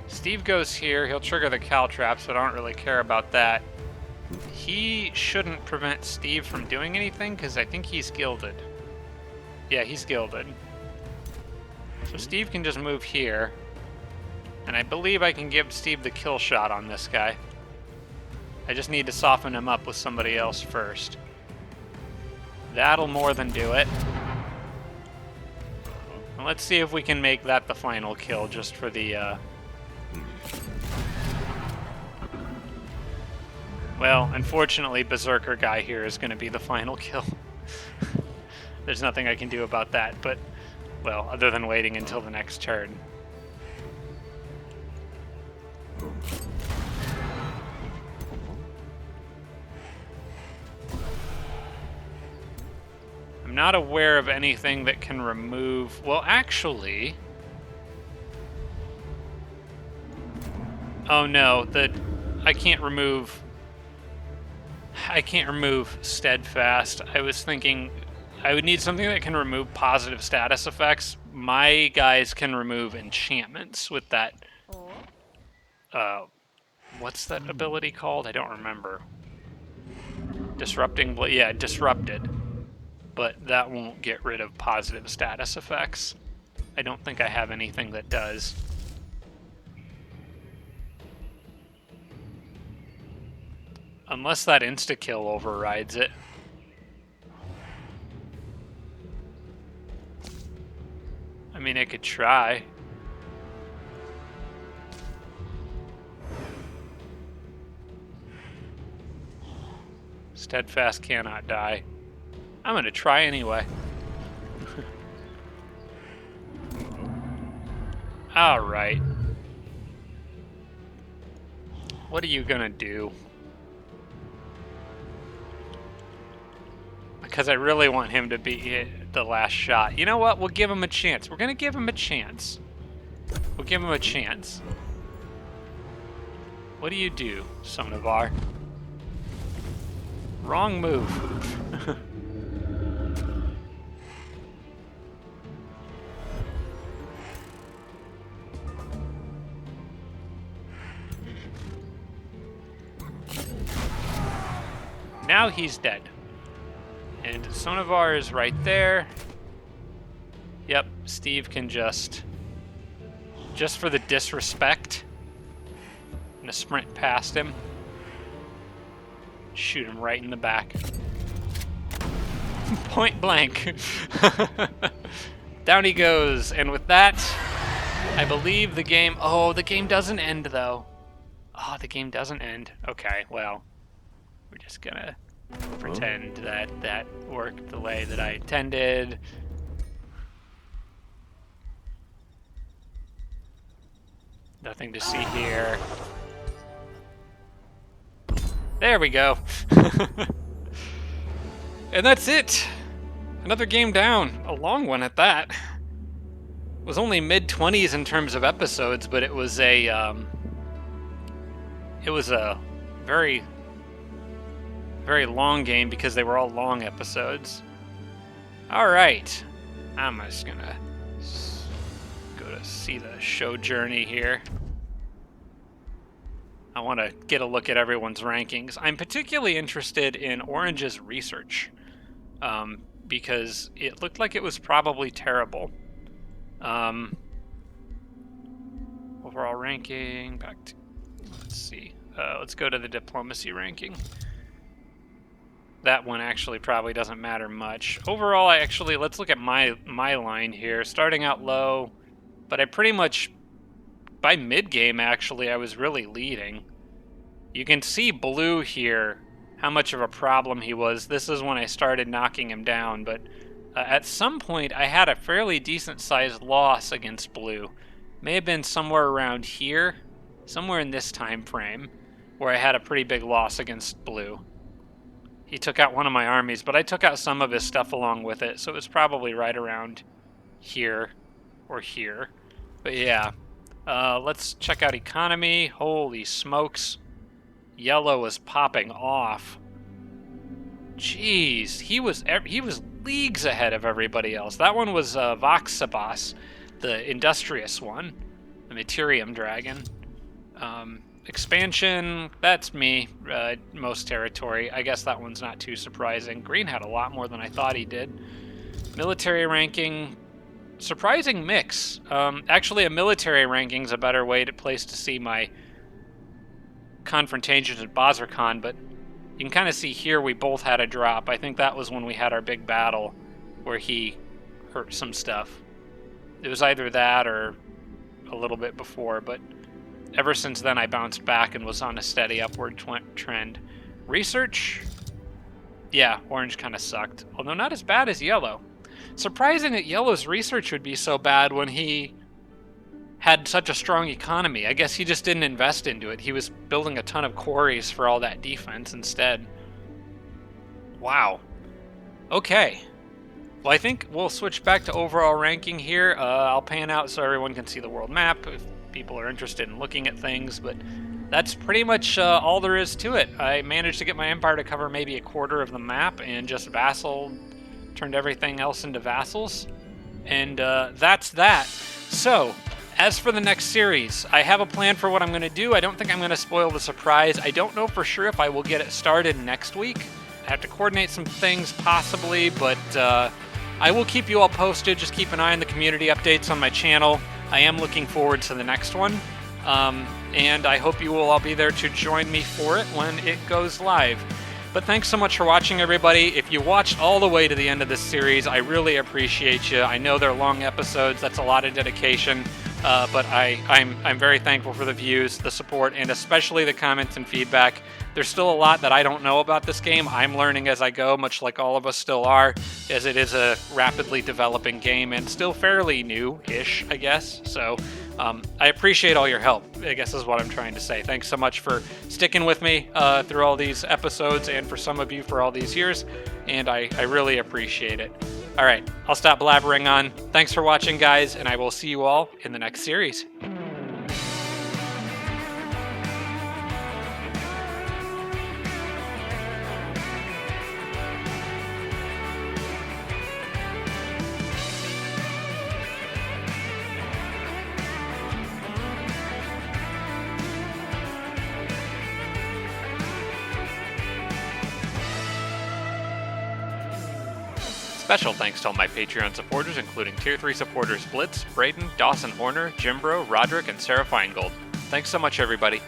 Steve goes here, he'll trigger the caltrap, so I don't really care about that. He shouldn't prevent Steve from doing anything, because I think he's gilded. Yeah, he's gilded. So Steve can just move here. And I believe I can give Steve the kill shot on this guy. I just need to soften him up with somebody else first. That'll more than do it. Well, let's see if we can make that the final kill just for the... Well, unfortunately, Berserker guy here is going to be the final kill. There's nothing I can do about that, but, well, other than waiting until the next turn. I'm not aware of anything that can remove... Well, actually... Oh no, I can't remove Steadfast. I was thinking I would need something that can remove positive status effects. My guys can remove enchantments with that... what's that ability called? I don't remember. Disrupting... Yeah, Disrupted. But that won't get rid of positive status effects. I don't think I have anything that does. Unless that insta-kill overrides it. I mean, I could try. Steadfast cannot die. I'm gonna try anyway. Alright. What are you gonna do? Because I really want him to be the last shot. You know what? We'll give him a chance. We're gonna give him a chance. We'll give him a chance. What do you do, Sonavar? Wrong move. Now he's dead. And Sonavar is right there. Yep, Steve can just for the disrespect, I'm gonna sprint past him. Shoot him right in the back. Point blank. Down he goes. And with that, I believe the game... Oh, the game doesn't end, though. Oh, the game doesn't end. Okay, well, we're just gonna pretend that that worked the way that I intended. Nothing to see here. There we go. And that's it. Another game down. A long one at that. It was only mid-20s in terms of episodes, but it was a very, very long game because they were all long episodes. All right. I'm just gonna go to see the show journey here. I want to get a look at everyone's rankings. I'm particularly interested in Orange's research because it looked like it was probably terrible. Overall ranking, back to, let's see. Let's go to the diplomacy ranking. That one actually probably doesn't matter much. Overall, let's look at my line here. Starting out low, but I pretty much, by mid-game actually, I was really leading. You can see Blue here, how much of a problem he was. This is when I started knocking him down, but at some point I had a fairly decent-sized loss against Blue. May have been somewhere around here, somewhere in this time frame, where I had a pretty big loss against Blue. He took out one of my armies, but I took out some of his stuff along with it, so it was probably right around here or here. But yeah, let's check out economy. Holy smokes. Yellow was popping off. Jeez, he was leagues ahead of everybody else. That one was Voxabas, the industrious one, the Materium Dragon. Expansion, that's me, most territory. I guess that one's not too surprising. Green had a lot more than I thought he did. Military ranking, surprising mix. Actually, a military ranking's a better place to see my confrontations with Bazarkan, but you can kind of see here we both had a drop. I think that was when we had our big battle where he hurt some stuff. It was either that or a little bit before, but ever since then I bounced back and was on a steady upward trend. Research? Yeah, orange kind of sucked, although not as bad as yellow. Surprising that yellow's research would be so bad when he had such a strong economy. I guess he just didn't invest into it. He was building a ton of quarries for all that defense instead. Wow. Okay. Well, I think we'll switch back to overall ranking here. I'll pan out so everyone can see the world map if people are interested in looking at things, but that's pretty much all there is to it. I managed to get my empire to cover maybe a quarter of the map and just turned everything else into vassals. And that's that. So, as for the next series, I have a plan for what I'm going to do. I don't think I'm going to spoil the surprise. I don't know for sure if I will get it started next week. I have to coordinate some things possibly, but I will keep you all posted. Just keep an eye on the community updates on my channel. I am looking forward to the next one. And I hope you will all be there to join me for it when it goes live. But thanks so much for watching, everybody. If you watched all the way to the end of this series, I really appreciate you. I know they're long episodes. That's a lot of dedication. But I'm very thankful for the views, the support, and especially the comments and feedback. There's still a lot that I don't know about this game. I'm learning as I go, much like all of us still are, as it is a rapidly developing game and still fairly new-ish, I guess. So I appreciate all your help, I guess is what I'm trying to say. Thanks so much for sticking with me through all these episodes, and for some of you for all these years, and I really appreciate it. All right, I'll stop blabbering on. Thanks for watching, guys, and I will see you all in the next series. Special thanks to all my Patreon supporters, including Tier 3 supporters Blitz, Braden, Dawson Horner, Jimbro, Roderick, and Sarah Feingold. Thanks so much, everybody.